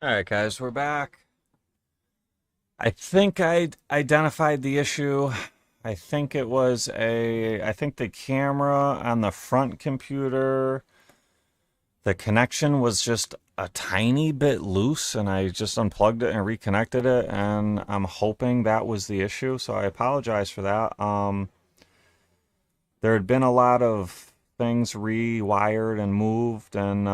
All right, guys, we're back. I think I identified the issue. I think the camera on the front computer, the connection was just a tiny bit loose, and I just unplugged it and reconnected it, and I'm hoping that was the issue. So I apologize for that. There had been a lot of things rewired and moved, and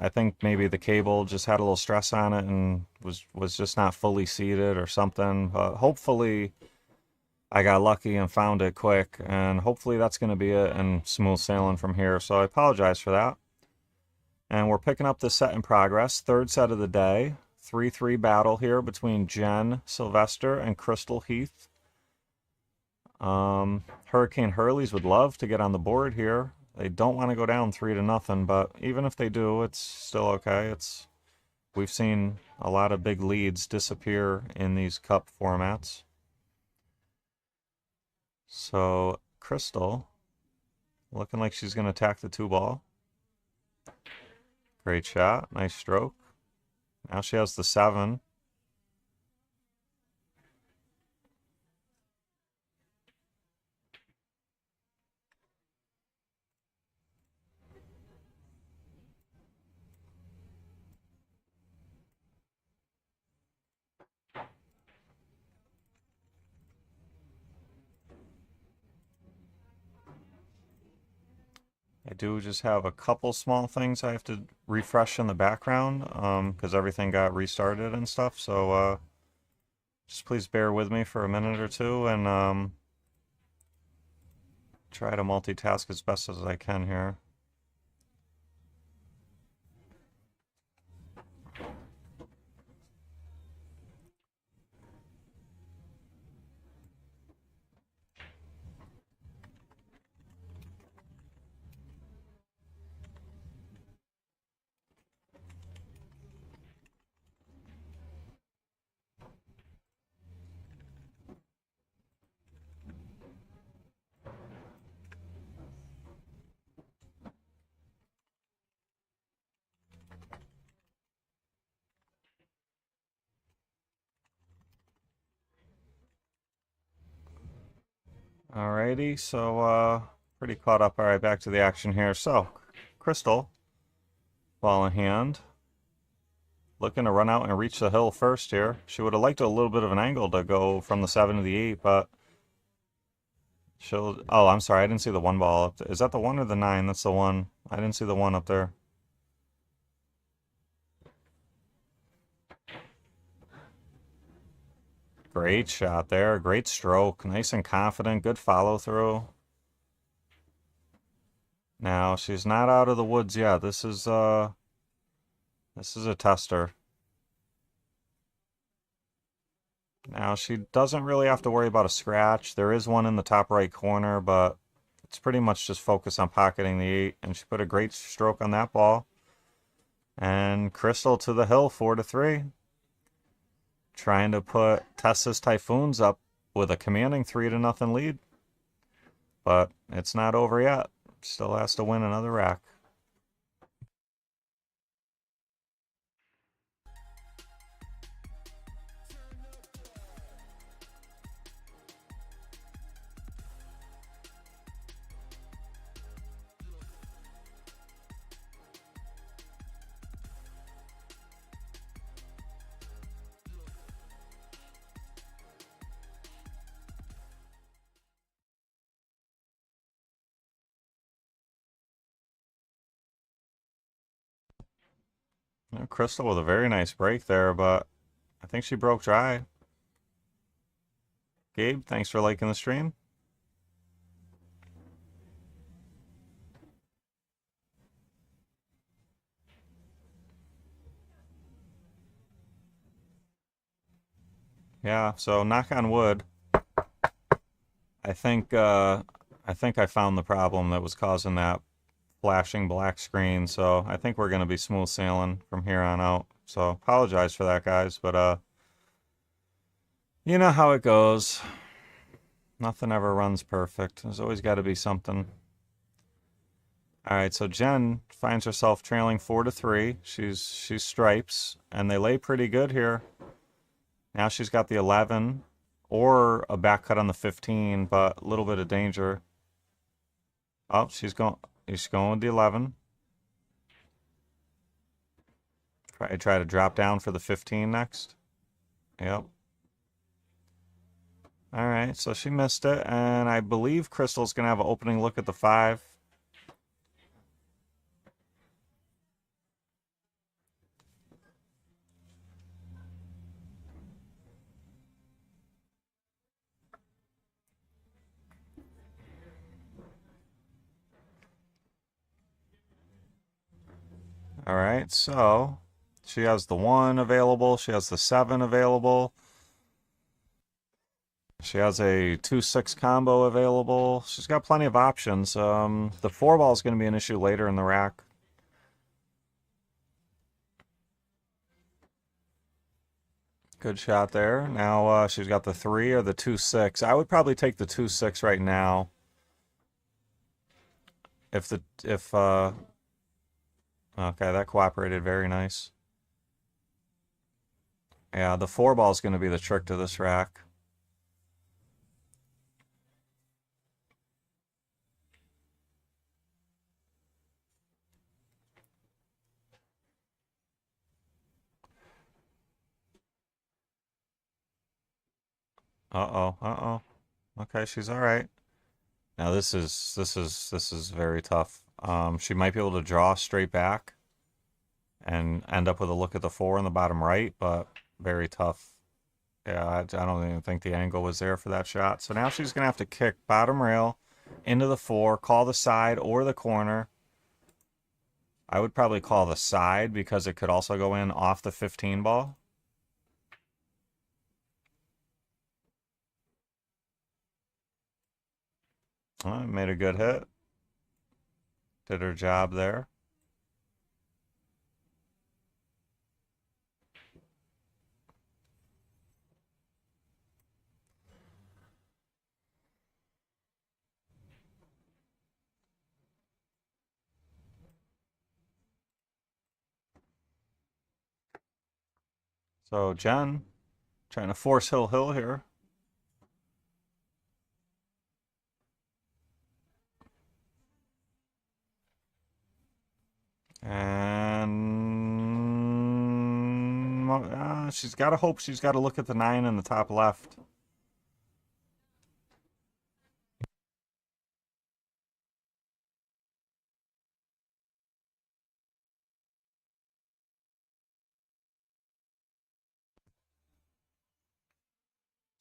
I think maybe the cable just had a little stress on it and was just not fully seated or something. But hopefully, I got lucky and found it quick, and hopefully that's going to be it and smooth sailing from here. So I apologize for that. And we're picking up the set in progress, third set of the day. 3-3 battle here between Jen Sylvester and Crystal Heath. Hurricane Hurleys would love to get on the board here. They don't want to go down 3-0, but even if they do, it's still okay. We've seen a lot of big leads disappear in these cup formats. So Crystal looking like she's going to attack the 2-ball. Great shot, nice stroke. Now she has the 7. I do just have a couple small things I have to refresh in the background because everything got restarted and stuff. So just please bear with me for a minute or two and try to multitask as best as I can here. Alrighty, so pretty caught up. All right, back to the action here. So Crystal, ball in hand, looking to run out and reach the hill first here. She would have liked a little bit of an angle to go from the 7 to the 8, but she'll. Oh, I'm sorry, I didn't see the 1 ball up there. Is that the 1 or the 9? That's the 1. I didn't see the 1 up there. Great shot there. Great stroke. Nice and confident. Good follow through. Now she's not out of the woods yet. This is a tester. Now she doesn't really have to worry about a scratch. There is one in the top right corner, but it's pretty much just focus on pocketing the 8. And she put a great stroke on that ball. And Crystal to the hill, 4-3. Trying to put Testas Typhoons up with a commanding 3-0 lead. But it's not over yet. Still has to win another rack. Crystal with a very nice break there, but I think she broke dry. Gabe, thanks for liking the stream. Yeah, so knock on wood. I think I found the problem that was causing that flashing black screen. So I think we're gonna be smooth sailing from here on out. So apologize for that, guys, but you know how it goes. Nothing ever runs perfect. There's always got to be something. All right, so Jen finds herself trailing 4-3. She's stripes, and they lay pretty good here. Now she's got the 11 or a back cut on the 15, but a little bit of danger. Oh, she's going with the 11. Try to drop down for the 15 next. Yep. All right, so she missed it, and I believe Crystal's gonna have an opening look at the 5. All right, so she has the 1 available. She has the 7 available. She has a 2-6 combo available. She's got plenty of options. The 4 ball is going to be an issue later in the rack. Good shot there. Now she's got the 3 or the 2-6. I would probably take the 2-6 right now. If okay, that cooperated very nice. Yeah, the 4 ball is going to be the trick to this rack. Uh-oh, uh-oh. Okay, she's all right. Now this is very tough. She might be able to draw straight back and end up with a look at the 4 in the bottom right, but very tough. Yeah, I don't even think the angle was there for that shot. So now she's gonna have to kick bottom rail into the 4, call the side or the corner. I would probably call the side because it could also go in off the 15 ball. Made a good hit. Did her job there. So Jen trying to force Hill here. And she's got to hope she's got to look at the 9 in the top left.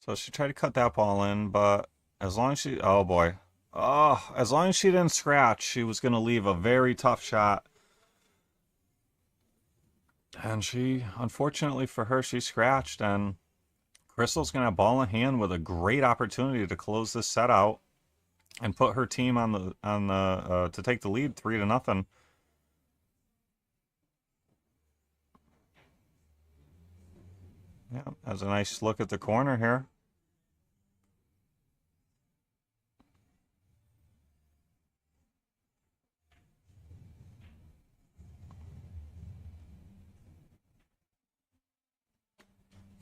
So she tried to cut that ball in, but as long as she, oh boy. Oh, as long as she didn't scratch, she was going to leave a very tough shot. And she, unfortunately for her, she scratched, and Crystal's going to have ball in hand with a great opportunity to close this set out and put her team on the to take the lead 3-0. Yeah, has a nice look at the corner here.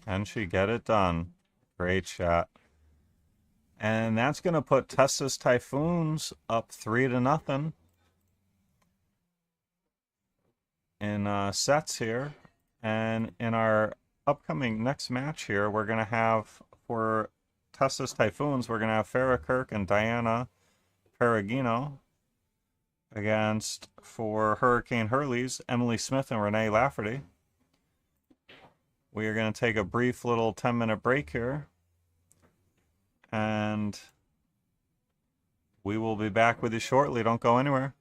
Can she get it done? Great shot. And that's going to put Testas Typhoons up 3-0 in sets here. And in our upcoming next match here, we're going to have for Testas Typhoons, we're going to have Farrah Kirk and Diana Perugino against for Hurricane Hurleys, Emily Smith and Renee Lafferty. We are going to take a brief little 10-minute break here. And we will be back with you shortly. Don't go anywhere.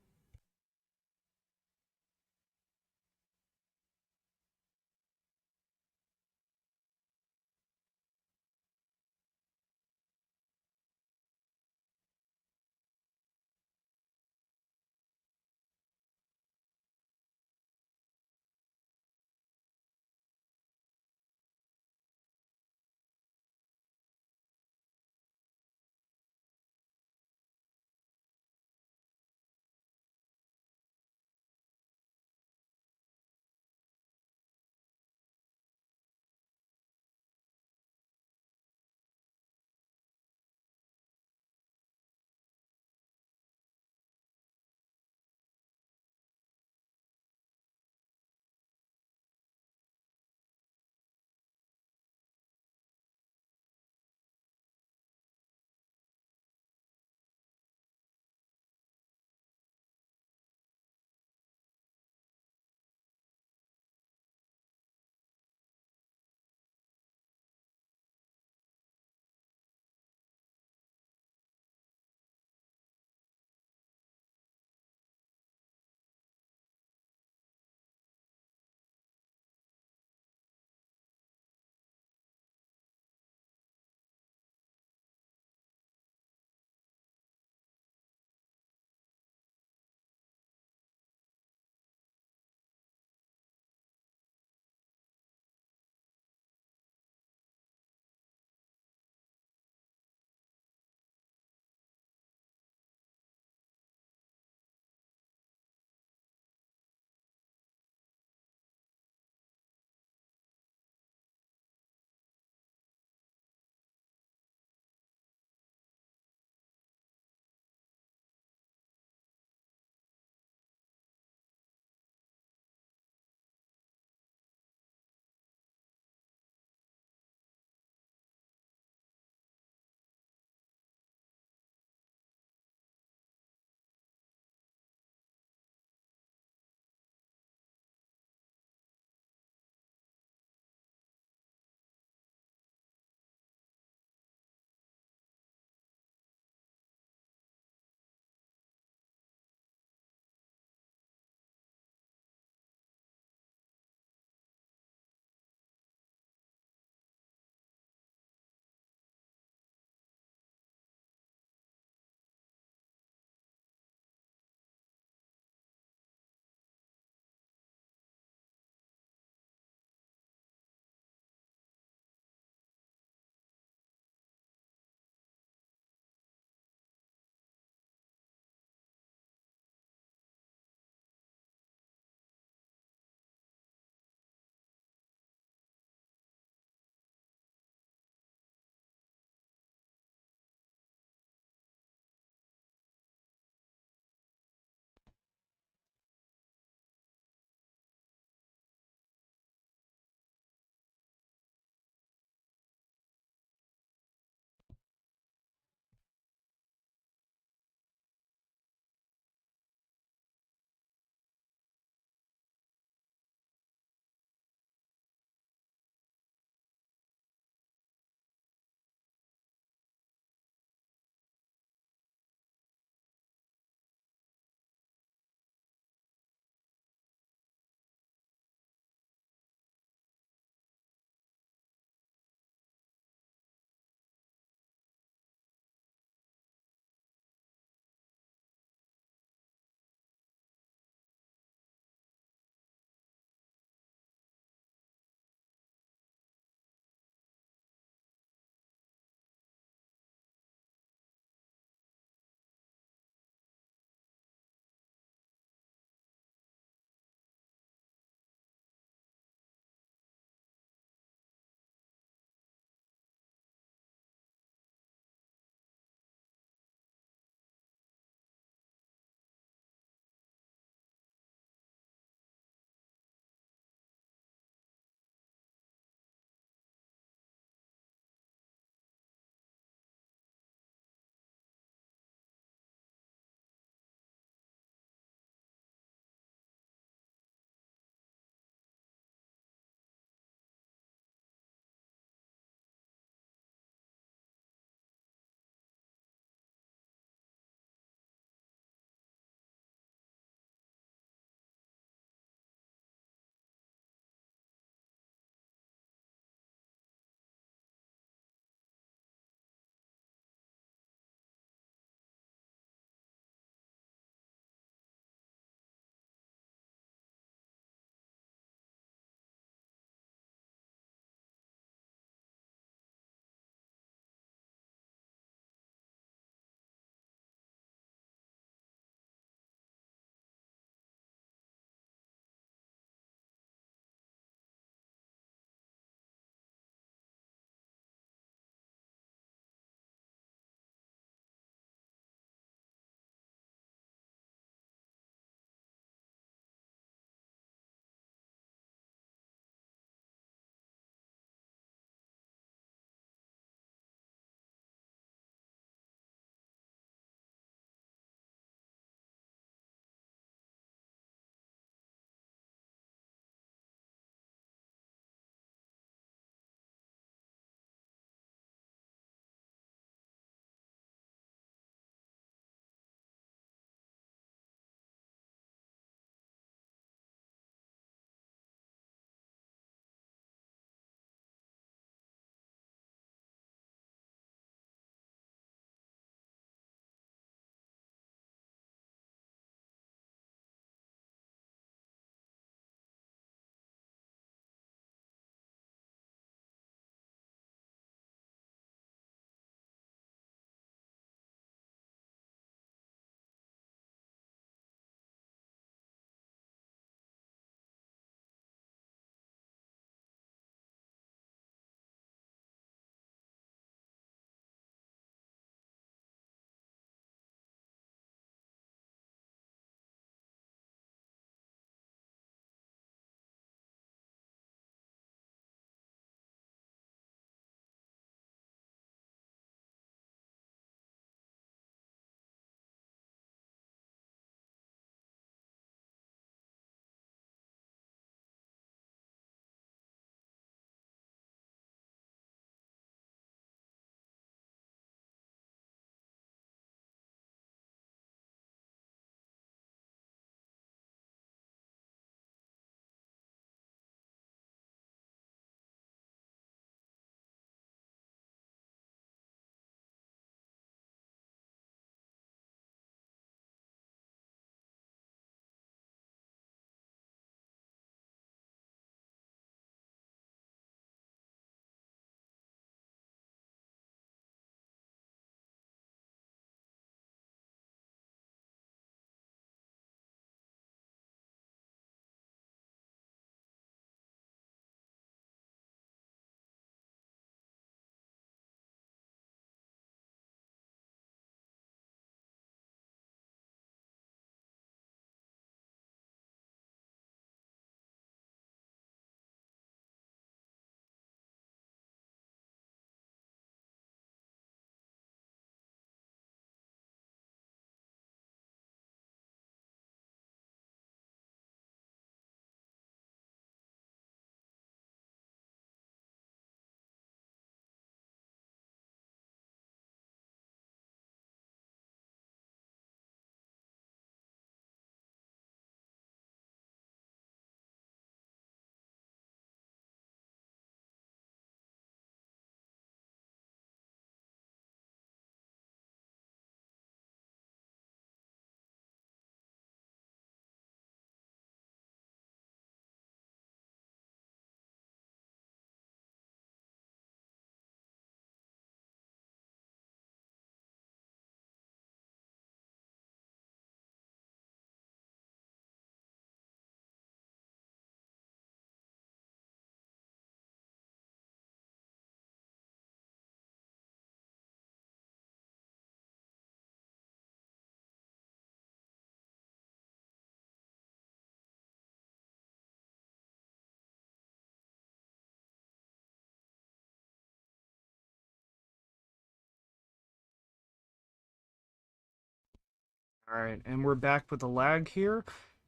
Alright, and we're back with the lag here.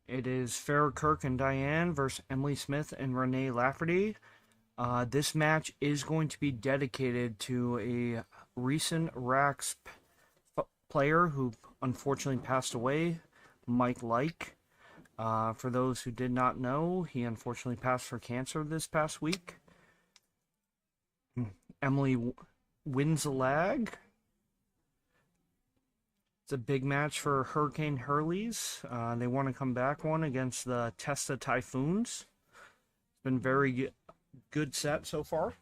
It is Farrah Kirk and Diane versus Emily Smith and Renee Lafferty. This match is going to be dedicated to a recent Rax player who unfortunately passed away, Mike Like. For those who did not know, he unfortunately passed for cancer this past week. Emily wins the lag. It's a big match for Hurricane Hurleys. They want to come back one against the Testas Typhoons. It's been very good set so far.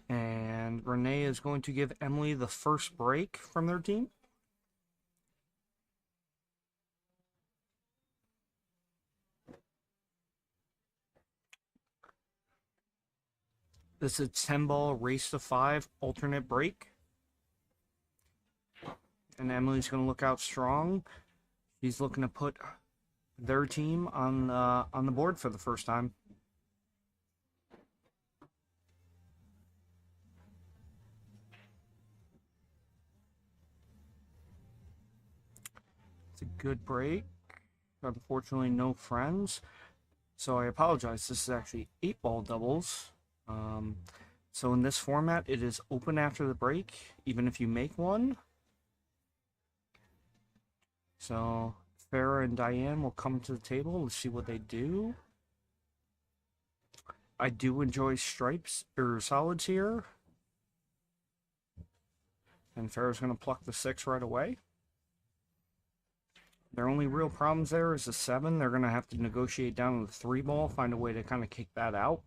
And Renee is going to give Emily the first break from their team. This is 10-ball race to 5 alternate break. And Emily's going to look out strong. She's looking to put their team on the board for the first time. It's a good break. Unfortunately, no friends. So I apologize. This is actually 8-ball doubles. So in this format, it is open after the break, even if you make one. So Farrah and Diane will come to the table. Let's see what they do. I do enjoy stripes or solids here. And Farrah's going to pluck the 6 right away. Their only real problems there is the 7. They're going to have to negotiate down to the 3-ball, find a way to kind of kick that out.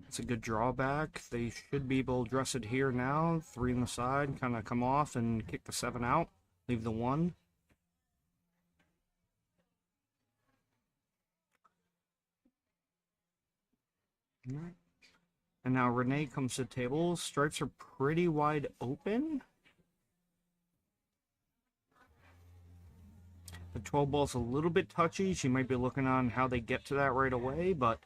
It's a good drawback. They should be able to address it here now. 3 on the side, kind of come off and kick the 7 out. Leave the 1. And now Renee comes to the table. Stripes are pretty wide open. The 12 ball's a little bit touchy. She might be looking on how they get to that right away, but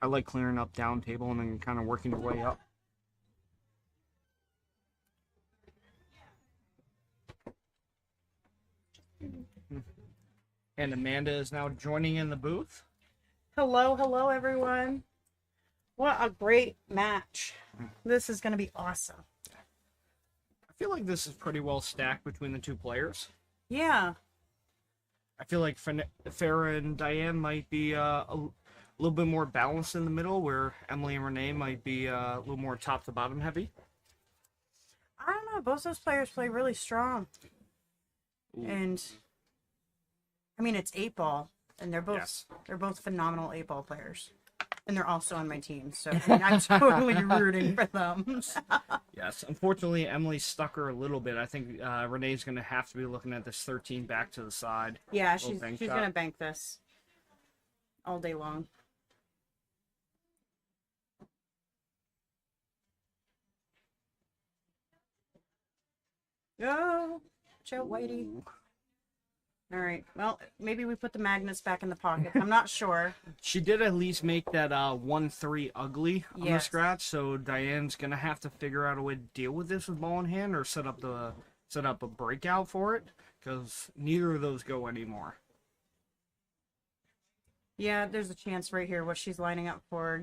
I like clearing up down table and then kind of working your way up. And Amanda is now joining in the booth. Hello, everyone. What a great match. This is going to be awesome. I feel like this is pretty well stacked between the two players. Yeah. I feel like Farrah and Diane might be a little bit more balanced in the middle, where Emily and Renee might be a little more top to bottom heavy. I don't know. Both those players play really strong. Ooh. And I mean, it's 8-ball, and they're both phenomenal 8-ball players. And they're also on my team, so I mean, I'm totally rooting for them. Yes, unfortunately, Emily stuck her a little bit. I think Renee's going to have to be looking at this 13 back to the side. Yeah, she's going to bank this all day long. Go! Watch out, Whitey. All right. Well, maybe we put the magnets back in the pocket. I'm not sure. She did at least make that 1-3 ugly on the scratch, so Diane's gonna have to figure out a way to deal with this with ball in hand, or set up a breakout for it, because neither of those go anymore. Yeah, there's a chance right here. What she's lining up for,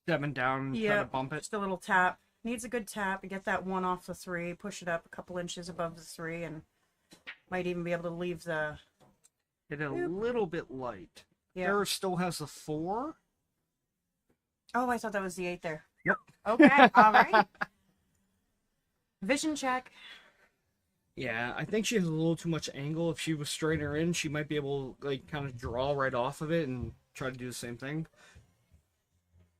7 down, try to bump it. Just a little tap. Needs a good tap. Get that 1 off the 3. Push it up a couple inches above the 3, and might even be able to leave the... Hit it a little bit light. Yeah. Farrah still has the 4. Oh, I thought that was the 8 there. Yep. Okay, all right. Vision check. Yeah, I think she has a little too much angle. If she was straighter in, she might be able to, kind of draw right off of it and try to do the same thing.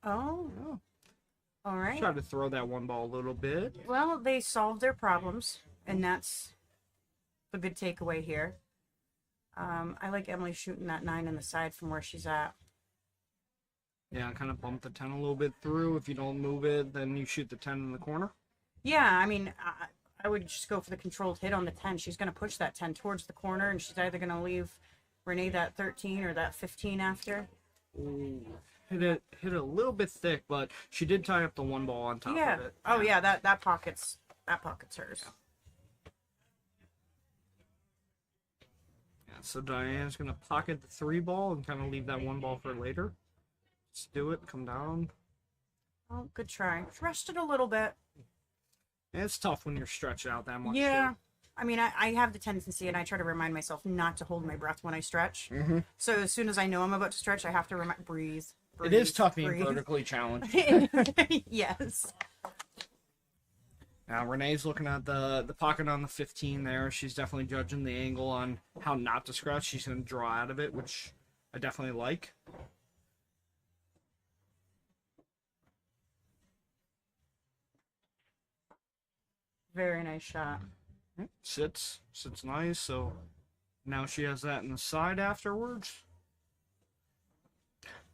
Oh. Yeah. All right. Try to throw that 1 ball a little bit. Well, they solved their problems, and that's a good takeaway here. I like Emily shooting that 9 in the side from where she's at. Yeah, kind of bump the 10 a little bit through. If you don't move it, then you shoot the 10 in the corner. Yeah, I mean, I would just go for the controlled hit on the 10. She's going to push that 10 towards the corner, and she's either going to leave Renee that 13 or that 15 after. Ooh. Hit it a little bit thick, but she did tie up the one ball on top of it. Oh yeah, that pocket's hers. Yeah, so Diane's gonna pocket the 3 ball and kind of leave that 1 ball for later. Let's do it. Come down. Oh, good try. Rested a little bit. Yeah, it's tough when you're stretched out that much. Yeah. Too. I mean, I have the tendency, and I try to remind myself not to hold my breath when I stretch. Mm-hmm. So as soon as I know I'm about to stretch, I have to breathe. It is tough being breathe. vertically challenged. Yes. Now Renee's looking at the pocket on the 15 there. She's definitely judging the angle on how not to scratch. She's going to draw out of it, which I definitely like. Very nice shot. Sits nice, so now she has that in the side afterwards.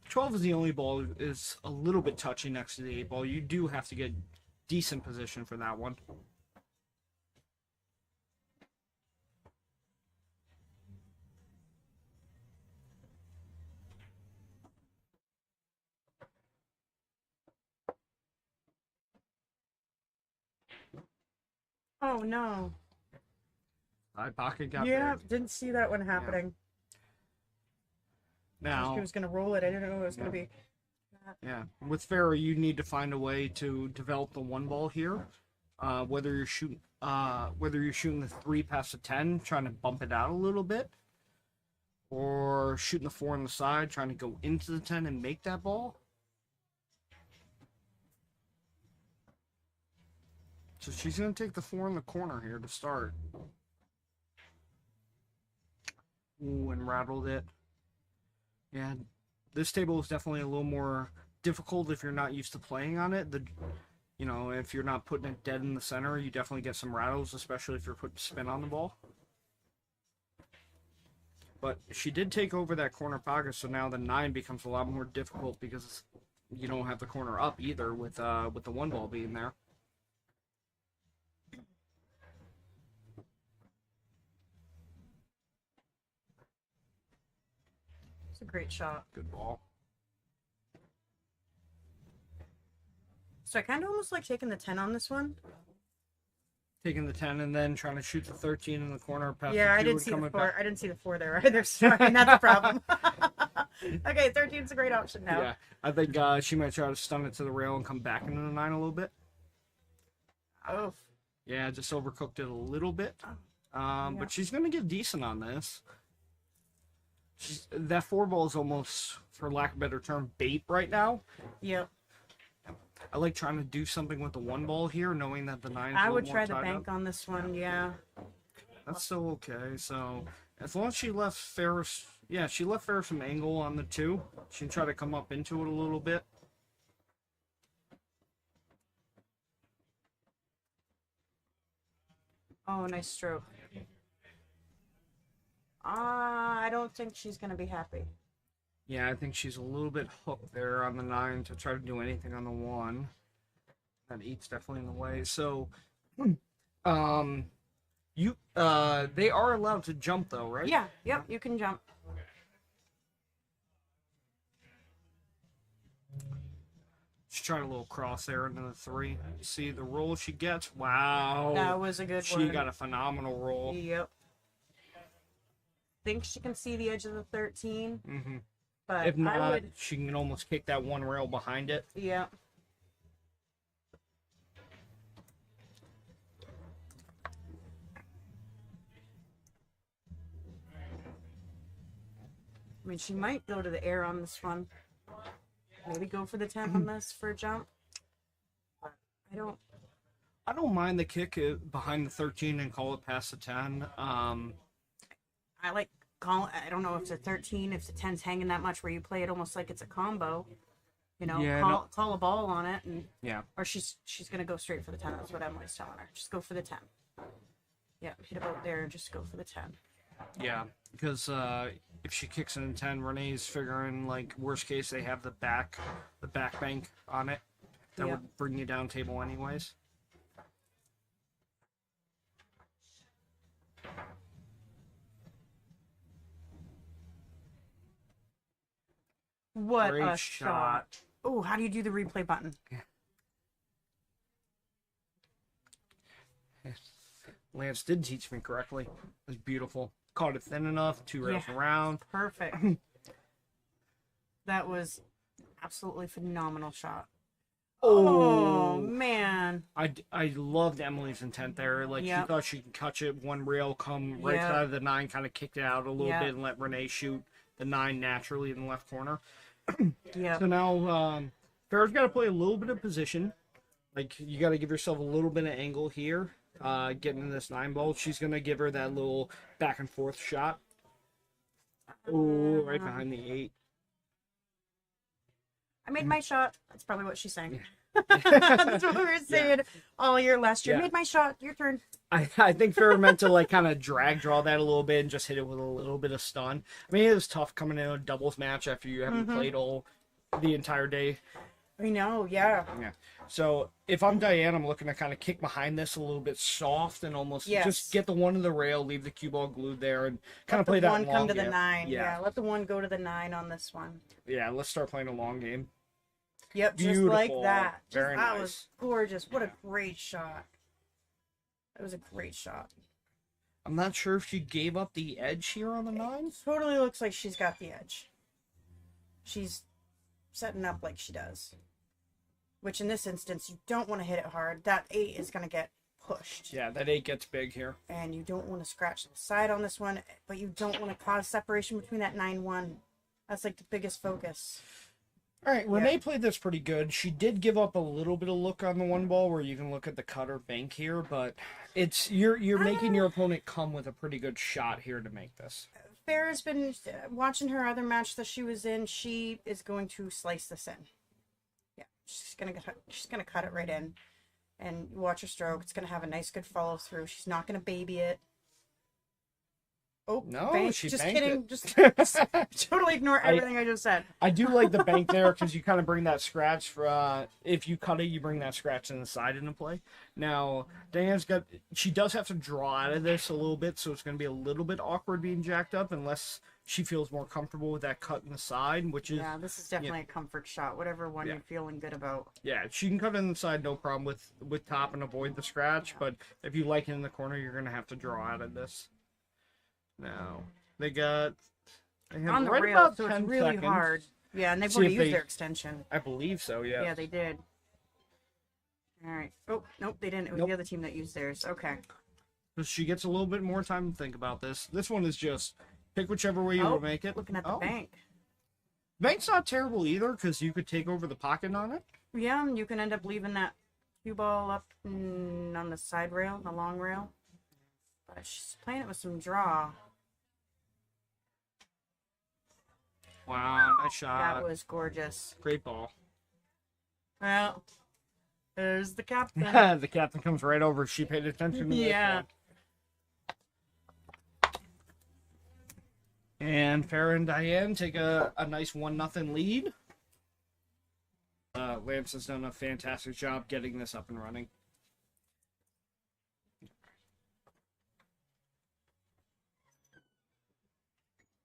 12 is the only ball is a little bit touchy next to the 8 ball. You do have to get decent position for that one. Oh no. Side pocket got Yeah, big. didn't see that one happening. Now, She was gonna roll it. I didn't know it was gonna be. yeah, with Farrah, you need to find a way to develop the 1 ball here. Whether you're shooting the 3 past the 10, trying to bump it out a little bit, or shooting the 4 on the side, trying to go into the 10 and make that ball. So she's going to take the 4 in the corner here to start. Ooh, and rattled it. Yeah, this table is definitely a little more difficult if you're not used to playing on it. If you're not putting it dead in the center, you definitely get some rattles, especially if you're putting spin on the ball. But she did take over that corner pocket, so now the 9 becomes a lot more difficult because you don't have the corner up either with the 1 ball being there. It's a great shot. Good ball. So I kind of almost like taking the 10 on this one. Taking the 10 and then trying to shoot the 13 in the corner past Yeah, the 2 I didn't and see the coming 4. back. I didn't see the 4 there either. Sorry, that's the problem. Okay, 13's a great option now. Yeah, I think she might try to stun it to the rail and come back into the 9 a little bit. Oh. Yeah, just overcooked it a little bit. Yeah. But she's going to get decent on this. That 4 ball is almost, for lack of a better term, bait right now. Yep. I like trying to do something with the 1 ball here, knowing that the 9 is I a would little try more the tied bank up. on this one, yeah. That's still okay. So as long as she left Ferris, yeah, she left Ferris some angle on the 2. She can try to come up into it a little bit. Oh, nice stroke. I don't think she's going to be happy. Yeah, I think she's a little bit hooked there on the 9 to try to do anything on the 1. That 8's definitely in the way. So, they are allowed to jump though, right? Yeah, yep, you can jump. She tried a little cross there into the 3. See the roll she gets? Wow. That was a good one. She got a phenomenal roll. Yep. Think she can see the edge of the 13. Mm-hmm. But If not, I would, she can almost kick that 1 rail behind it. yeah. I mean, she might go to the air on this one. Maybe go for the 10 on this for a jump. But I don't mind the kick behind the 13 and call it past the 10. I like I don't know if the 13, if the 10's hanging that much where you play it almost like it's a combo. Yeah, call a ball on it, and yeah. or she's gonna go straight for the 10. That's what Emily's telling her. Just go for the 10. Yeah, hit about there and just go for the 10. Yeah, because if she kicks it in 10, Renee's figuring, like, worst case, they have the back bank on it. That Yeah. would bring you down table anyways. What Great a shot. Oh, how do you do the replay button? Lance did teach me correctly. It was beautiful. Caught it thin enough, 2 rails around. Perfect. That was absolutely phenomenal shot. Oh, man. I loved Emily's intent there. Like, she thought she could catch it 1 rail, come right side of the 9, kind of kicked it out a little bit and let Renee shoot the 9 naturally in the left corner. Yeah. So now, Farrah's got to play a little bit of position. Like, you got to give yourself a little bit of angle here. Getting in this 9 ball. She's going to give her that little back and forth shot. Oh, right behind the 8. I made my shot. That's probably what she's saying. That's what we were saying all year last year. Made my shot. Your turn. I think Farrah meant to like kind of drag draw that a little bit and just hit it with a little bit of stun. I mean, it was tough coming in a doubles match after you haven't played all the entire day. I know, yeah. So if I'm Diane, I'm looking to kind of kick behind this a little bit soft and almost just get the 1 to the rail, leave the cue ball glued there, and kind of play that long game. 1 come to the 9. Yeah, let the 1 go to the 9 on this one. Yeah, let's start playing a long game. Yep, beautiful. Just like that. Very nice. That was gorgeous. What a great shot. That was a great shot. I'm not sure if she gave up the edge here on the 9. Totally looks like she's got the edge. She's setting up like she does. Which in this instance, you don't want to hit it hard. That 8 is going to get pushed. Yeah, that 8 gets big here. And you don't want to scratch the side on this one, but you don't want to cause separation between that 9-1. That's like the biggest focus. All right, Renee played this pretty good. She did give up a little bit of look on the 1 ball where you can look at the cutter bank here, but it's you're making your opponent come with a pretty good shot here to make this. Farrah's been watching her other match that she was in. She is going to slice this in. Yeah, she's gonna cut it right in, and watch her stroke. It's gonna have a nice, good follow through. She's not gonna baby it. Oh no, bank. she just banked kidding. it. Just totally ignore everything I just said. I do like the bank there because you kind of bring that scratch for if you cut it, you bring that scratch in the side into play. Now she does have to draw out of this a little bit, so it's going to be a little bit awkward being jacked up unless she feels more comfortable with that cut in the side, which is this is definitely a comfort shot. Whatever one you're feeling good about. Yeah, she can cut it in the side, no problem with top and avoid the scratch. But if you like it in the corner, you're going to have to draw out of this. Now they have on the right rail, about so 10 it's really seconds. hard. Yeah, and they've already used their extension. I believe so. Yeah. Yeah, they did. All right. Oh nope, they didn't. It was the other team that used theirs. Okay. So she gets a little bit more time to think about this. This one is just pick whichever way you will make it. Looking at the bank. Bank's not terrible either because you could take over the pocket on it. Yeah, you can end up leaving that cue ball up on the side rail, the long rail. But she's playing it with some draw. Wow, nice shot. That was gorgeous. Great ball. Well, there's the captain. The captain comes right over. She paid attention to this one. And Farrah and Diane take a nice 1-0 lead. Lance has done a fantastic job getting this up and running.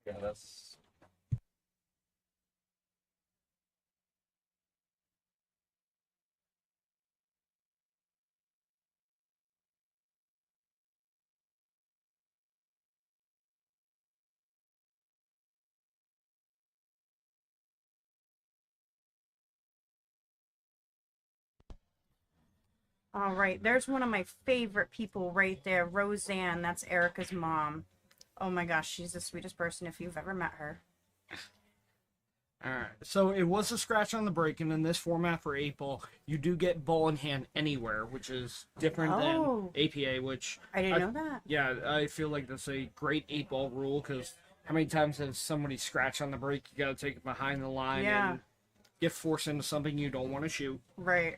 Yeah, that's... All right, there's one of my favorite people right there, Roseanne. That's Erica's mom. Oh my gosh, she's the sweetest person if you've ever met her. All right, so it was a scratch on the break, and in this format for 8-ball, you do get ball in hand anywhere, which is different than APA, which... I didn't know that. Yeah, I feel like that's a great 8-ball rule, because how many times has somebody scratched on the break, you got to take it behind the line and get forced into something you don't want to shoot. Right.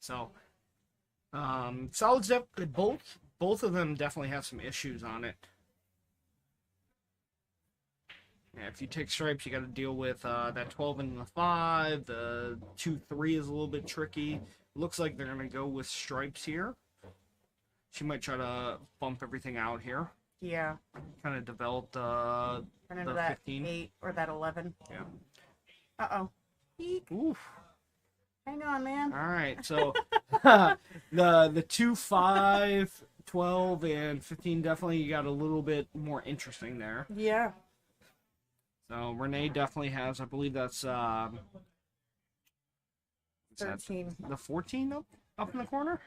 So... Solids, both of them definitely have some issues on it. Yeah, if you take stripes, you got to deal with that 12 and the 5. The 2-3 is a little bit tricky. Looks like they're gonna go with stripes here. She might try to bump everything out here. Yeah. Kind of develop the Turn into that 15. 8 or that 11. Yeah. Uh-oh. Eek. Oof. Hang on, man. All right, so the 2, 5, 12, and 15 definitely got a little bit more interesting there. Yeah. So Renee definitely has, I believe that's what's that, 13. the 14 up in the corner.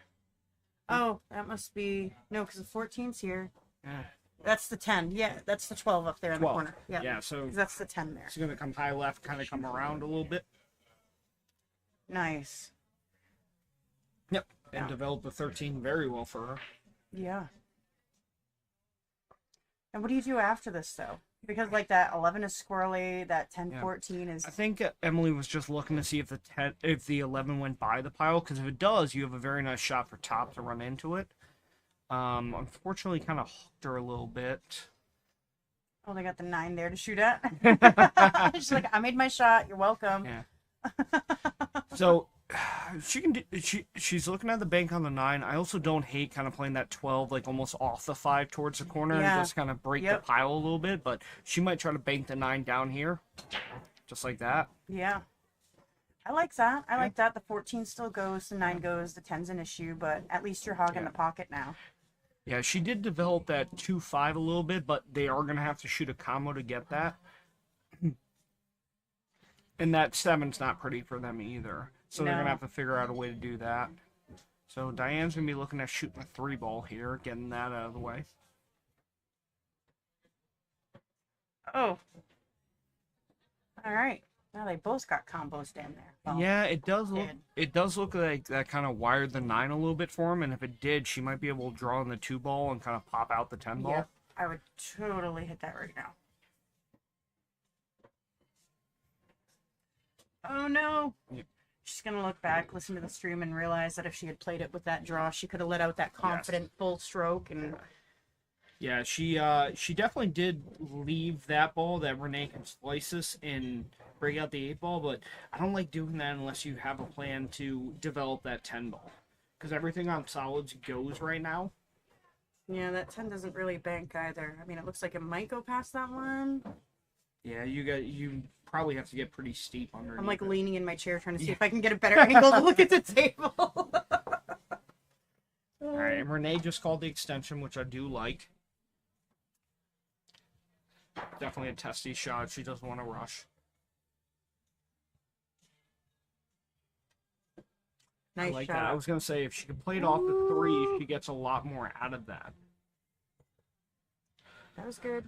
Oh, that must be... No, because the 14's here. Yeah. That's the 10. Yeah, that's the 12 up there in 12. the corner. Yeah. Yeah, so 'Cause that's the 10 there. it's gonna come high left, kind of come around a little bit. Nice. Yep. And Yeah. develop the 13 very well for her. Yeah. And what do you do after this, though? Because, like, that 11 is squirrely, that 10, 14 is... I think Emily was just looking to see if the 11 went by the pile, because if it does, you have a very nice shot for top to run into it. Unfortunately, kind of hooked her a little bit. Oh, they got the 9 there to shoot at. She's like, I made my shot. You're welcome. Yeah. So she's looking at the bank on the 9. I also don't hate kind of playing that 12 like almost off the 5 towards the corner and just kind of break the pile a little bit, but she might try to bank the 9 down here. Just like that. Yeah. I like that. I like that. The 14 still goes, the 9 goes, the 10's an issue, but at least you're hogging the pocket now. Yeah, she did develop that 2-5 a little bit, but they are going to have to shoot a combo to get that. And that 7's not pretty for them either. So they're going to have to figure out a way to do that. So Diane's going to be looking at shooting a 3 ball here, getting that out of the way. Oh. All right. Now they both got combos down there. Well, yeah, it does look like that kind of wired the 9 a little bit for him, and if it did, she might be able to draw in the 2 ball and kind of pop out the 10 ball. Yeah, I would totally hit that right now. Oh no. Yep. She's gonna look back, listen to the stream, and realize that if she had played it with that draw, she could have let out that confident full stroke. And yeah, she definitely did leave that ball that Renee can slice this and break out the 8 ball, but I don't like doing that unless you have a plan to develop that 10 ball, because everything on solids goes right now. yeah, that 10 doesn't really bank either. I mean, it looks like it might go past that one. Yeah, you probably have to get pretty steep underneath. I'm like it. leaning in my chair trying to see if I can get a better angle to look at the table. All right, and Renee just called the extension, which I do like. Definitely a testy shot. She doesn't want to rush. Nice I like shot. that. I was gonna say if she could play it off the 3, she gets a lot more out of that. That was good.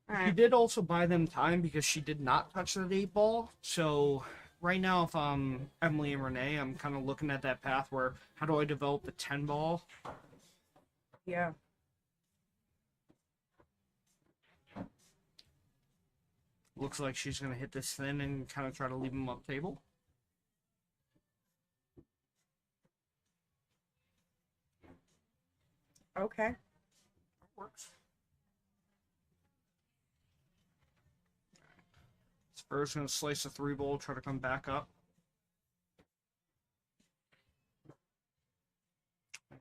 All She right. did also buy them time because she did not touch that 8 ball. So right now, if I'm Emily and Renee, I'm kind of looking at that path where how do I develop the 10 ball? Yeah. Looks like she's gonna hit this thin and kind of try to leave them up table. Okay. Works. Spurs gonna slice the 3 ball, try to come back up.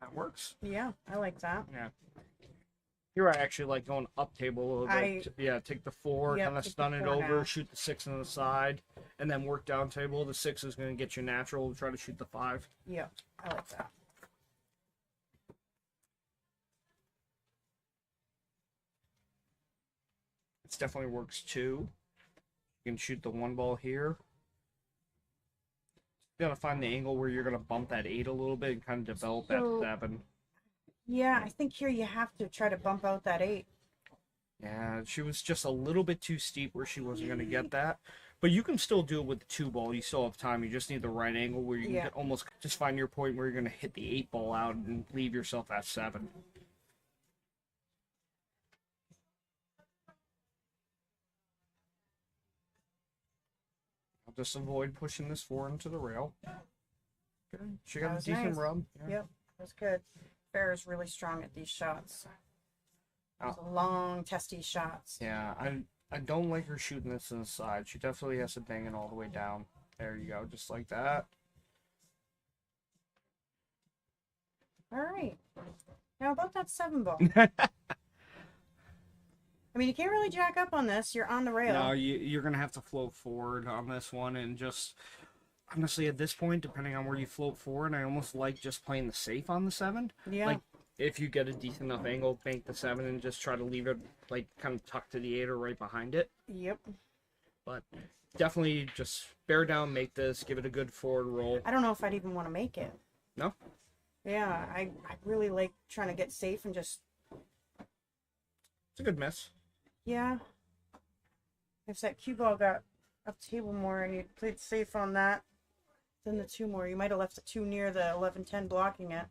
That works. Yeah, I like that. Yeah. Here I actually like going up table a little bit. Yeah, take the 4, Yep, kind of take the stun it 4 over, now. shoot the 6 on the side, and then work down table. The 6 is going to get you natural. Try to shoot the 5. Yeah, I like that. It definitely works too. You can shoot the 1 ball here. You gotta find the angle where you're gonna bump that 8 a little bit and kind of develop that 7. Yeah, I think here you have to try to bump out that 8. Yeah, she was just a little bit too steep where she wasn't gonna get that. But you can still do it with the 2 ball. You still have time. You just need the right angle where you can get almost just find your point where you're gonna hit the 8 ball out and leave yourself at 7. I'll just avoid pushing this 4 into the rail. Okay, she got a decent rub. Yeah. Yep, that's good. Fair is really strong at these shots. Those long, testy shots. Yeah, I don't like her shooting this in the side. She definitely has to bang it all the way down. There you go, just like that. All right. Now about that 7 ball. I I mean, you can't really jack up on this. You're on the rail. No, you're going to have to float forward on this one, and just, honestly, at this point, depending on where you float forward, I almost like just playing the safe on the 7. Yeah. Like, if you get a decent enough angle, bank the 7 and just try to leave it, like, kind of tucked to the 8 or right behind it. Yep. But definitely just bear down, make this, give it a good forward roll. I don't know if I'd even want to make it. No? Yeah, I really like trying to get safe and just... It's a good miss. Yeah. If that cue ball got up table more and you played safe on that, then the 2 more. You might have left the 2 near the 11-10 blocking it.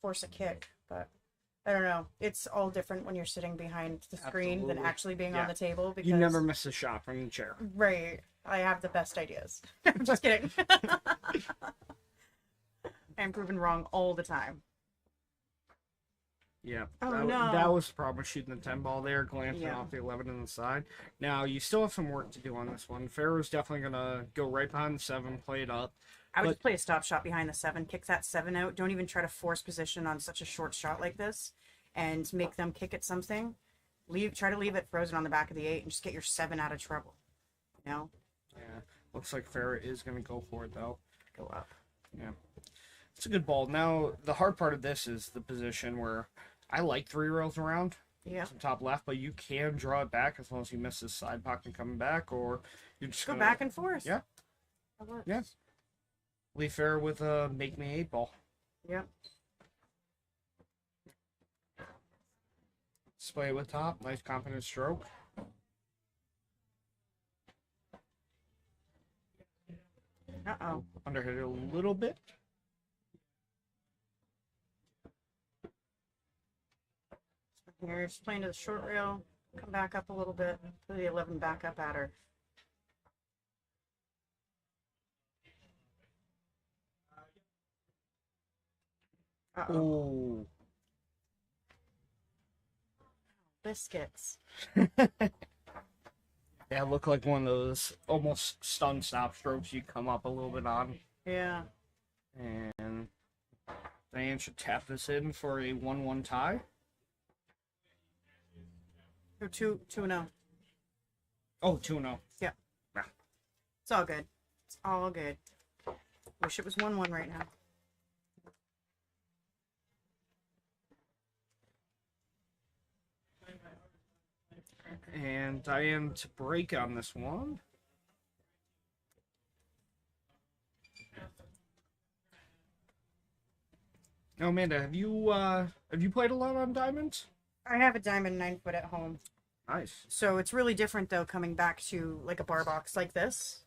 Force a kick, but I don't know. It's all different when you're sitting behind the screen than actually being on the table. Because you never miss a shot from the chair. Right. I have the best ideas. I'm just kidding. I'm proven wrong all the time. Yeah. Oh, that, no. That was the problem with shooting the 10 ball there, glancing Yeah. off the 11 on the side. Now, you still have some work to do on this one. Pharaoh's definitely going to go right behind the 7, play it up. I would just play a stop shot behind the 7, kick that 7 out. Don't even try to force position on such a short shot like this and make them kick at something. Try to leave it frozen on the back of the 8 and just get your 7 out of trouble. You know? Yeah. Looks like Farrah is going to go for it, though. Go up. Yeah. It's a good ball. Now, the hard part of this is the position where I like 3 rails around. Yeah. From top left, but you can draw it back as long as you miss this side pocket coming back, or you just Go back and forth. Yeah. That works. Yeah. Leave Farrah with a make me 8 ball. Yep. Display it with top. Nice confident stroke. Uh-oh. Underhit it a little bit. Here, just playing to the short rail. Come back up a little bit. Put the 11 back up at her. Uh-oh. Ooh. Biscuits. Yeah, look like one of those almost stun stop strokes you come up a little bit on. Yeah. And Diane should tap this in for a 1-1 tie. Or 2-0. Oh, 2-0. Yeah. Yeah. It's all good. It's all good. Wish it was 1-1 right now. And Diane to break on this one. Now, Amanda, have you played a lot on diamonds? I have a diamond 9-foot at home. Nice. So it's really different, though, coming back to, like, a bar box like this.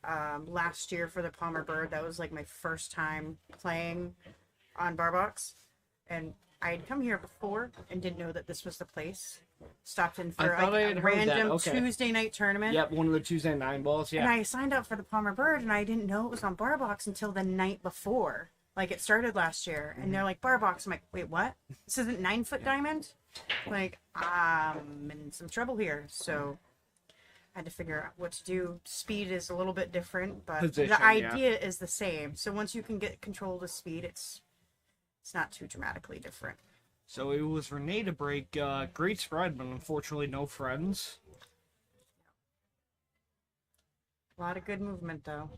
Last year for the Palmer Byrd, that was, like, my first time playing on bar box. And I had come here before and didn't know that this was the place. Stopped in for like, a random Tuesday night tournament. Yep, one of the Tuesday 9 balls, yeah. And I signed up for the Palmer Byrd, and I didn't know it was on bar box until the night before. Like, it started last year, and they're like, bar box. I'm like, wait, what? This isn't 9-foot diamond? Like, I'm in some trouble here. So I had to figure out what to do. Speed is a little bit different, but Position, the idea is the same. So once you can get control of the speed, it's not too dramatically different. So it was Renee to break. Great spread, but unfortunately no friends. A lot of good movement, though.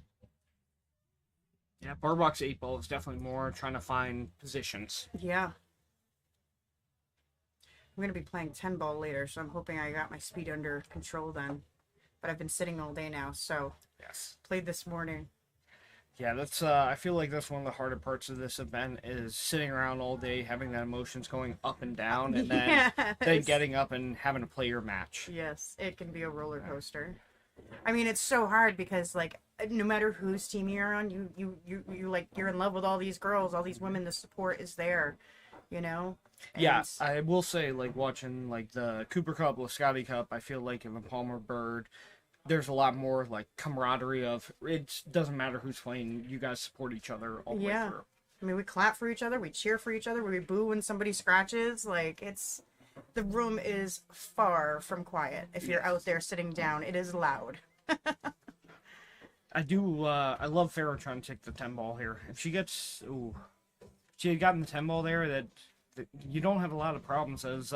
Yeah, bar box 8 ball is definitely more trying to find positions. Yeah. I'm going to be playing 10 ball later, so I'm hoping I got my speed under control then. But I've been sitting all day now, so Yes. played this morning. Yeah, that's. I feel like that's one of the harder parts of this event is sitting around all day, having that emotions going up and down, and then Yes. getting up and having to play your match. Yes, it can be a roller coaster. I mean, it's so hard because, like, no matter whose team you're on, you like, you're in love with all these girls, all these women. The support is there, you know. Yeah, And- I will say, like, watching like the Cooper Cup, Lisciotti Cup, I feel like in the Palmer Byrd, there's a lot more like camaraderie of it doesn't matter who's playing, you guys support each other all the way through. I mean, we clap for each other, we cheer for each other, we boo when somebody scratches. Like, the room is far from quiet. If you're out there sitting down, it is loud. I love Farrah trying to take the 10 ball here. If she gets, she had gotten the 10 ball there, that you don't have a lot of problems as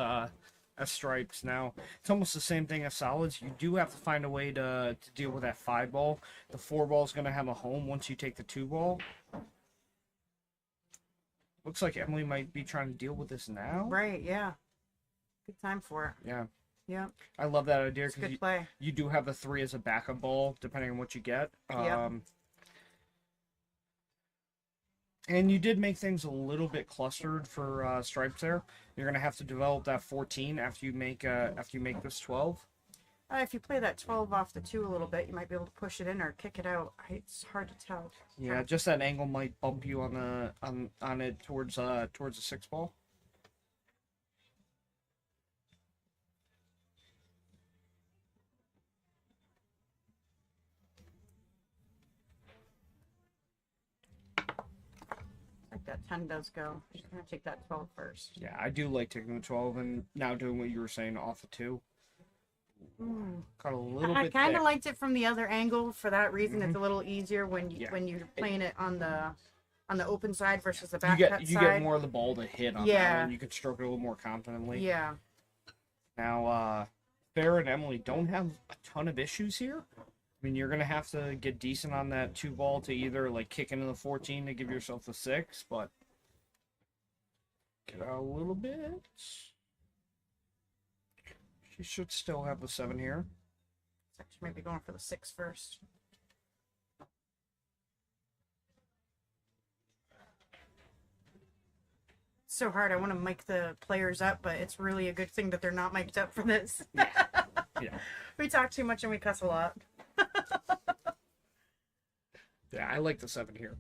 as stripes. Now, it's almost the same thing as solids. You do have to find a way to deal with that 5 ball. The 4 ball is going to have a home once you take the 2 ball. Looks like Emily might be trying to deal with this now. Right, yeah. Good time for it. Yeah. Yeah. I love that idea It's good because play. you do have the 3 as a backup ball, depending on what you get. And you did make things a little bit clustered for stripes there. You're gonna have to develop that 14 after you make this 12. If you play that 12 off the 2 a little bit, you might be able to push it in or kick it out. It's hard to tell. Yeah, just that angle might bump you on it towards the 6 ball. Like that 10 does go. She's gonna take that 12 first. Yeah, I do like taking the 12 and now doing what you were saying off the 2. Got a little I bit kind thick. of liked it from the other angle for that reason. It's a little easier when Yeah. you're playing it on the open side versus the You back get cut you side. get more of the ball to hit on that Yeah. one. You could stroke it a little more confidently. Yeah. Now, Farrah and Emily don't have a ton of issues here. I mean, you're gonna have to get decent on that 2 ball to either like kick into the 14 to give yourself the 6, but get out a little bit. She should still have the 7 here. So she might be going for the 6 first. It's so hard. I want to mic the players up, but it's really a good thing that they're not mic'd up for this. Yeah. We talk too much and we cuss a lot. Yeah, I like the 7 here.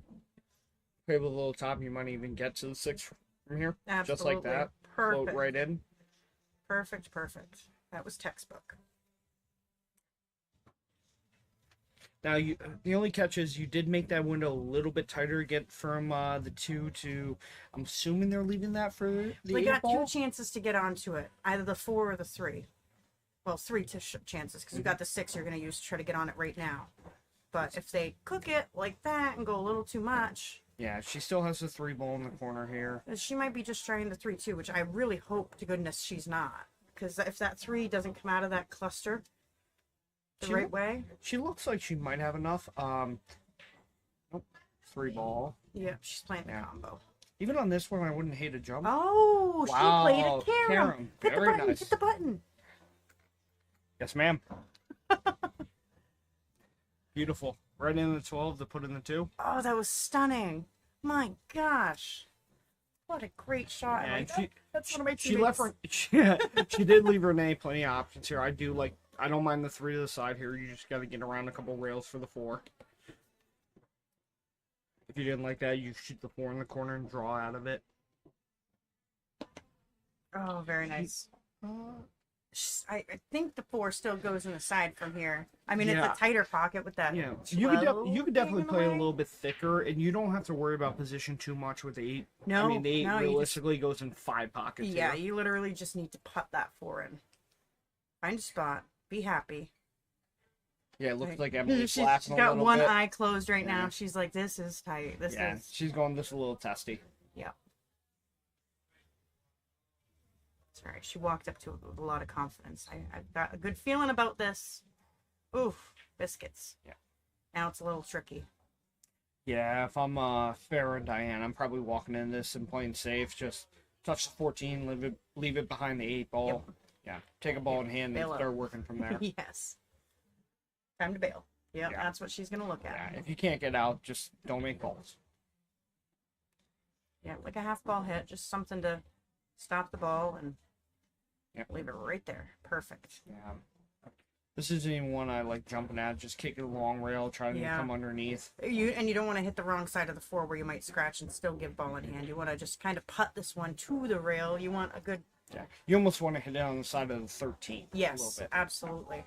Play with a little top, you might even get to the 6 from here. Absolutely. Just like that. Perfect. Float right in. Perfect, perfect. That was textbook. Now, the only catch is you did make that window a little bit tighter to get from the 2 to... I'm assuming they're leaving that for the They 8 got ball? 2 chances to get onto it. Either the 4 or the 3. Well, 3 chances, because you got the 6 you're going to use to try to get on it right now. But if they cook it like that and go a little too much... Yeah, she still has the 3 ball in the corner here. She might be just trying the 3 too, which I really hope to goodness she's not. Because if that 3 doesn't come out of that cluster the right way... She looks like she might have enough. Nope, 3 ball. Yeah, she's playing the combo. Even on this one, I wouldn't hate a jump. Oh, Wow, she played a carom. carom. Hit the Very button, nice. hit the button. Yes, ma'am. Beautiful. Right in the 12 to put in the 2. Oh, that was stunning. My gosh. What a great shot. And That's one of my she left she did leave Renee plenty of options here. I don't mind the 3 to the side here. You just got to get around a couple rails for the 4. If you didn't like that, you shoot the 4 in the corner and draw out of it. Oh, very nice. I think the 4 still goes in the side from here. I mean, Yeah. it's a tighter pocket with that. Yeah, 12 you could being definitely in the play a way. little bit thicker, and you don't have to worry about position too much with the 8. No, I mean, the 8 no, you just- realistically goes in 5 pockets. Yeah, here. you literally just need to put that 4 in. Find a spot. Be happy. Yeah, it looks Right. like Emily's She's laughing a got little one bit. eye closed right Yeah. now. She's like, this is tight. This Yeah, is... she's going this a little testy. Yeah. It's all right. She walked up to it with a lot of confidence. I've got a good feeling about this. Oof. Biscuits. Yeah. Now it's a little tricky. Yeah, if I'm Farrah and Diane, I'm probably walking in this and playing safe. Just touch the 14, leave it behind the 8 ball. Yep. Yeah, take a ball in hand and Bail out. start working from there. Yes. Time to bail. Yep, Yeah. that's what she's going to look Yeah, at. if you can't get out, just don't make balls. Yeah, like a half ball hit. Just something to stop the ball and Yep. leave it right there. Perfect. Yeah. This isn't even one I like jumping at. Just kick it a long rail, trying Yeah. to come underneath. You don't want to hit the wrong side of the 4 where you might scratch and still give ball in hand. You want to just kind of putt this one to the rail. You want a good... Yeah, you almost want to hit it on the side of the 13. A Yes, little bit. absolutely.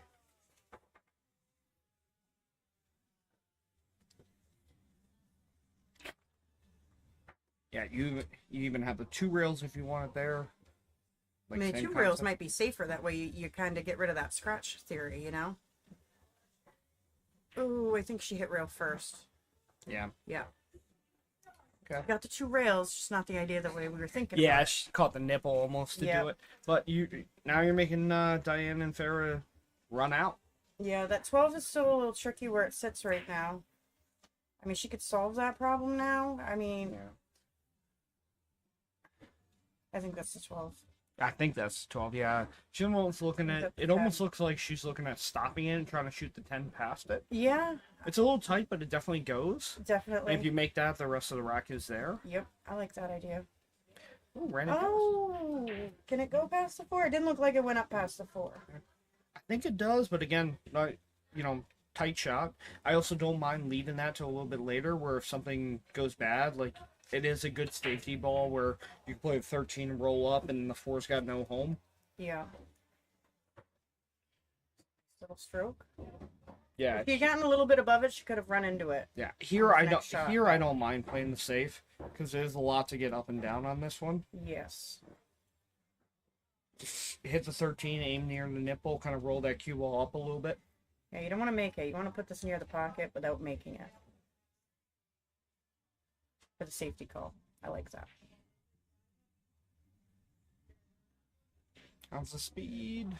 Yeah, you even have the 2 rails if you want it there. I mean, same 2 rails concept. might be safer. That way you kind of get rid of that scratch theory, you know? Ooh, I think she hit rail first. Yeah. Yeah. Okay. Got the 2 rails, just not the idea the way we were thinking. Yeah, about she caught the nipple almost to Yep. do it. But now you're making Diane and Farah run out. it. Yeah, that 12 is still a little tricky where it sits right now. I mean, she could solve that problem now. I mean, I think that's the 12. I think that's 12, yeah. She's almost looking at it. Almost looks like she's looking at stopping it and trying to shoot the 10 past it. Yeah, It's a little tight, but it definitely goes. definitely. And if you make that, the rest of the rack is there. Yep, I like that idea. Ooh, ran it. Oh, can it go past the 4? It didn't look like it went up past the 4. I think it does, but again, like, tight shot. I also don't mind leaving that to a little bit later, where if something goes bad, like, it is a good safety ball where you can play a 13 roll up and the 4's got no home. Yeah. Little stroke. Yeah. If you gotten a little bit above it, she could have run into it. Yeah. Here I don't. Next shot. Here I don't mind playing the safe because there's a lot to get up and down on this one. Yes. Just hit the 13, aim near the nipple, kind of roll that cue ball up a little bit. Yeah, you don't want to make it. You want to put this near the pocket without making it. For the safety call. I like that. How's the speed?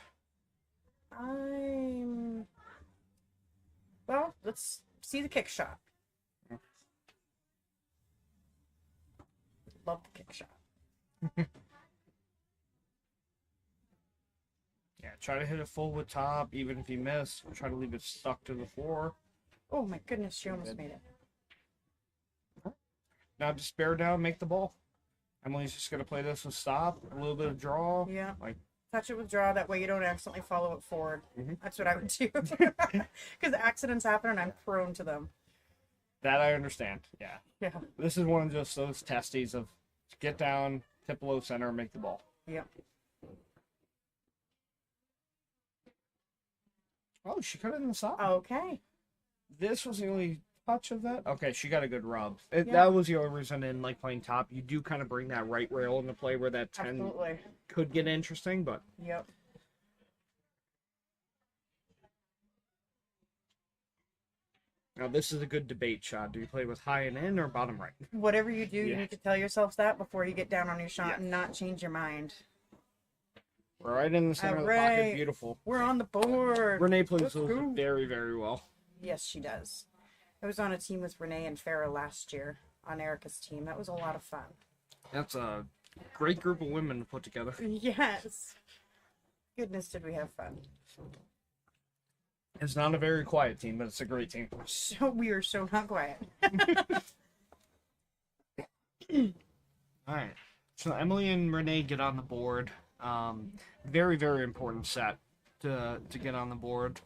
Well, let's see the kick shot. Love the kick shot. Yeah, try to hit it full with top, even if you miss. Try to leave it stuck to the 4. Oh my goodness, she almost made it. Now just bear down, make the ball. Emily's just gonna play this with stop, a little bit of draw. Yeah. Like, Touch it with draw, that way you don't accidentally follow it forward. Mhm. That's what I would do. Because accidents happen and I'm prone to them. that I understand. Yeah. Yeah. This is one of just those testies of get down, tip below center, and make the ball. Yeah. Oh, she cut it in the side. Okay. This was the only touch of that. Okay, she got a good rub. Yeah. That was the only reason in like playing top. You do kind of bring that right rail into play where that 10 Absolutely. could get interesting, but Yep. now this is a good debate shot. Do you play with high and in or bottom right? Whatever you do, you Yeah. need to tell yourself that before you get down on your shot Yeah. and not change your mind. Right in the center of the Alright. pocket. Beautiful. We're on the board. Renee plays Let's those go. very, very well. Yes, she does. I was on a team with Renee and Farah last year on Erica's team. That was a lot of fun. That's a great group of women to put together. Yes. Goodness, did we have fun. It's not a very quiet team, but it's a great team. So we are so not quiet. Alright. So Emily and Renee get on the board. Very, very important set to get on the board.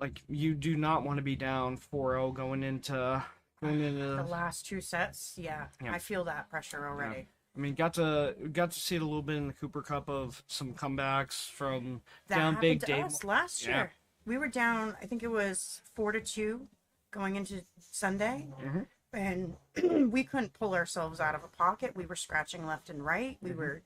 Like, you do not want to be down 4-0 going into The last 2 sets, yeah. Yeah. I feel that pressure already. I mean, got to see it a little bit in the Cooper Cup of some comebacks from That down happened big to Dave. us last Yeah. year. We were down, I think it was 4-2 going into Sunday. Mhm. And we couldn't pull ourselves out of a pocket. We were scratching left and right. We were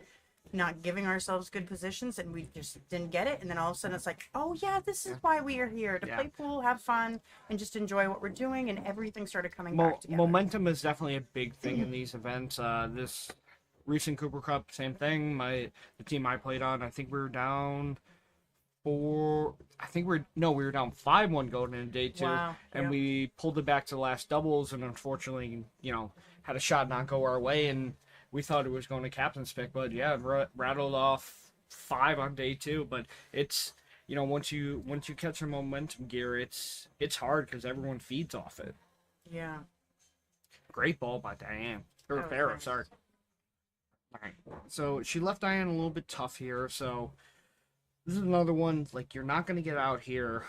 not giving ourselves good positions, and we just didn't get it. And then all of a sudden it's like, oh yeah, this is why we are here, to Yeah. play pool, have fun, and just enjoy what we're doing. And everything started coming back together. Momentum is definitely a big thing in these events. This recent Cooper Cup, same thing. The team I played on, I think we were down we were down 5-1 going into day 2, Wow, and yeah. we pulled it back to the last doubles, and unfortunately, had a shot not go our way, and we thought it was going to captain's pick, but yeah, rattled off 5 on day 2. But it's once you catch your momentum gear, it's hard because everyone feeds off it. Yeah. Great ball by Diane. Or That was Farah, nice. sorry. Alright. So she left Diane a little bit tough here, so this is another one, like, you're not gonna get out here.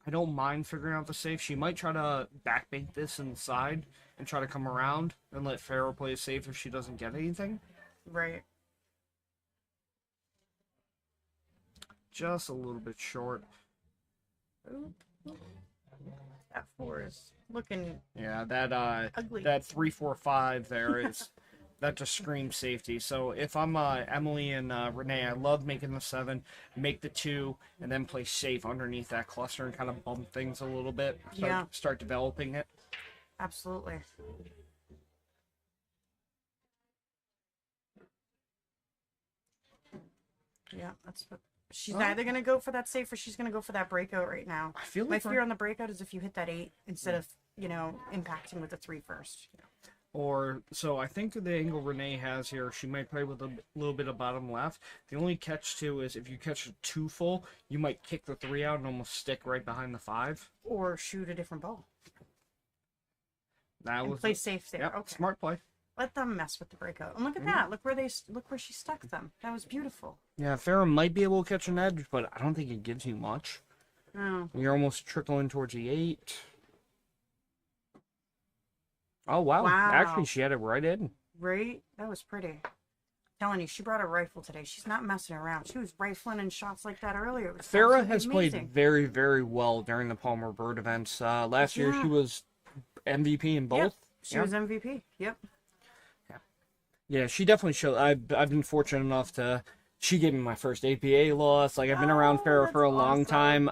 I don't mind figuring out the safe. She might try to backbait this inside and try to come around and let Farah play safe if she doesn't get anything. Right. Just a little bit short. That 4 is looking Yeah, that ugly. that 3-4-5 there is that just screams safety. So if I'm Emily and Renee, I love making the 7, make the 2, and then play safe underneath that cluster and kind of bump things a little bit. Yeah. Start developing it. Absolutely. Yeah, that's what she's either gonna go for that safe or she's gonna go for that breakout right now. I feel My like fear on the breakout is if you hit that 8 instead of impacting with the 3 first. Or, so I think the angle Renee has here, she might play with a little bit of bottom left. The only catch, too, is if you catch a 2 full, you might kick the 3 out and almost stick right behind the 5. Or shoot a different ball. That And was play safe there. Yep, Okay. smart play. Let them mess with the breakout. And look at that. Look where she stuck them. That was beautiful. Yeah, Farrah might be able to catch an edge, but I don't think it gives you much. Oh. You're almost trickling towards the 8. Oh, wow. Wow. Actually, she had it right in. Right? That was pretty. Telling you, she brought a rifle today. She's not messing around. She was rifling in shots like that earlier. It was Farrah has amazing. played very, very well during the Palmer Byrd events. Last year, she was MVP in both. Yep. She was MVP. Yep. Yeah, she definitely showed. I've been fortunate enough to. She gave me my first APA loss. Like, I've been around Farrah for a long time.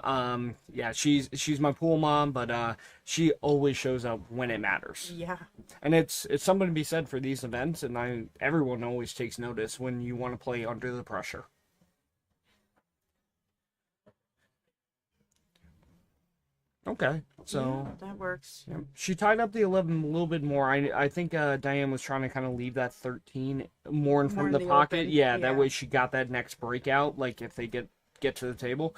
Yeah, she's my pool mom, but she always shows up when it matters. Yeah. And it's something to be said for these events, and everyone always takes notice when you want to play under the pressure. Okay, so yeah, that works. yeah. She tied up the 11 a little bit more. I think Diane was trying to kind of leave that 13 more in front of the pocket. Open. Yeah, that way she got that next breakout. Like if they get to the table.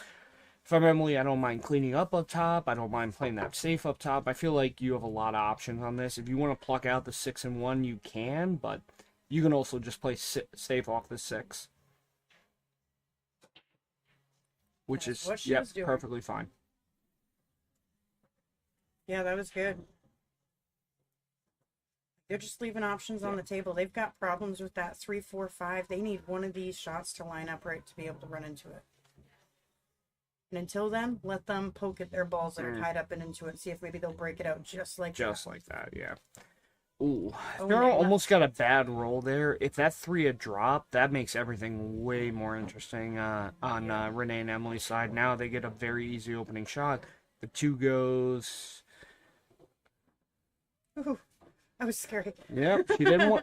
If I'm Emily, I don't mind cleaning up top. I don't mind playing that safe up top. I feel like you have a lot of options on this. If you want to pluck out the 6 and 1, you can, but you can also just play safe off the 6, which That's is what she was doing. perfectly fine. Yeah, that was good. They're just leaving options on the table. They've got problems with that 3, 4, 5. They need one of these shots to line up right to be able to run into it. And until then, let them poke at their balls that are tied up and into it. See if maybe they'll break it out just like that. Yeah. Ooh, Oh, Farrell yeah. almost got a bad roll there. If that 3 had dropped, that makes everything way more interesting on Renee and Emily's side. Now they get a very easy opening shot. The 2 goes. Ooh, that was scary. Yep,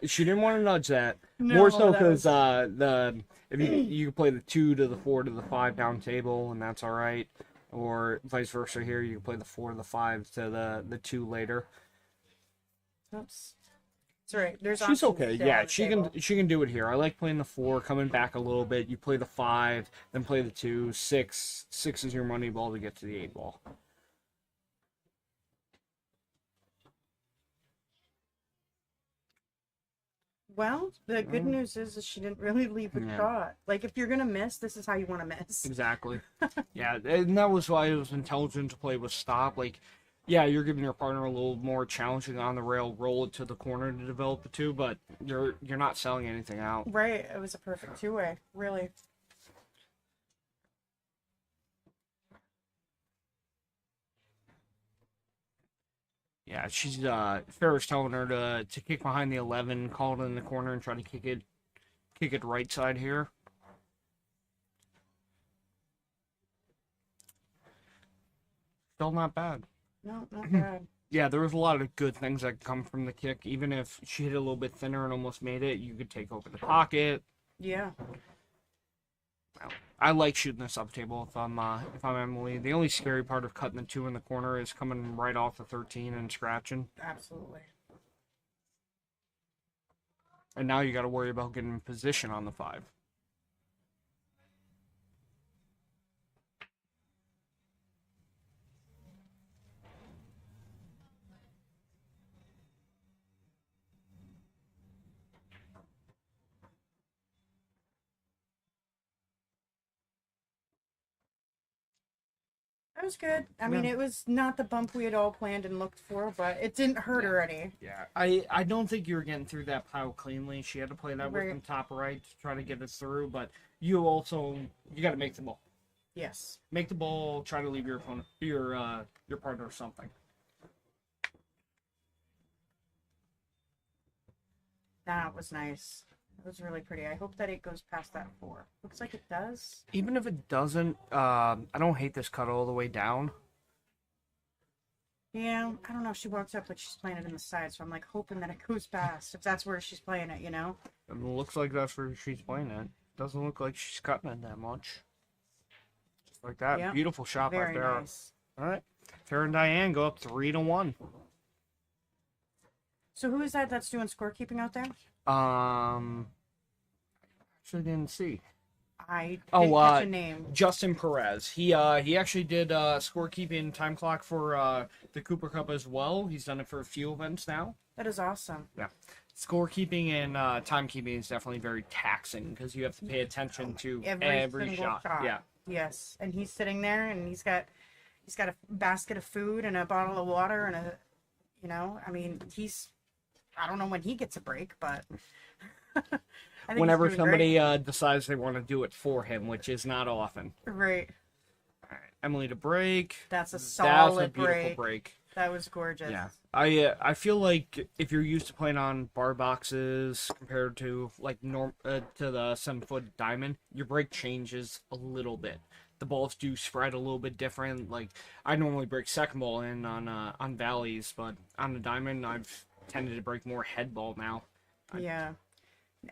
she didn't want to nudge that. No, More so that because was- if you can play the 2 to the 4 to the 5 down table, and that's all right. Or vice versa here, you can play the 4 to the 5 to the 2 later. Oops. It's all right. There's She's options okay. still Yeah, on the she table. can do it here. I like playing the 4, coming back a little bit. You play the 5, then play the 2. 6 is your money ball to get to the 8 ball. Well, the good news is she didn't really leave a shot. Like, if you're going to miss, this is how you want to miss. Exactly. Yeah, and that was why it was intelligent to play with stop. Like, yeah, you're giving your partner a little more challenging on the rail, roll it to the corner to develop the 2, but you're not selling anything out. Right. It was a perfect 2-way. Really. Yeah, she's Farrah's telling her to kick behind the 11, call it in the corner, and try to kick it right side here. Still not bad. No, not bad. Yeah, there was a lot of good things that come from the kick. Even if she hit it a little bit thinner and almost made it, you could take over the pocket. Yeah. I like shooting this up table if I'm Emily. The only scary part of cutting the 2 in the corner is coming right off the 13 and scratching. Absolutely. And now you got to worry about getting in position on the 5. That was good. I mean, it was not the bump we had all planned and looked for, but it didn't hurt her any. Yeah, I don't think you were getting through that pile cleanly. She had to play that with Right. from top right to try to get us through, but you got to make the ball. Yes. Make the ball. Try to leave your opponent, your partner something. That was nice. It was really pretty. I hope that it goes past that 4. Looks like it does. Even if it doesn't, I don't hate this cut all the way down. Yeah, I don't know. She walks up like she's playing it in the side, so I'm like hoping that it goes past if that's where she's playing it, you know? It looks like that's where she's playing it. doesn't look like she's cutting it that much. Just like that. Yep. Beautiful shot by Very Farrah. nice. All right. Farrah and Diane go up 3-1. So who is that that's doing scorekeeping out there? Actually didn't see. I didn't catch a name. Justin Perez. He actually did scorekeeping time clock for the Cooper Cup as well. He's done it for a few events now. That is awesome. Yeah. Scorekeeping and timekeeping is definitely very taxing because you have to pay attention to every single shot. Yeah. Yes, and he's sitting there, and he's got a basket of food and a bottle of water and a, I mean, I don't know when he gets a break, but I think Whenever he's doing somebody decides they want to do it for him, which is not often. great. All right. Emily to break. That's a That's a solid beautiful break. That was gorgeous. Yeah, I feel like if you're used to playing on bar boxes compared to like to the 7-foot diamond, your break changes a little bit. The balls do spread a little bit different. Like I normally break second ball in on valleys, but on the diamond I've tended to break more head ball now. Yeah.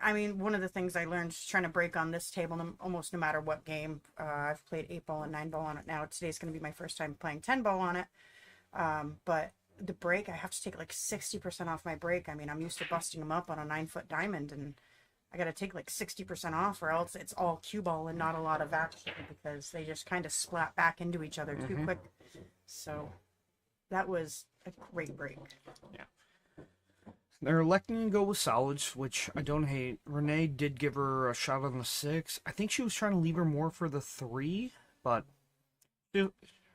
I mean, one of the things I learned trying to break on this table, almost no matter what game, I've played 8-ball and 9-ball on it now. Today's going to be my first time playing 10-ball on it. But the break, I have to take like 60% off my break. I mean, I'm used to busting them up on a 9-foot diamond, and I got to take like 60% off, or else it's all cue ball and not a lot of action because they just kind of splat back into each other too quick. So that was a great break. Yeah. They're electing to go with solids, which I don't hate. Renee did give her a shot on the 6. I think she was trying to leave her more for the 3, but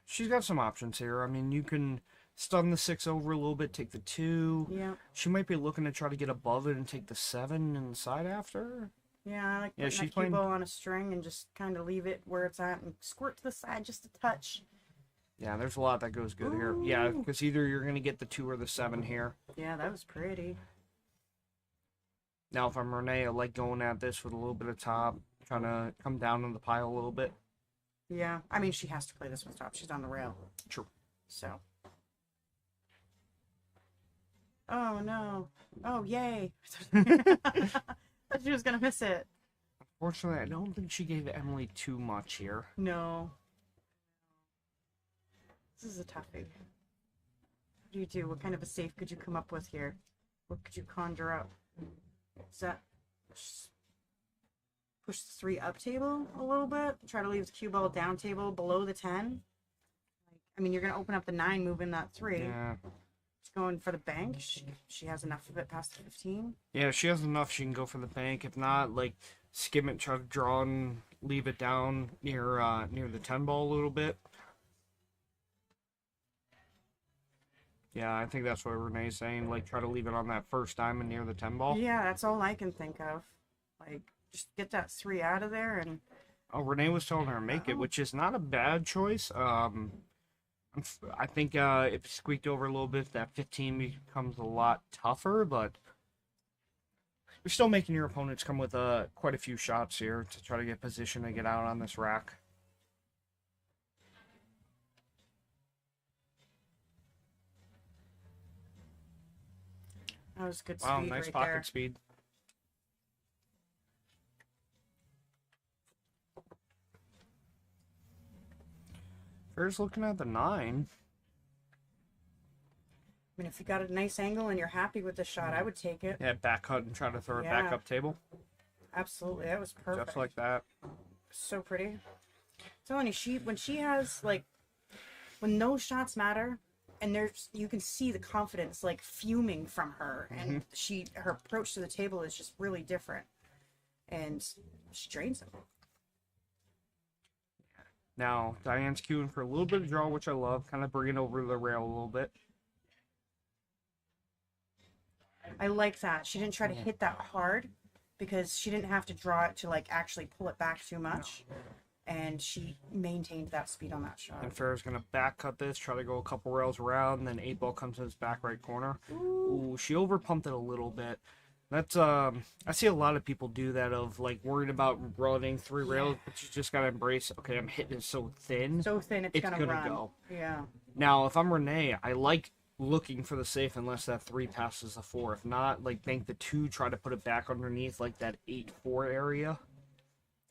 she's got some options here. I mean, you can stun the 6 over a little bit, take the 2. Yeah. She might be looking to try to get above it and take the 7 inside after. Yeah, I like putting that cue ball on a string and just kind of leave it where it's at and squirt to the side just a touch. Yeah, there's a lot that goes good here. Yeah, because either you're going to get the 2 or the 7 here. Yeah, that was pretty. Now, if I'm Renee, I like going at this with a little bit of top, trying to come down in the pile a little bit. Yeah, I mean, she has to play this with top. She's on the rail. True. So. Oh, no. Oh, yay. Thought she was going to miss it. Unfortunately, I don't think she gave Emily too much here. No. This is a toughie. What do you do? What kind of a safe could you come up with here? What could you conjure up? Is that push the 3 up table a little bit? Try to leave the cue ball down table below the 10? I mean, you're going to open up the 9, move in that 3. Yeah. She's going for the bank. She has enough of it past the 15. Yeah, if she has enough, she can go for the bank. If not, like, skim it, try to draw and leave it down near the 10 ball a little bit. Yeah, I think that's what Renee's saying. Like, try to leave it on that first diamond near the 10 ball. Yeah, that's all I can think of. Like, just get that 3 out of there and... Oh, Renee was telling her to make it, which is not a bad choice. I think if it squeaked over a little bit, that 15 becomes a lot tougher, but you're still making your opponents come with quite a few shots here to try to get position to get out on this rack. That was good speed. Wow, nice right pocket there. speed. Farrah's looking at the 9. I mean, if you got a nice angle and you're happy with the shot, I would take it. Yeah, back cut and try to throw it back up table. Absolutely, that was perfect. Just like that. So pretty. I'm telling you, when she has when those shots matter, and you can see the confidence like fuming from her, and her approach to the table is just really different, and she drains them. Now Diane's queuing for a little bit of draw, which I love, kind of bringing over the rail a little bit. I like that. She didn't try to hit that hard because she didn't have to draw it to like actually pull it back too much. And she maintained that speed on that shot. And Farrah's going to back cut this, try to go a couple rails around, and then 8-ball comes to his back right corner. Ooh, she over pumped it a little bit. That's I see a lot of people do that of like worried about running 3 rails, but you just got to embrace, okay, I'm hitting it so thin. So thin it's gonna run. Go. Yeah. Now, if I'm Renee, I like looking for the safe unless that 3 passes the 4. If not, like bank the 2, try to put it back underneath like that 8-4 area.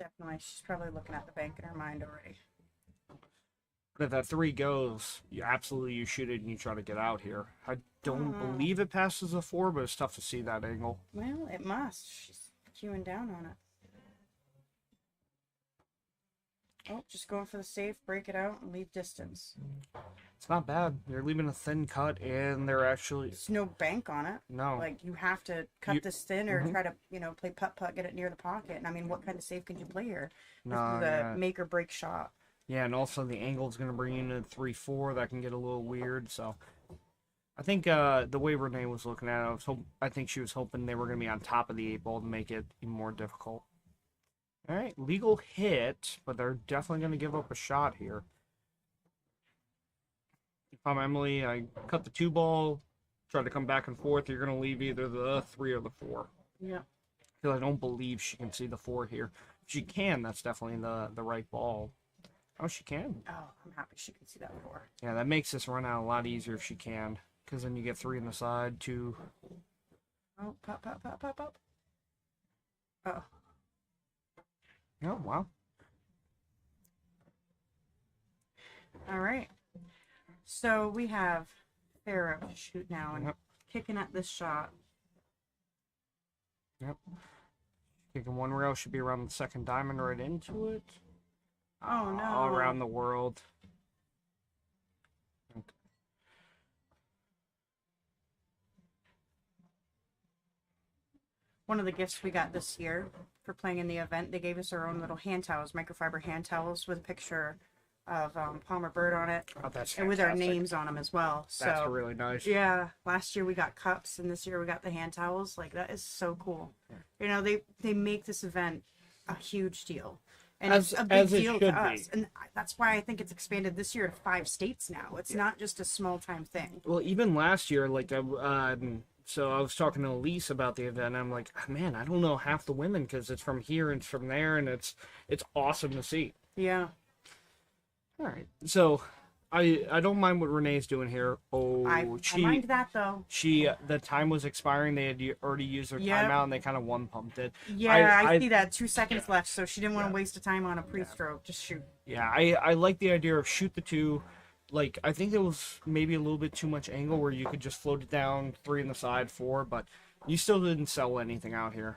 Definitely. She's probably looking at the bank in her mind already. But if that 3 goes, you shoot it and you try to get out here. I don't believe it passes a 4, but it's tough to see that angle. Well, it must. She's queuing down on it. Oh, just going for the safe, break it out, and leave distance. It's not bad. They're leaving a thin cut, and they're actually... There's no bank on it. No. Like, you have to cut this thin or try to, play putt-putt, get it near the pocket. And, I mean, what kind of save can you play here? This is a make-or-break shot. Yeah, and also the angle's going to bring you into 3-4. That can get a little weird, so... I think the way Renee was looking at it, I think she was hoping they were going to be on top of the 8-ball to make it even more difficult. All right, legal hit, but they're definitely going to give up a shot here. If I'm Emily, I cut the 2-ball, try to come back and forth. You're going to leave either the 3 or the 4. Yeah. Because I don't believe she can see the 4 here. If she can, that's definitely the right ball. Oh, she can. Oh, I'm happy she can see that 4. Yeah, that makes this run out a lot easier if she can. Because then you get 3 on the side, 2. Oh, pop, pop, pop, pop, pop. Oh. Oh, wow. All right. So we have Farah to shoot now and kicking at this shot. Yep. Kicking 1 rail should be around the 2nd diamond right into it. Oh, no. All around the world. Okay. One of the gifts we got this year for playing in the event, they gave us our own little hand towels, microfiber hand towels with a picture of Palmer Byrd on it. Oh, that's and with our names on them as well. That's so, really nice. Yeah, last year we got cups, and this year we got the hand towels. Like, that is so cool. Yeah. They make this event a huge deal. And it's a big deal to us. And that's why I think it's expanded this year to 5 states now. It's not just a small-time thing. Well, even last year, like, so I was talking to Elise about the event, and I'm like, man, I don't know half the women because it's from here and it's from there, and it's awesome to see. Yeah. All right. So I don't mind what Renee's doing here. Oh, I mind that, though. The time was expiring. They had already used their timeout, and they kind of one-pumped it. Yeah, I see that. 2 seconds left, so she didn't want to waste a time on a pre-stroke. Just shoot. Yeah, I like the idea of shoot the 2. Like, I think it was maybe a little bit too much angle where you could just float it down, 3 on the side, 4, but you still didn't sell anything out here.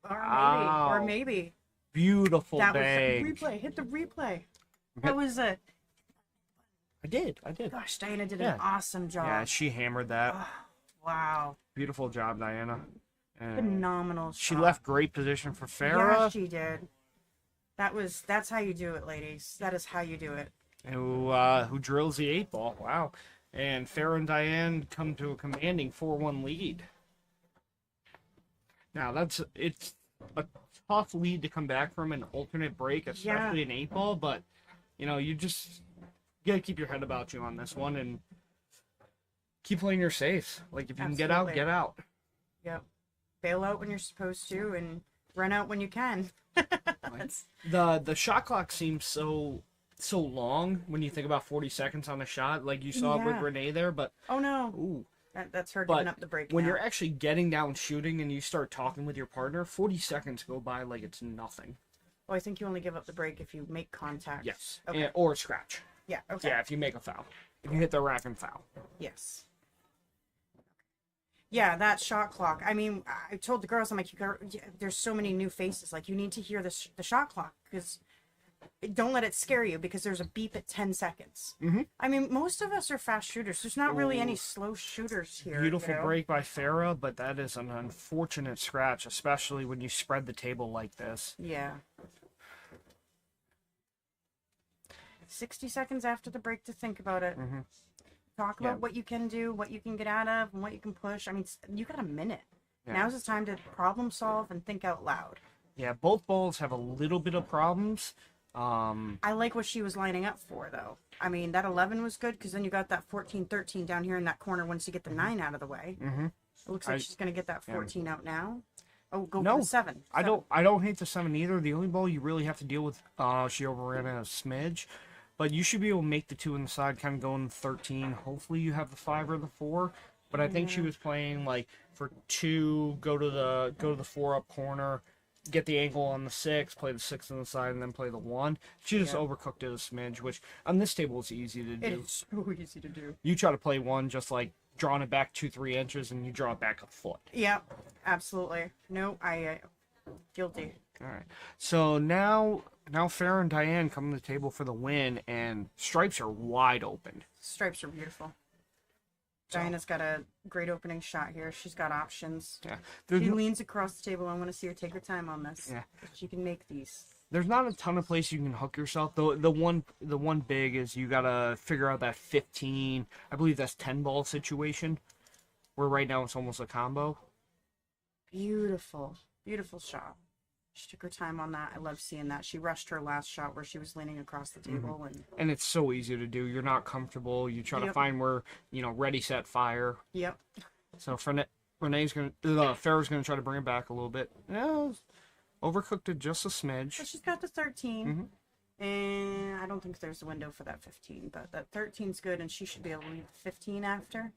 Or maybe. Beautiful that bag. Was replay. Hit the replay. That was a... I did. Gosh, Diana did an awesome job. Yeah, she hammered that. Oh, wow. Beautiful job, Diana. And phenomenal shot. She left great position for Farah. Yeah, she did. That's how you do it, ladies. That is how you do it. Who drills the 8-ball. Wow. And Farah and Diane come to a commanding 4-1 lead. Now, it's a tough lead to come back from an alternate break, especially an 8-ball, but, you just gotta keep your head about you on this one and keep playing your safe. Like, if you can get out, get out. Yep. Bail out when you're supposed to and run out when you can. The shot clock seems so long when you think about 40 seconds on a shot, like you saw with Renee there, but oh no, ooh, that's her giving up the break. When you're actually getting down shooting and you start talking with your partner, 40 seconds go by like it's nothing. Well, I think you only give up the break if you make contact. Yes, or scratch. Yeah. Okay. Yeah, if you make a foul, if you hit the rack and foul. Yes. Yeah, that shot clock. I mean, I told the girls, I'm like, there's so many new faces. Like, you need to hear the shot clock because don't let it scare you because there's a beep at 10 seconds. Mm-hmm. I mean, most of us are fast shooters. There's not really any slow shooters here. Beautiful break by Farah, but that is an unfortunate scratch, especially when you spread the table like this. Yeah. 60 seconds after the break to think about it. Mm-hmm. Talk about what you can do, what you can get out of, and what you can push. I mean, you got a minute. Yeah. Now's the time to problem solve and think out loud. Yeah, both balls have a little bit of problems. I like what she was lining up for, though. I mean, that 11 was good because then you got that 14-13 down here in that corner once you get the 9 out of the way. Mm-hmm. It looks like she's going to get that 14 out now. Oh, go no, for the 7. I don't hate the 7 either. The only ball you really have to deal with, she overran a smidge. But you should be able to make the 2 on the side, kind of going 13. Hopefully you have the 5 or the 4. But I think she was playing like for 2, go to the 4 up corner, get the angle on the 6, play the 6 on the side, and then play the 1. She just Yeah. overcooked it a smidge, which on this table is easy to do. It's so easy to do. You try to play 1, just like drawing it back 2-3 inches, and you draw it back a foot. Yeah, absolutely. No, I guilty. All right. So now Farrah and Diane come to the table for the win, and stripes are wide open. Stripes are beautiful. Diana's got a great opening shot here. She's got options. Yeah. She leans across the table. I want to see her take her time on this. Yeah. She can make these. There's not a ton of places you can hook yourself. The one big is you gotta figure out that 15. I believe that's 10 ball situation, where right now it's almost a combo. Beautiful, beautiful shot. She took her time on that. I love seeing that. She rushed her last shot where she was leaning across the table, And it's so easy to do. You're not comfortable. You try to Yep. find where, ready, set, fire. Yep. So Renee's Farrah's gonna try to bring it back a little bit. Yeah, overcooked it just a smidge. But she's got the 13. And I don't think there's a window for that 15, but that 13's good, and she should be able to leave the 15 after.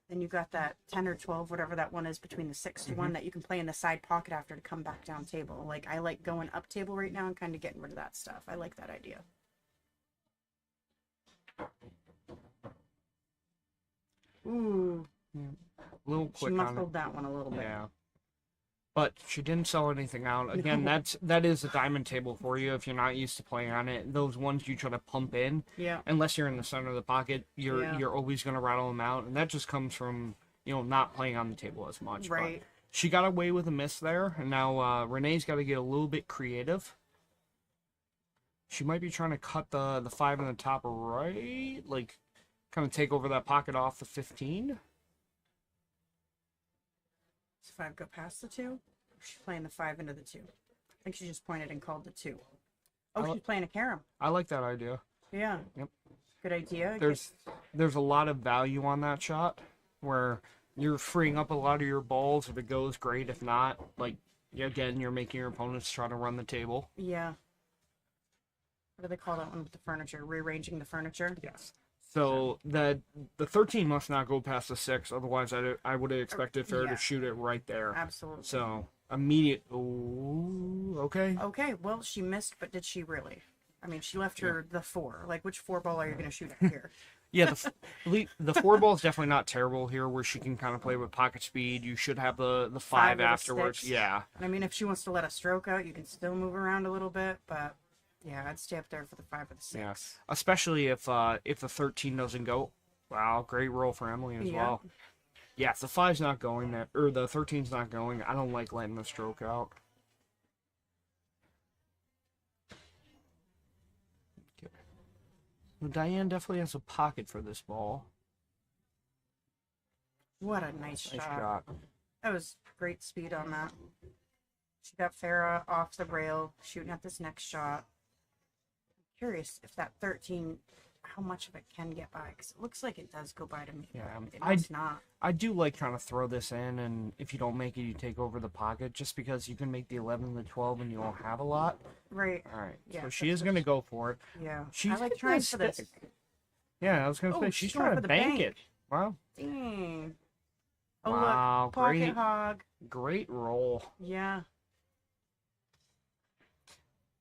Then you got that 10 or 12, whatever that one is between the 6 to 1 that you can play in the side pocket after to come back down table. Like, I like going up table right now and kind of getting rid of that stuff. I like that idea. Ooh. A little She quick on it. muscled that one a little bit. Yeah. But she didn't sell anything out. Again, that is a diamond table for you if you're not used to playing on it. Those ones you try to pump in, Yeah. unless you're in the center of the pocket, you're always gonna rattle them out, and that just comes from not playing on the table as much. Right. But she got away with a miss there, and now Renee's got to get a little bit creative. She might be trying to cut the 5 in the top right, like kind of take over that pocket off the 15. Does 5 go past the 2? She's playing the 5 into the 2. I think she just pointed and called the 2. Oh, she's playing a carom. I like that idea. Yeah. Yep. Good idea. There's a lot of value on that shot where you're freeing up a lot of your balls. If it goes, great. If not, again, you're making your opponents try to run the table. Yeah. What do they call that one with the furniture? Rearranging the furniture? Yes. So the 13 must not go past the 6. Otherwise, I would have expected Farrah to shoot it right there. Absolutely. So immediate. Ooh, okay. Okay, well, she missed, but did she really? I mean, she left her the 4. Like, which 4 ball are you going to shoot at here? Yeah, the 4 ball is definitely not terrible here, where she can kind of play with pocket speed. You should have the 5 or the afterwards. 6. Yeah. And I mean, if she wants to let a stroke out, you can still move around a little bit, but yeah, I'd stay up there for the 5 or the 6. Yeah. Especially if the 13 doesn't go. Wow, great roll for Emily as well. Yeah, if the 5's not going there, or the 13's not going, I don't like letting the stroke out. Okay. Well, Diane definitely has a pocket for this ball. What a nice Nice shot. shot. That was great speed on that. She got Farrah off the rail, shooting at this next shot. I'm curious if that 13, how much of it can get by, because it looks like it does go by to me. Yeah, It must not. I do like trying to throw this in, and if you don't make it, you take over the pocket, just because you can make the 11 and the 12 and you don't have a lot. Right. All right, Yeah, so she that's is going to go for it. Yeah. She's I like hitting trying the for this. stick. Yeah, I was going to Oh, say, she's she's going trying for to the bank bank. it. Wow. Dang. Oh, Wow, look. Pocket great. hog. Great roll. Yeah.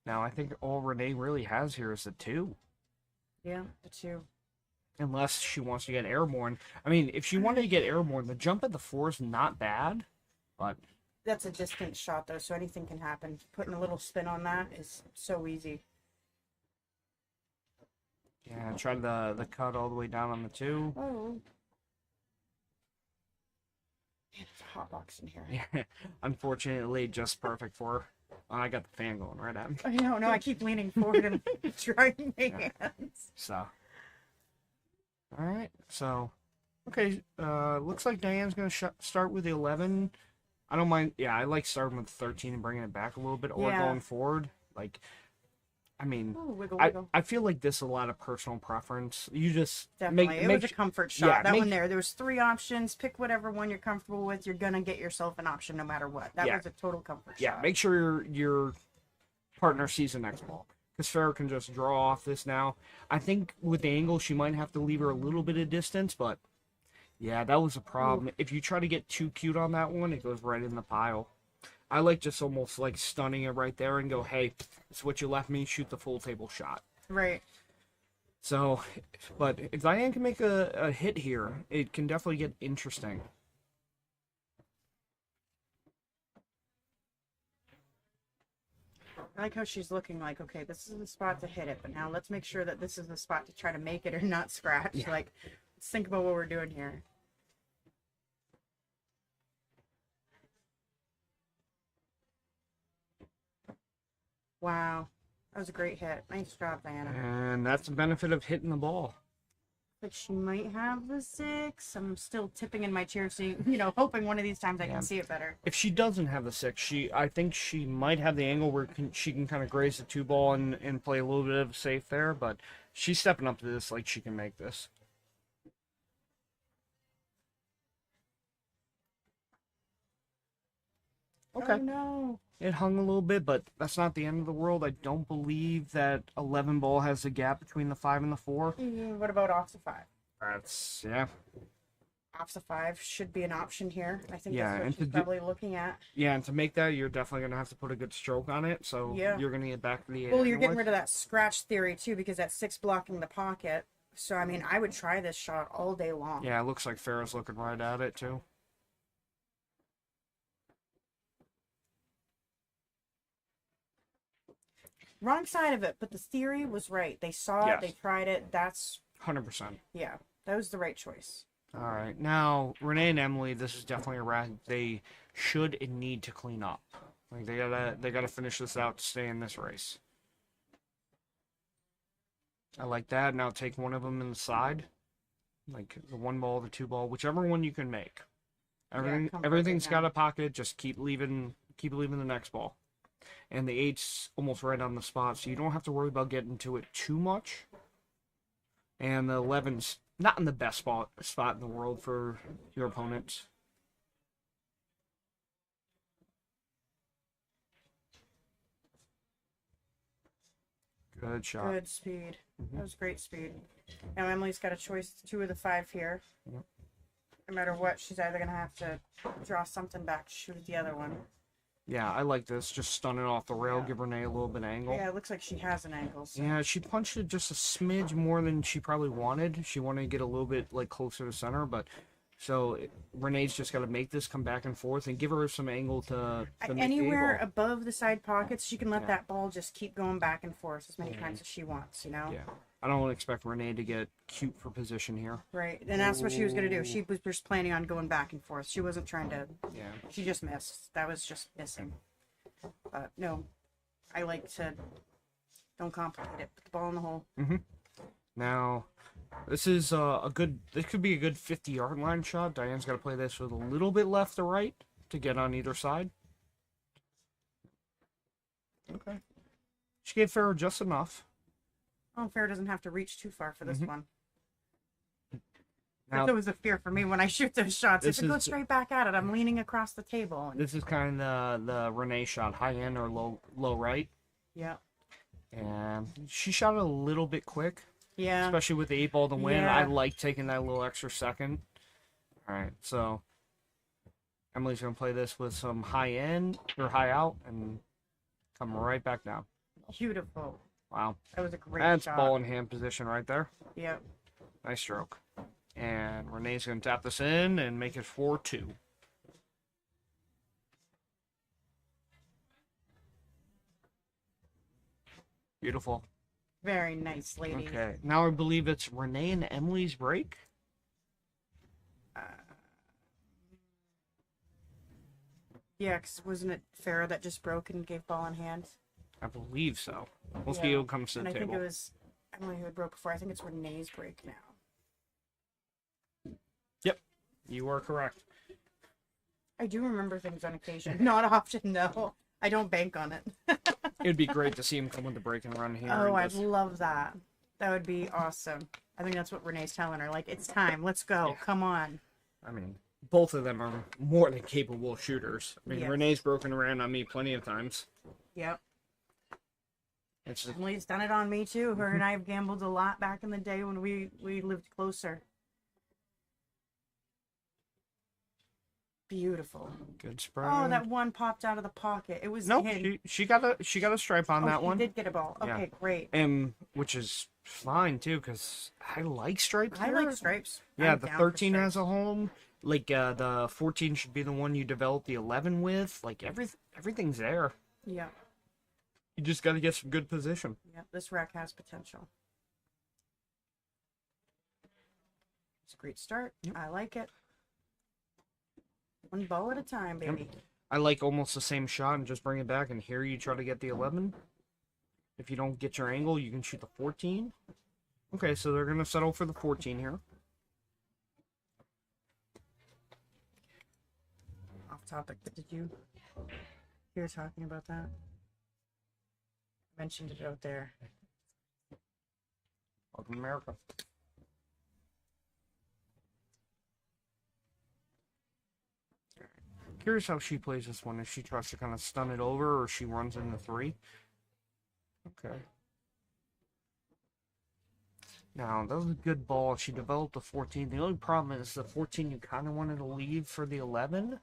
Now, I think all Renee really has here is the 2. Yeah, the 2. Unless she wants to get airborne. I mean, if she wanted to get airborne, the jump at the 4 is not bad. But That's a distance shot, though, so anything can happen. Putting a little spin on that is so easy. yeah, try the cut all the way down on the 2. Oh. Man, it's a hot box in here. Yeah, unfortunately, just perfect for her. Oh, I got the fan going right at me. I know, no, I keep leaning forward and trying my hands. So, all right. So, okay. Looks like Diane's gonna start with the 11. I don't mind. Yeah, I like starting with 13 and bringing it back a little bit, or Yeah. going forward. Like, I mean, Ooh, wiggle, wiggle. I feel like this is a lot of personal preference. You just Definitely. It was a comfort shot. yeah, That one there. There was 3 options. Pick whatever one you're comfortable with. You're going to get yourself an option no matter what. That Yeah. was a total comfort yeah. shot. Make sure your partner sees the next ball. Because Farrah can just draw off this now. I think with the angle, she might have to leave her a little bit of distance, but yeah, that was a problem. If you try to get too cute on that one, it goes right in the pile. I like just almost like stunning it right there and go, hey, it's what you left me, shoot the full table shot. Right. So, but if Diane can make a hit here, it can definitely get interesting. I like how she's looking like, okay, this is the spot to hit it, but now let's make sure that this is the spot to try to make it or not scratch. Yeah. Like, let's think about what we're doing here. Wow. That was a great hit. Nice job, Diana. And that's the benefit of hitting the ball. Like, she might have the 6. I'm still tipping in my chair, seeing, hoping one of these times I can see it better. If she doesn't have the 6, I think she might have the angle where she can kind of graze the 2 ball and play a little bit of safe there, but she's stepping up to this like she can make this. Okay. Oh, no. It hung a little bit, but that's not the end of the world. I don't believe that 11 ball has a gap between the 5 and the 4. What about off the 5? That's, yeah. Off the 5 should be an option here. I think Yeah, that's and what she's probably looking at. Yeah, and to make that, you're definitely going to have to put a good stroke on it, so Yeah. you're going to get back to the 8. Well, you're getting rid of that scratch theory, too, because that 6 blocking the pocket. So, I mean, I would try this shot all day long. Yeah, it looks like Farrah's looking right at it, too. Wrong side of it, but the theory was right. They saw Yes. it, they tried it. That's, 100%. yeah, that was the right choice. All right, now Renee and Emily, this is definitely a rack they should and need to clean up. Like they gotta finish this out to stay in this race. I like that. Now take one of them in the side, like the 1 ball, the 2 ball, whichever one you can make. Everything's got a pocket. Just keep leaving the next ball. And the 8's almost right on the spot, so you don't have to worry about getting to it too much. And the 11's not in the best spot in the world for your opponents. Good shot. Good speed. That was great speed. Now Emily's got a choice, 2 of the 5 here. Yep. No matter what, she's either going to have to draw something back to shoot the other one. Yeah, I like this. Just stun it off the rail, Yeah. give Renee a little bit of angle. Yeah, it looks like she has an angle. So. Yeah, she punched it just a smidge more than she probably wanted. She wanted to get a little bit like closer to center, but Renee's just got to make this come back and forth and give her some angle to make Anywhere the above the side pockets, she can let Yeah. that ball just keep going back and forth as many times as she wants, Yeah, I don't expect Renee to get cute for position here. Right, and that's what she was going to do. She was just planning on going back and forth. She wasn't trying to... Yeah. She just missed. That was just missing. But, no, I like to... Don't complicate it. Put the ball in the hole. Now, this is this could be a good 50-yard line shot. Diane's got to play this with a little bit left to right to get on either side. Okay. She gave Farrah just enough. Oh, Fair doesn't have to reach too far for this one. Now, That's always a fear for me when I shoot those shots. If this it goes is- straight back at it, I'm leaning across the table. And, this is kind of the Renee shot, high end or low right. yeah. And she shot it a little bit quick, Yeah. especially with the 8 ball to win. Yeah. I like taking that little extra second. All right, so Emily's going to play this with some high end or high out and come right back down. Beautiful. Wow. That was a great That's shot. ball in hand position right there. Yep. Nice stroke. And Renee's going to tap this in and make it 4-2. Beautiful. Very nice, lady. Okay. Now I believe it's Renee and Emily's break. Yeah, because wasn't it Farrah that just broke and gave ball in hand? I believe so. We'll Yeah. see who comes to And the I think table. it was Emily who had broke before. I think it's Renee's break now. Yep. You are correct. I do remember things on occasion. Not often, though. I don't bank on it. It'd be great to see him come with the break and run here. Oh, and I'd just- love that. That would be awesome. I think that's what Renee's telling her. Like, it's time. Let's go. Yeah. Come on. I mean, both of them are more than capable shooters. I mean, Yes. Renee's broken around on me plenty of times. Yep. It's just, Emily's done it on me, too. Her and I have gambled a lot back in the day when we lived closer. Beautiful. Good spread. Oh, that one popped out of the pocket. It was Nope, hidden. she got a stripe on that she one. did get a ball. Yeah. Okay, great. And which is fine too, because I like stripes. I here. like stripes. Yeah, I'm the down for 13 has stripes. a home. Like the 14 should be the one you develop the 11 with. Like everything's there. Yeah. You just got to get some good position. Yeah. This rack has potential. It's a great start. Yep. I like it. One ball at a time, baby. I like almost the same shot and just bring it back, and here you try to get the 11. If you don't get your angle, you can shoot the 14. Okay, so they're going to settle for the 14 here. Off topic, but did you hear talking about that? Mentioned it out there. Welcome to America. Curious how she plays this one. If she tries to kind of stun it over, or she runs into 3. Okay. Now, that was a good ball. She developed a 14. The only problem is the 14 you kind of wanted to leave for the 11.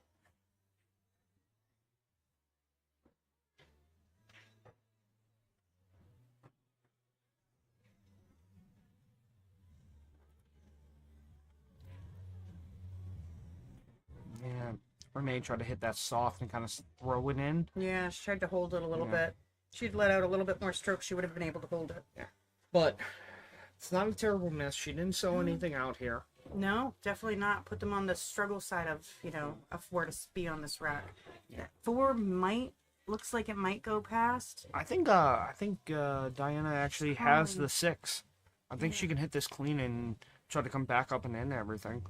Yeah. Renee tried to hit that soft and kind of throw it in. Yeah, she tried to hold it a little Yeah. bit. She'd let out a little bit more stroke, she would have been able to hold it. Yeah. But it's not a terrible miss. She didn't sew anything out here. No, definitely not. Put them on the struggle side of, of where to be on this rack. Yeah. 4 looks like it might go past. I think Diana actually has the 6. I think she can hit this clean and try to come back up and end everything.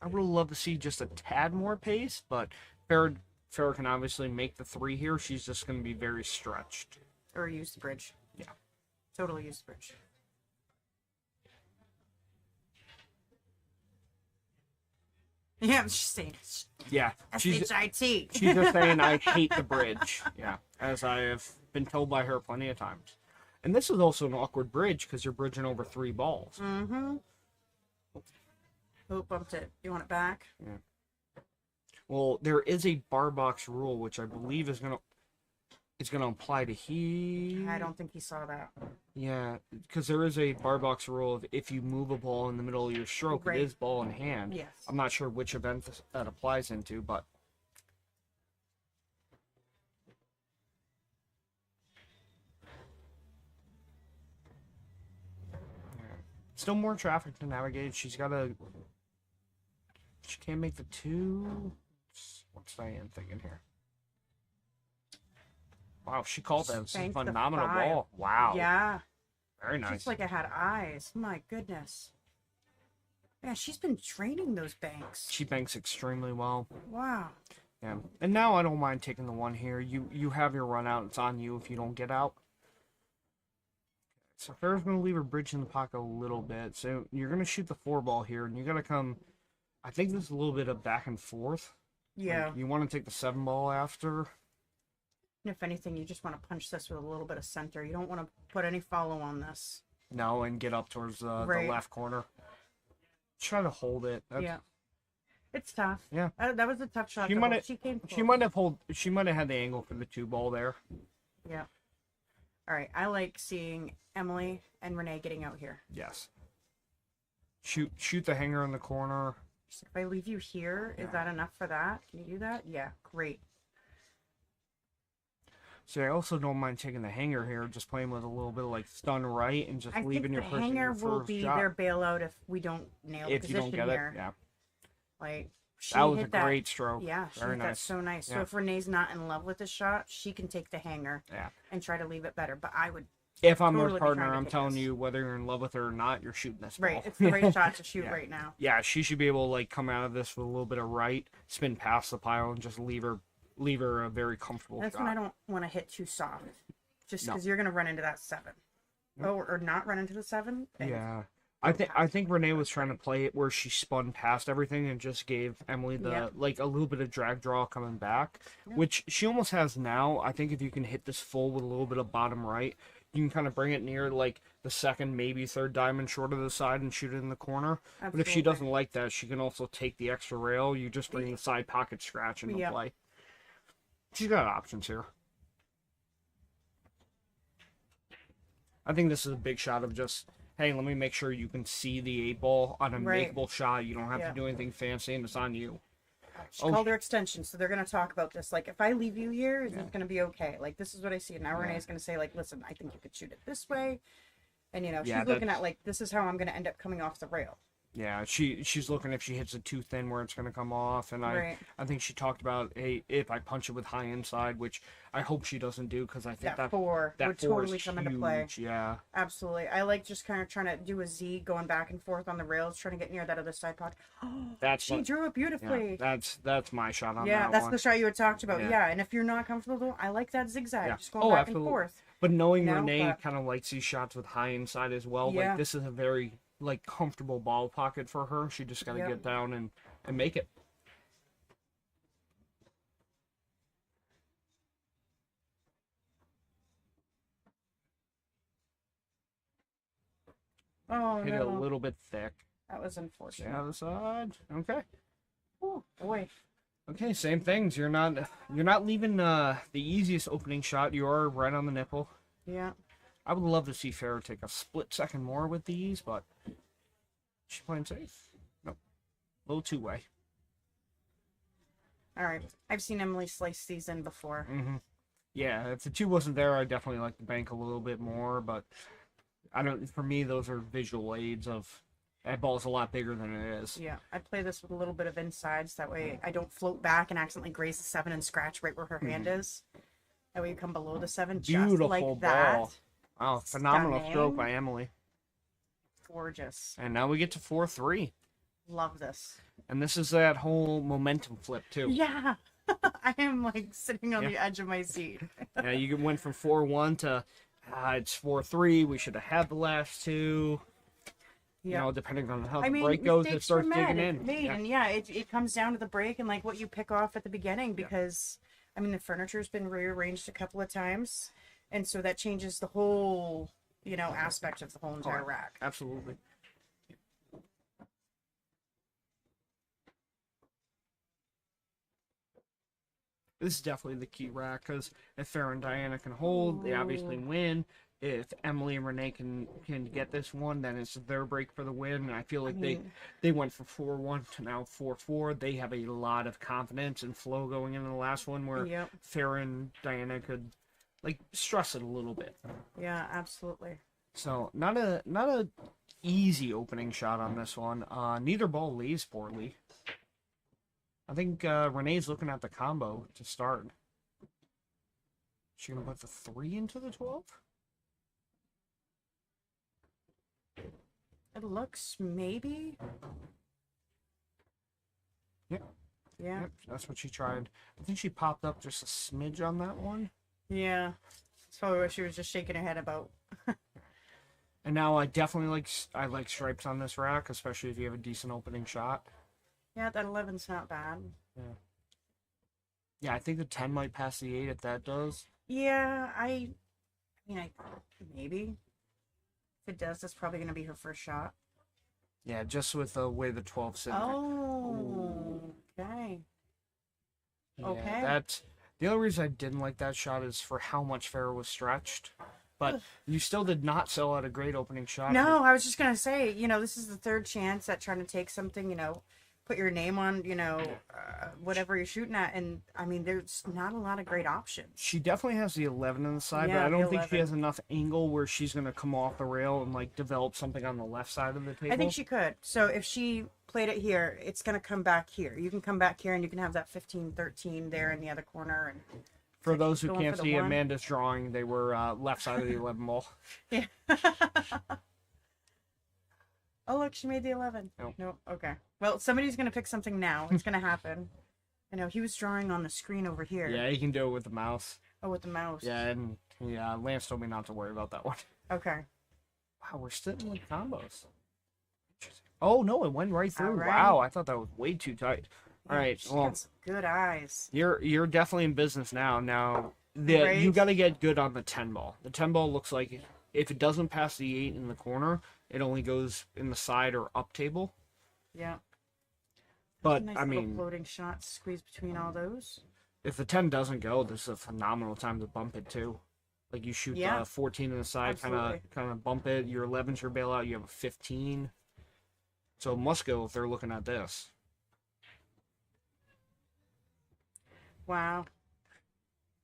I would love to see just a tad more pace, but Byrd can obviously make the 3 here. She's just going to be very stretched. Or use the bridge. Yeah. Totally use the bridge. Yeah, I'm just saying. Yeah, S-H-I-T. she's just saying I hate the bridge. Yeah, as I have been told by her plenty of times. And this is also an awkward bridge because you're bridging over 3 balls. Mm-hmm. Oh, bumped it. You want it back? Yeah. Well, there is a bar box rule, which I believe is gonna apply to he. I don't think he saw that. Yeah, because there is a bar box rule of if you move a ball in the middle of your stroke, Right. it is ball in hand. Yes. I'm not sure which event that applies into, but. Yeah. Still more traffic to navigate. She's got to. She can't make the 2. What's Diane thinking here? Wow, she called that. It's a Spanked the phenomenal 5. ball. Wow. Yeah. Very nice. Just like it had eyes. My goodness. Yeah, she's been training those banks. She banks extremely well. Wow. Yeah. And now I don't mind taking the 1 here. You have your run out. It's on you if you don't get out. So Farrah's going to leave her bridge in the pocket a little bit. So you're going to shoot the 4 ball here, and you got to come. I think there's a little bit of back and forth. Yeah. Like, you want to take the 7 ball after. And if anything, you just want to punch this with a little bit of center. You don't want to put any follow on this. No, and get up towards the Right. left corner. Try to hold it. Yeah. It's tough. Yeah. That was a tough shot. She to might hold. have- She came She close. might have had the angle for the 2 ball there. Yeah. All right. I like seeing Emily and Renee getting out here. Yes. Shoot the hanger in the corner. If I leave you here, is that enough for that? Can you do that? Yeah. Great. So I also don't mind taking the hanger here, just playing with a little bit of like stun right and just I think leaving the your person hanger your will first be shot. their bailout if we don't nail the If you position don't get here. it, yeah. Like she That was a hit that. great stroke. Yeah, she Very hit that nice. so nice. So Yeah. if Renee's not in love with the shot, she can take the hanger Yeah. and try to leave it better. But I would If I'm totally her be partner, trying to I'm kick telling this. you whether you're in love with her or not, you're shooting this ball. right. It's the right shot to shoot Yeah. right now. Yeah, she should be able to like come out of this with a little bit of right, spin past the pile, and just leave her a very comfortable That's shot. when I don't want to hit too soft, just No. because you're gonna run into that 7. Oh, or not run into the 7. and- Yeah. I think Renee was trying to play it where she spun past everything and just gave Emily the Yeah. like a little bit of drag draw coming back, Yeah. which she almost has now. I think if you can hit this full with a little bit of bottom right, you can kind of bring it near like the second, maybe third diamond short of the side and shoot it in the corner. Absolutely. But if she doesn't like that, she can also take the extra rail. You just bring the side pocket scratch into play. She's got options here. I think this is a big shot of just, hey, let me make sure you can see the 8-ball on a makeable shot. You don't have to do anything fancy, and it's on you. She called her extension, so they're going to talk about this. Like, if I leave you here, is it going to be okay? Like, this is what I see. Now Renee's going to say, like, listen, I think you could shoot it this way. And, you know, she's looking at, like, this is how I'm going to end up coming off the rail. Yeah, she's looking if she hits it too thin where it's going to come off. And I think she talked about, hey, if I punch it with high inside, which I hope she doesn't do, because I think that four would totally come into play. Yeah. Absolutely. I like just kind of trying to do a Z going back and forth on the rails, trying to get near that other side pocket. She drew it beautifully. Yeah, that's my shot on that one. Yeah, that's the shot you had talked about. Yeah, and if you're not comfortable, I like that zigzag, just going back and forth. But knowing Renee kind of likes these shots with high inside as well, like this is a very comfortable ball pocket for her. She just got to get down and make it. Oh, hit it a little bit thick. That was unfortunate. The other side. Okay. Oh boy. Okay, same things. You're not leaving the easiest opening shot. You are right on the nipple. Yeah. I would love to see Farrah take a split second more with these, but she's playing safe. Nope. A little two-way. All right. I've seen Emily slice these in before. Yeah, if the 2 wasn't there, I'd definitely like to bank a little bit more, but I don't. For me, those are visual aids of that ball's a lot bigger than it is. Yeah, I play this with a little bit of insides. That way I don't float back and accidentally graze the 7 and scratch right where her hand is. That way you come below the 7 Beautiful just like that. Ball. Wow, phenomenal stroke by Emily. Gorgeous. And now we get to 4-3. Love this. And this is that whole momentum flip, too. Yeah. I am, like, sitting on the edge of my seat. Yeah, you went from 4-1 to, it's 4-3. We should have had the last 2. You know, depending on how the break goes, it starts digging in. And it comes down to the break and, like, what you pick off at the beginning because, I mean, the furniture's been rearranged a couple of times. And so that changes the whole, aspect of the whole entire rack. Absolutely. This is definitely the key rack, because if Farrah and Diana can hold, they obviously win. If Emily and Renee can get this one, then it's their break for the win. And I feel like they went from 4-1 to now 4-4. They have a lot of confidence and flow going into the last one, where Farrah and Diana could stress it a little bit. Yeah, absolutely. So not a easy opening shot on this one. Neither ball lays poorly. I think Renee's looking at the combo to start. She gonna put the 3 into the 12? It looks maybe. Yep. Yeah. Yep, that's what she tried. I think she popped up just a smidge on that one. Yeah. That's probably what she was just shaking her head about. And now I definitely like stripes on this rack, especially if you have a decent opening shot. Yeah, that 11's not bad. Yeah. Yeah, I think the 10 might pass the 8 if that does. Yeah, I mean, maybe. If it does, that's probably going to be her first shot. Yeah, just with the way the 12's sitting. Oh, okay. Yeah, okay. That's the only reason I didn't like that shot is for how much Farrah was stretched. But you still did not sell out a great opening shot. No, I was just going to say, this is the third chance at trying to take something, put your name on, whatever you're shooting at. And, I mean, there's not a lot of great options. She definitely has the 11 on the side, but I don't think she has enough angle where she's going to come off the rail and, develop something on the left side of the table. I think she could. So if she played it here, it's going to come back here. You can come back here and you can have that 15-13 there in the other corner. And for those who can't see Amanda's drawing, they were left side of the 11 ball. Yeah. Oh, look, she made the 11. No. Okay. Well, somebody's going to pick something now. It's going to happen. I know, he was drawing on the screen over here. Yeah, he can do it with the mouse. Oh, with the mouse. Yeah, and Lance told me not to worry about that one. Okay. Wow, we're sitting with combos. Oh, no, it went right through. Right. Wow, I thought that was way too tight. All right, She got some good eyes. You're definitely in business now. Now, you got to get good on the 10 ball. The 10 ball looks like if it doesn't pass the 8 in the corner, it only goes in the side or up table. Yeah. But Nice I little mean, floating shot squeeze between all those. if the 10 doesn't go, this is a phenomenal time to bump it too. Like you shoot 14 in the side, kind of bump it. Your 11's your bailout. You have a 15. So it must go if they're looking at this. Wow.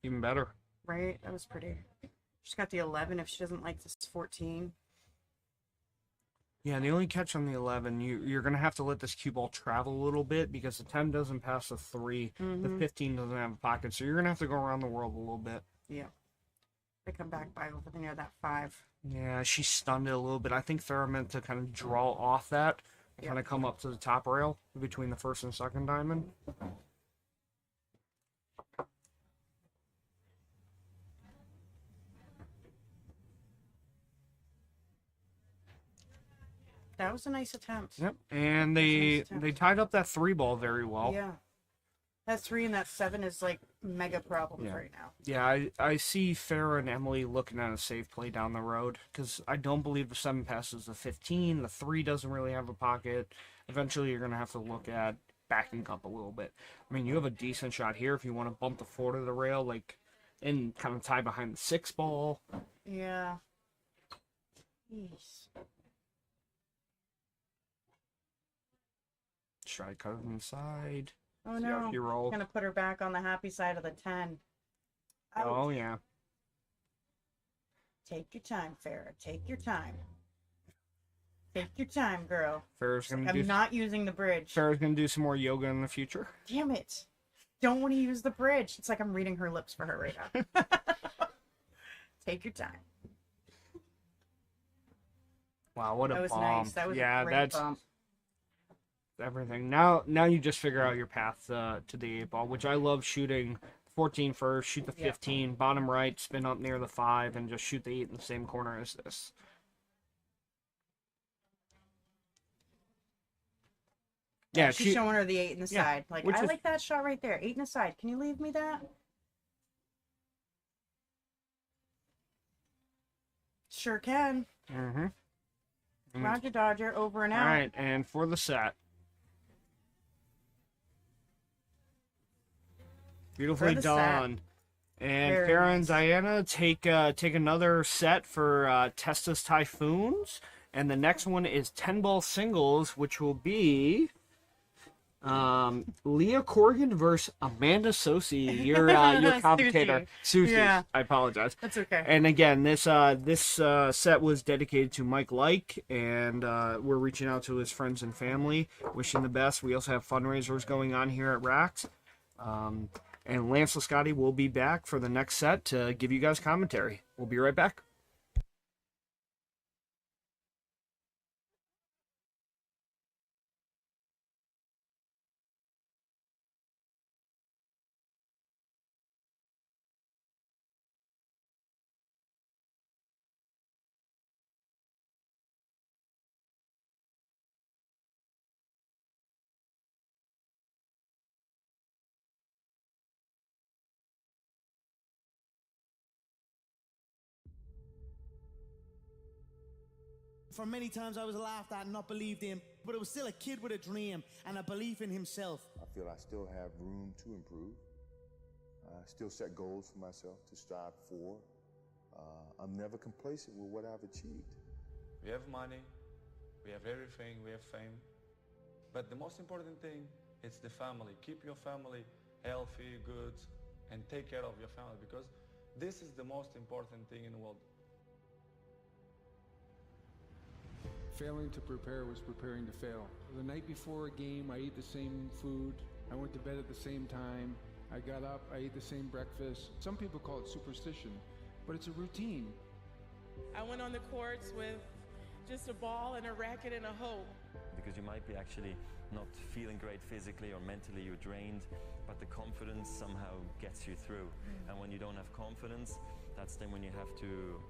Even better. Right? That was pretty. She's got the 11 if she doesn't like this 14. Yeah, the only catch on the 11, you're going to have to let this cue ball travel a little bit because the 10 doesn't pass the 3. The 15 doesn't have a pocket, so you're going to have to go around the world a little bit. Yeah. They come back by over near that 5. Yeah, she stunned it a little bit. I think Farrah meant to kind of draw off that and kind of come up to the top rail between the first and second diamond. That was a nice attempt. Yep, and they tied up that 3 ball very well. Yeah. That 3 and that 7 is like mega problems right now. Yeah, I see Farrah and Emily looking at a safe play down the road because I don't believe the 7 passes the 15. The 3 doesn't really have a pocket. Eventually, you're going to have to look at backing up a little bit. I mean, you have a decent shot here if you want to bump the 4 to the rail, like, and kind of tie behind the 6 ball. Yeah. Jeez. Try to cut it inside. Oh See no. how she rolls. Gonna put her back on the happy side of the 10. Oh, yeah. Take your time, Farrah. Take your time. Take your time, girl. Farrah's gonna I'm not using the bridge. Farrah's gonna do some more yoga in the future. Damn it. Don't want to use the bridge. It's like I'm reading her lips for her right now. Take your time. Wow, what a That was bomb. nice. That was a great bump. Everything. Now you just figure out your path to the 8 ball, which I love shooting 14 first, shoot the 15, bottom right, spin up near the 5, and just shoot the 8 in the same corner as this. Yeah, she's showing her the 8 in the side. Like, I like that shot right there. 8 in the side. Can you leave me that? Sure can. Mm-hmm. Roger Dodger, over and out. All right, and for the set. Beautifully done. And Farrah and Diana take another set for Testas Typhoons. And the next one is 10-ball singles, which will be Leah Corrigan versus Amanda Sosi, your commentator. Susie. Yeah. I apologize. That's okay. And again, this set was dedicated to Mike Like, and we're reaching out to his friends and family, wishing the best. We also have fundraisers going on here at Racks. And Lance Lisciotti will be back for the next set to give you guys commentary. We'll be right back. For many times I was laughed at and not believed in, but it was still a kid with a dream and a belief in himself. I feel I still have room to improve. I still set goals for myself to strive for. I'm never complacent with what I've achieved. We have money, we have everything, we have fame. But the most important thing is the family. Keep your family healthy, good, and take care of your family, because this is the most important thing in the world. Failing to prepare was preparing to fail. The night before a game, I ate the same food. I went to bed at the same time. I got up, I ate the same breakfast. Some people call it superstition, but it's a routine. I went on the courts with just a ball and a racket and a hope. Because you might be actually not feeling great physically or mentally, you're drained, but the confidence somehow gets you through. And when you don't have confidence, that's then when you have to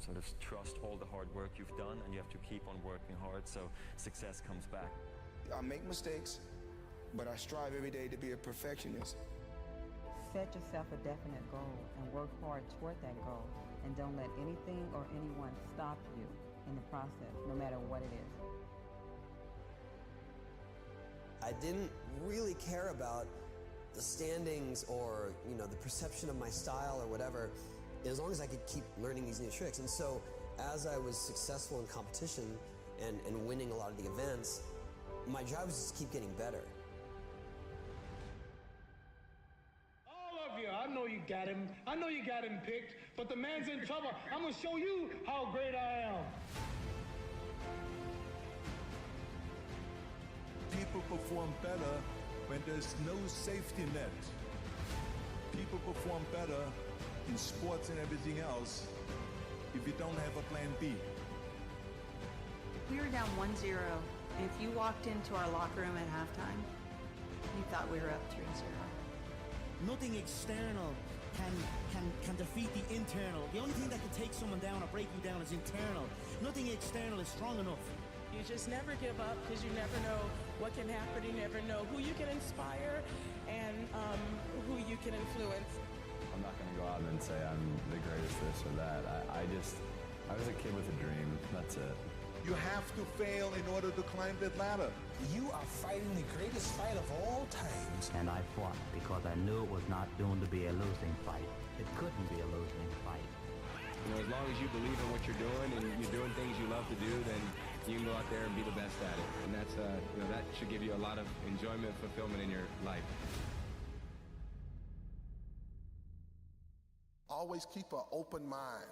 sort of trust all the hard work you've done, and you have to keep on working hard so success comes back. I make mistakes, but I strive every day to be a perfectionist. Set yourself a definite goal and work hard toward that goal. and don't let anything or anyone stop you in the process, no matter what it is. I didn't really care about the standings or, the perception of my style or whatever, as long as I could keep learning these new tricks. And so as I was successful in competition and winning a lot of the events, my job was just keep getting better. All of you, I know you got him. I know you got him picked, but the man's in trouble. I'm gonna show you how great I am. People perform better when there's no safety net. People perform better in sports and everything else if you don't have a plan B. We were down 1-0, and if you walked into our locker room at halftime, you thought we were up 3-0. Nothing external can defeat the internal. The only thing that can take someone down or break you down is internal. Nothing external is strong enough. You just never give up because you never know what can happen. You never know who you can inspire and who you can influence. I'm not going to go out and say I'm the greatest this or that. I was a kid with a dream. That's it. You have to fail in order to climb that ladder. You are fighting the greatest fight of all times. And I fought because I knew it was not doomed to be a losing fight. It couldn't be a losing fight. As long as you believe in what you're doing and you're doing things you love to do, then you can go out there and be the best at it. And that's, that should give you a lot of enjoyment, fulfillment in your life. Always keep an open mind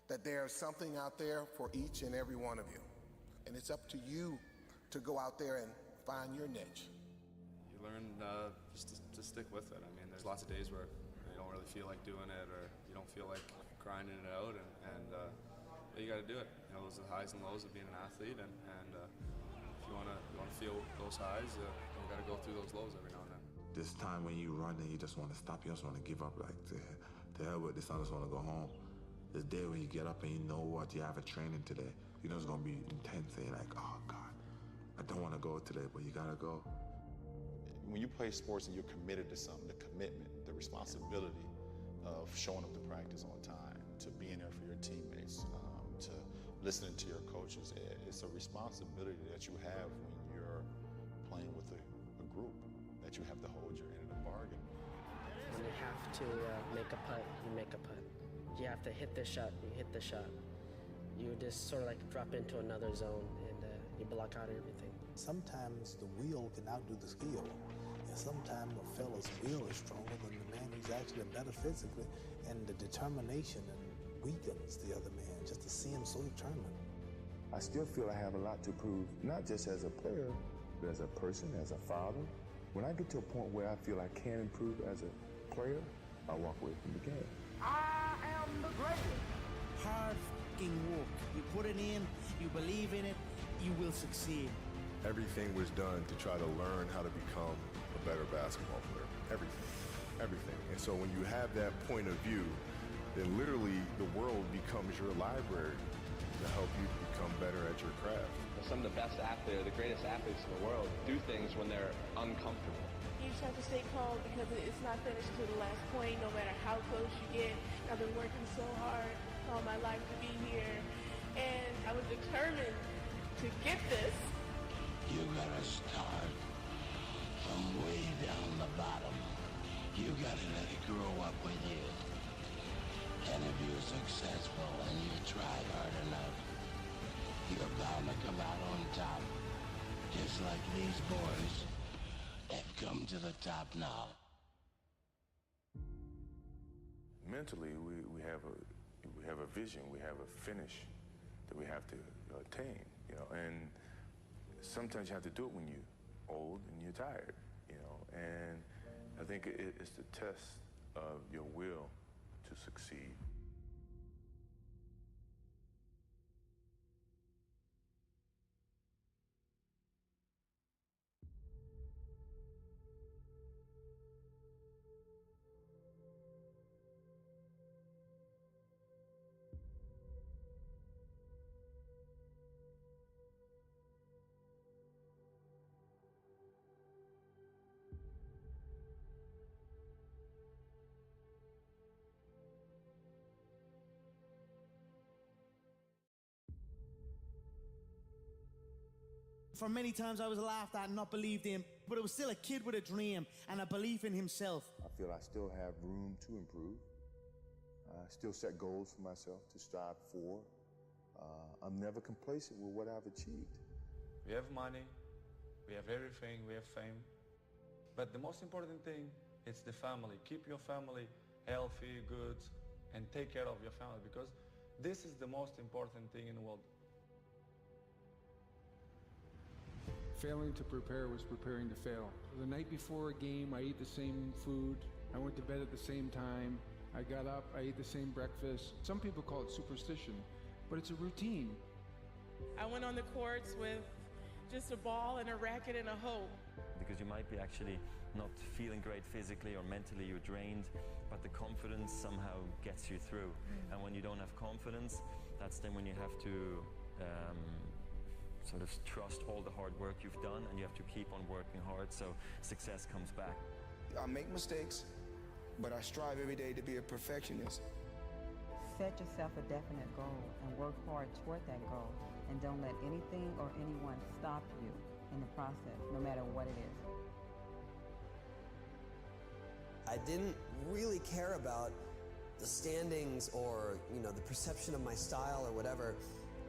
that there's something out there for each and every one of you. And it's up to you to go out there and find your niche. You learn just to stick with it. I mean, there's lots of days where you don't really feel like doing it or you don't feel like grinding it out, and you got to do it. Those are the highs and lows of being an athlete, and if you want to feel those highs, you got to go through those lows every now and then. This time when you run and you just want to stop, you just want to give up, like, to hell with this, I just want to go home. This day when you get up and you know what, you have a training today, you know it's going to be intense, and you're like, oh God, I don't want to go today, but you got to go. When you play sports and you're committed to something, the commitment, the responsibility of showing up to practice on time, to being there for your teammates, to listening to your coaches, it's a responsibility that you have when you're playing with a group, that you have to hold your end of the bargain. When you have to make a putt, you make a putt. You have to hit the shot, you hit the shot. You just sort of like drop into another zone and you block out everything. Sometimes the will can outdo the skill. And sometimes a fella's will is stronger than the man who's actually better physically, and the determination and weakens the other man just to see him so determined. I still feel I have a lot to prove, not just as a player, but as a person, as a father. When I get to a point where I feel I can improve as a player, I walk away from the game. I am the greatest. Hard f***ing work. You put it in, you believe in it, you will succeed. Everything was done to try to learn how to become a better basketball player. Everything. And so when you have that point of view, then literally the world becomes your library to help you become better at your craft. Some of the best athletes, or the greatest athletes in the world, do things when they're uncomfortable. You just have to stay calm because it's not finished to the last point, no matter how close you get. I've been working so hard all my life to be here, and I was determined to get this. You gotta start from way down the bottom. You gotta let it grow up with you. And if you're successful and you try hard enough, you're bound to come out on top. Just like these boys have come to the top now. Mentally, we have a vision, we have a finish that we have to attain, and sometimes you have to do it when you're old and you're tired, and I think it's the test of your will to succeed. For many times I was laughed at and not believed in, but it was still a kid with a dream and a belief in himself. I feel I still have room to improve. I still set goals for myself to strive for. I'm never complacent with what I've achieved. We have money, we have everything, we have fame. But the most important thing is the family. Keep your family healthy, good, and take care of your family, because this is the most important thing in the world. Failing to prepare was preparing to fail. The night before a game, I ate the same food. I went to bed at the same time. I got up, I ate the same breakfast. Some people call it superstition, but it's a routine. I went on the courts with just a ball and a racket and a hope. Because you might be actually not feeling great physically or mentally, you're drained, but the confidence somehow gets you through. And when you don't have confidence, that's then when you have to sort of trust all the hard work you've done, and you have to keep on working hard so success comes back. I make mistakes, but I strive every day to be a perfectionist. Set yourself a definite goal and work hard toward that goal, and don't let anything or anyone stop you in the process, no matter what it is. I didn't really care about the standings or, the perception of my style or whatever,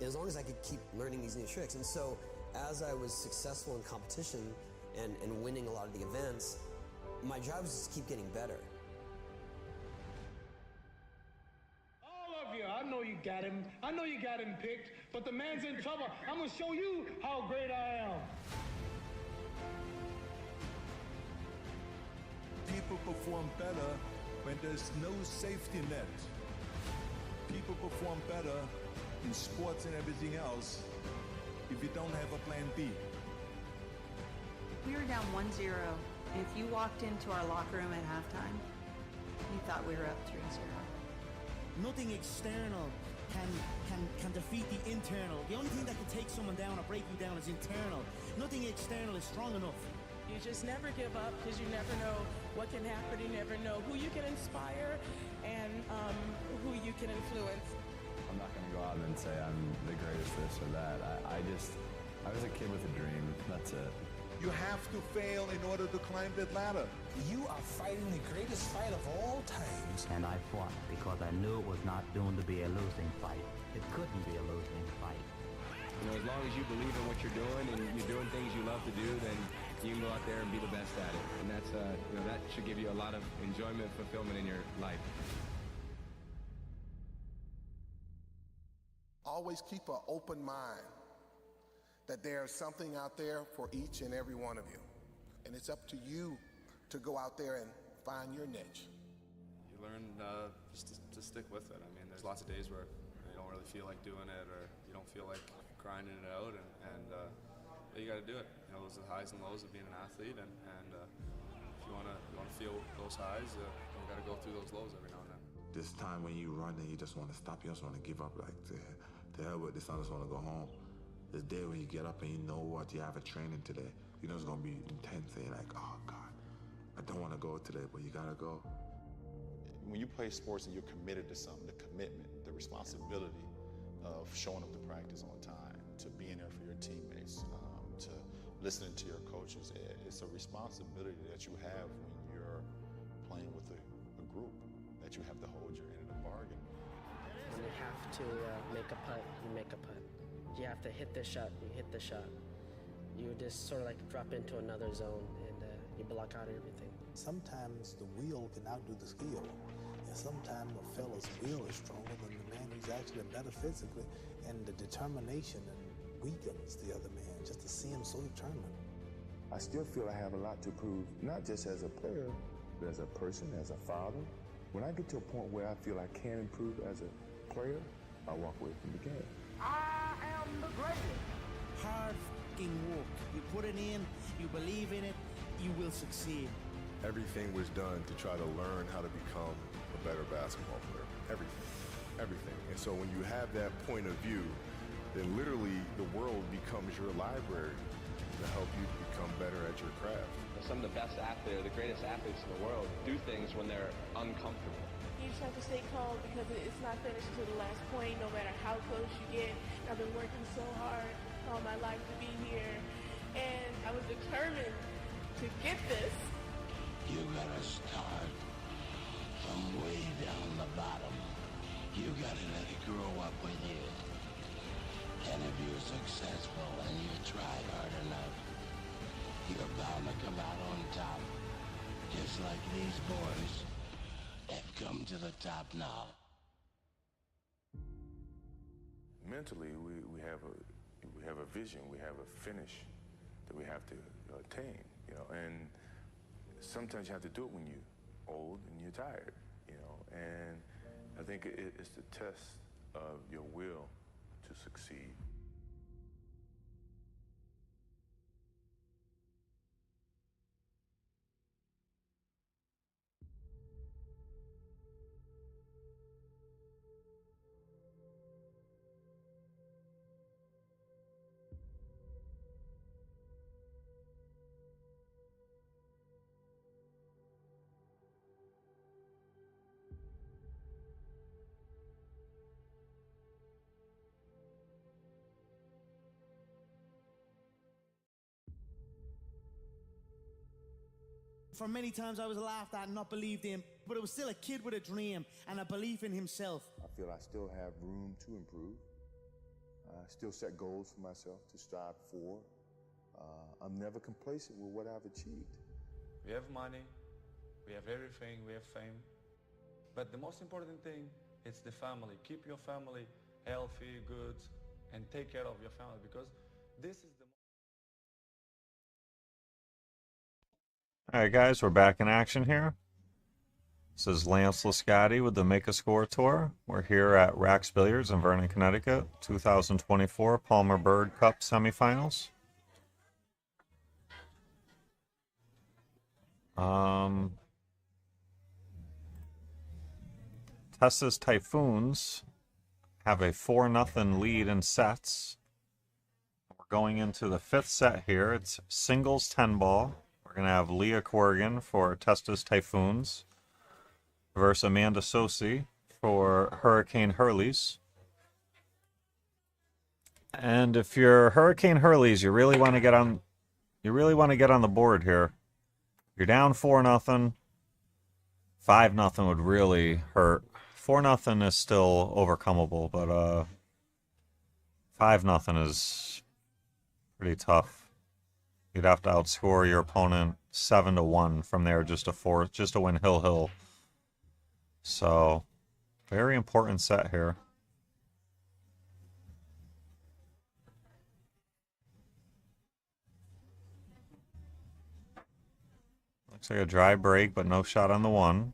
as long as I could keep learning these new tricks. And so as I was successful in competition and winning a lot of the events, my job was just keep getting better. All of you, I know you got him. I know you got him picked, but the man's in trouble. I'm going to show you how great I am. People perform better when there's no safety net. People perform better in sports and everything else if you don't have a plan B. We were down 1-0, and if you walked into our locker room at halftime, you thought we were up 3-0. Nothing external can defeat the internal. The only thing that can take someone down or break you down is internal. Nothing external is strong enough. You just never give up, because you never know what can happen. You never know who you can inspire and who you can influence. I'm not going to go out and say I'm the greatest this or that. I was a kid with a dream. That's it. You have to fail in order to climb that ladder. You are fighting the greatest fight of all times. And I fought because I knew it was not doomed to be a losing fight. It couldn't be a losing fight. As long as you believe in what you're doing and you're doing things you love to do, then you can go out there and be the best at it. And that's, that should give you a lot of enjoyment, fulfillment in your life. Always keep an open mind that there's something out there for each and every one of you. And it's up to you to go out there and find your niche. You learn just to stick with it. I mean, there's lots of days where you don't really feel like doing it, or you don't feel like grinding it out, and you got to do it. Those are the highs and lows of being an athlete, and if you want to feel those highs, you got to go through those lows every now and then. This time when you run and you just want to stop, you just want to give up, like, to hell with this, I just want to go home. This day when you get up and you know what you have a training today, you know it's going to be intense, and you're like, oh God, I don't want to go today, but you got to go. When you play sports and you're committed to something, the commitment, the responsibility of showing up to practice on time, to being there for your teammates, to listening to your coaches, it's a responsibility that you have when you're playing with a group, that you have to hold your end of the bargain. When you have to make a putt, you make a putt. You have to hit the shot, you hit the shot. You just sort of like drop into another zone, and you block out everything. Sometimes the will can outdo the skill. And sometimes a fella's will is stronger than the man who's actually better physically, and the determination and weakens the other man just to see him so determined. I still feel I have a lot to prove, not just as a player, but as a person, as a father. When I get to a point where I feel I can improve as a player, I walk away from the game. I am the greatest. Hard f***ing work. You put it in, you believe in it, you will succeed. Everything was done to try to learn how to become a better basketball player. Everything. And so when you have that point of view, then literally the world becomes your library to help you become better at your craft. Some of the best athletes, or the greatest athletes in the world, do things when they're uncomfortable. You just have to stay calm, because it's not finished to the last point, no matter how close you get. I've been working so hard all my life to be here, to get this. You gotta start from way down the bottom. You gotta let it grow up with you. And if you're successful and you try hard enough, you're bound to come out on top. Just like these boys have come to the top now. Mentally, we have a vision, we have a finish that we have to attain, you know, and sometimes you have to do it when you're old and you're tired, you know, and I think it's the test of your will to succeed. For many times I was laughed at and not believed in, but it was still a kid with a dream and a belief in himself. I feel I still have room to improve. I still set goals for myself to strive for. I'm never complacent with what I've achieved. We have money, we have everything, we have fame. But the most important thing is the family. Keep your family healthy, good, and take care of your family, because this is the Alright guys, we're back in action here. This is Lance Lisciotti with the Make a Score Tour. We're here at Rax Billiards in Vernon, Connecticut, 2024 Palmer Byrd Cup semifinals. Testas Typhoons have a 4-0 lead in sets. We're going into the 5th set here. It's singles 10-ball. We're going to have Leah Corrigan for Testas Typhoons versus Amanda Sosi for Hurricane Hurleys. And if you're Hurricane Hurleys, you really want to get on the board here. You're down 4-0. 5-0 would really hurt. 4-0 is still overcomable, but 5-0 is pretty tough. You'd have to outscore your opponent 7-1 from there just to win Hill. So, very important set here. Looks like a dry break, but no shot on the one.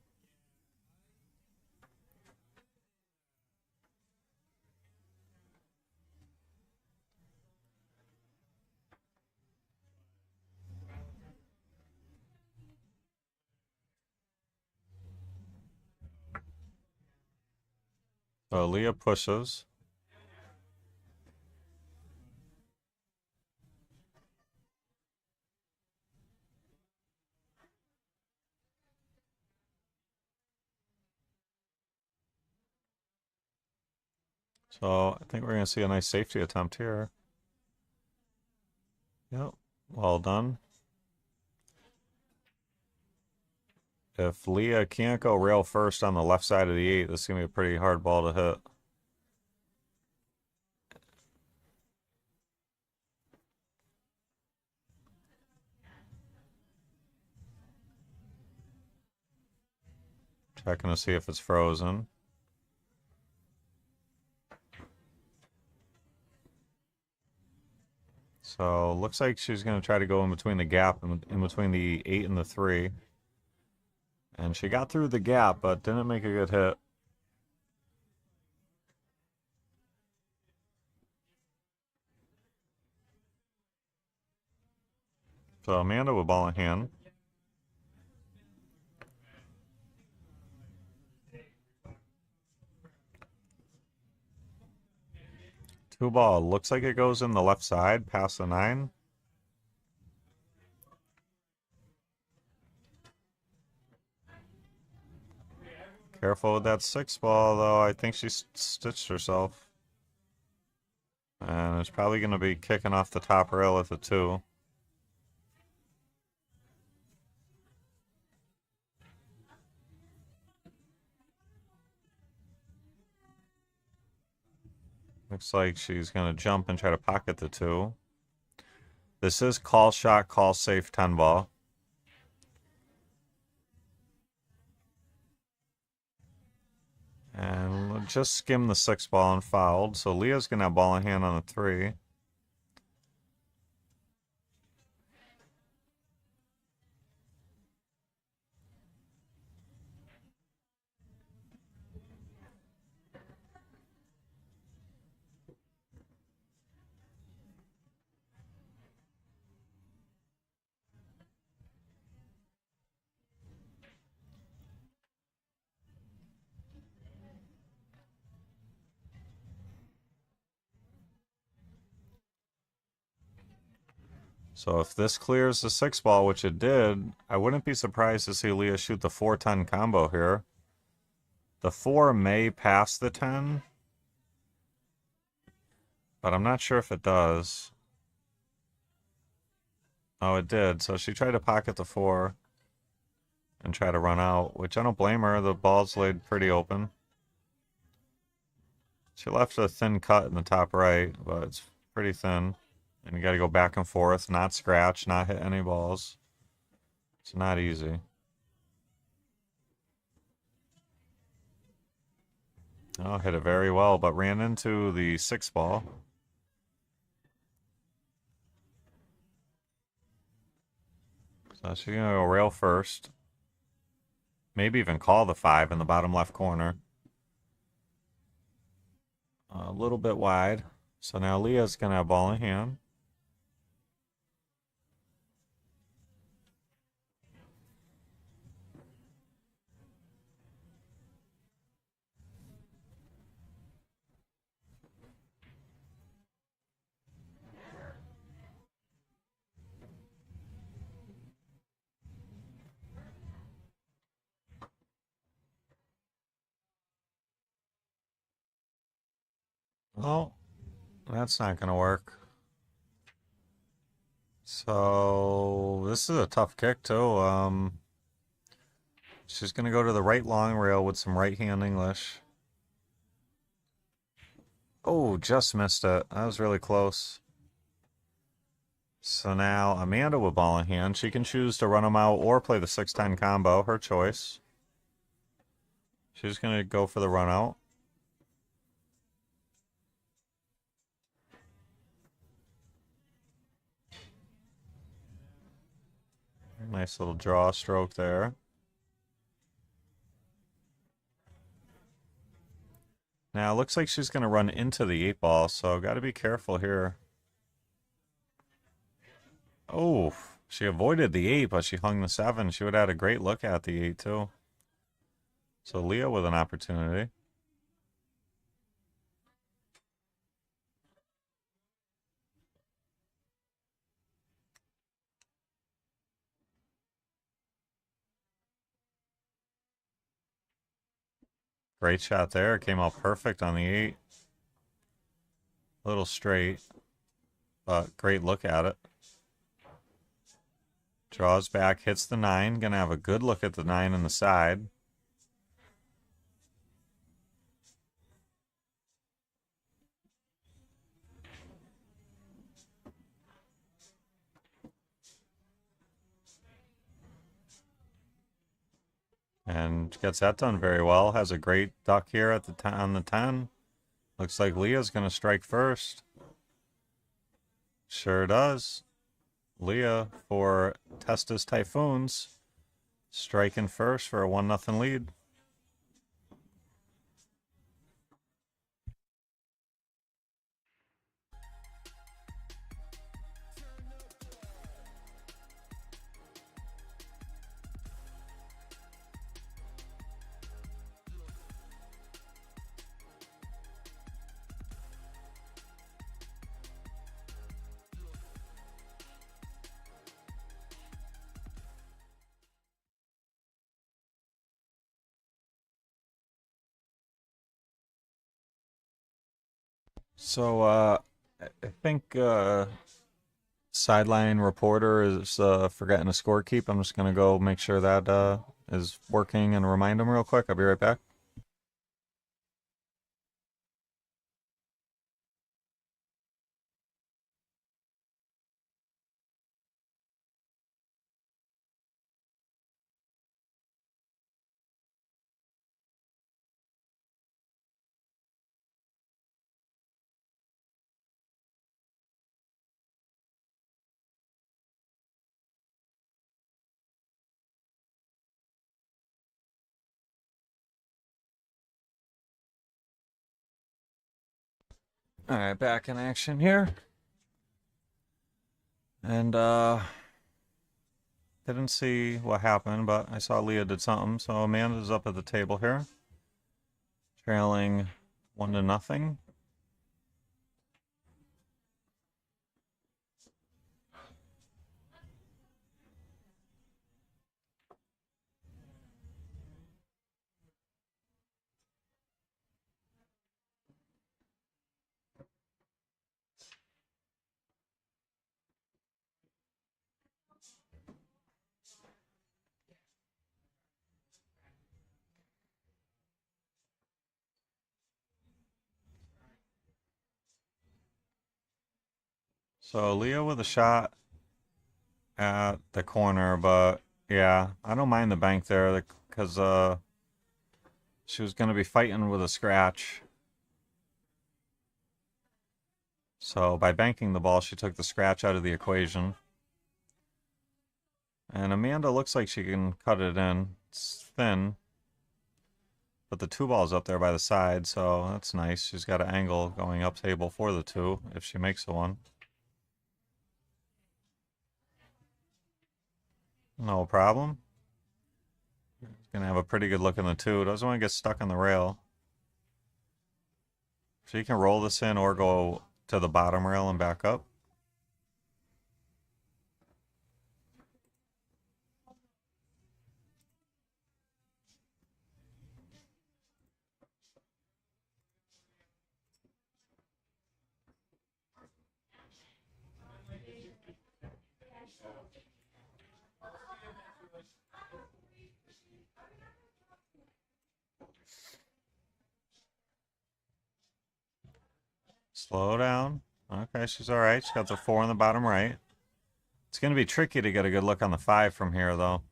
So Leah pushes. So I think we're going to see a nice safety attempt here. Yep, well done. If Leah can't go rail first on the left side of the 8, this is going to be a pretty hard ball to hit. Checking to see if it's frozen. So looks like she's going to try to go in between the gap, in between the 8 and the 3. And she got through the gap, but didn't make a good hit. So Amanda with ball in hand. Two ball. Looks like it goes in the left side, past the 9. Careful with that 6 ball, though. I think she stitched herself. And it's probably going to be kicking off the top rail at the 2. Looks like she's going to jump and try to pocket the 2. This is call shot, call safe 10 ball. And just skim the 6 ball and fouled. So Leah's going to have ball in hand on the 3. So if this clears the 6 ball, which it did, I wouldn't be surprised to see Leah shoot the 4-10 combo here. The 4 may pass the 10, but I'm not sure if it does. Oh, it did. So she tried to pocket the 4 and try to run out, which I don't blame her. The ball's laid pretty open. She left a thin cut in the top right, but it's pretty thin. And you got to go back and forth, not scratch, not hit any balls. It's not easy. Oh, hit it very well, but ran into the 6 ball. So she's going to go rail first. Maybe even call the 5 in the bottom left corner. A little bit wide. So now Leah's going to have ball in hand. Oh, that's not going to work. So this is a tough kick too. She's going to go to the right long rail with some right hand English. Oh, just missed it. That was really close. So now Amanda with ball in hand. She can choose to run them out or play the 6-10 combo. Her choice. She's going to go for the run out. Nice little draw stroke there. Now, it looks like she's going to run into the 8 ball, so got to be careful here. Oh, she avoided the 8, but she hung the 7. She would have had a great look at the 8, too. So Leah with an opportunity. Great shot there. Came out perfect on the 8. A little straight, but great look at it. Draws back, hits the 9. Gonna have a good look at the 9 in the side. And gets that done very well. Has a great duck here at the on the 10. Looks like Leah's going to strike first. Sure does. Leah for Testas Typhoons striking first for a 1-0 lead. So, I think sideline reporter is forgetting a score keep. I'm just going to go make sure that is working and remind him real quick. I'll be right back. Alright, back in action here. And, didn't see what happened, but I saw Leah did something. So Amanda's up at the table here. Trailing 1-0. So Leah with a shot at the corner, but yeah, I don't mind the bank there because she was going to be fighting with a scratch. So by banking the ball, she took the scratch out of the equation. And Amanda looks like she can cut it in. It's thin. But the 2-ball's up there by the side, so that's nice. She's got an angle going up table for the 2 if she makes the 1. No problem. Gonna have a pretty good look in the 2. Doesn't want to get stuck on the rail. She can roll this in or go to the bottom rail and back up. Slow down. Okay, she's all right. She's got the 4 on the bottom right. It's going to be tricky to get a good look on the 5 from here, though.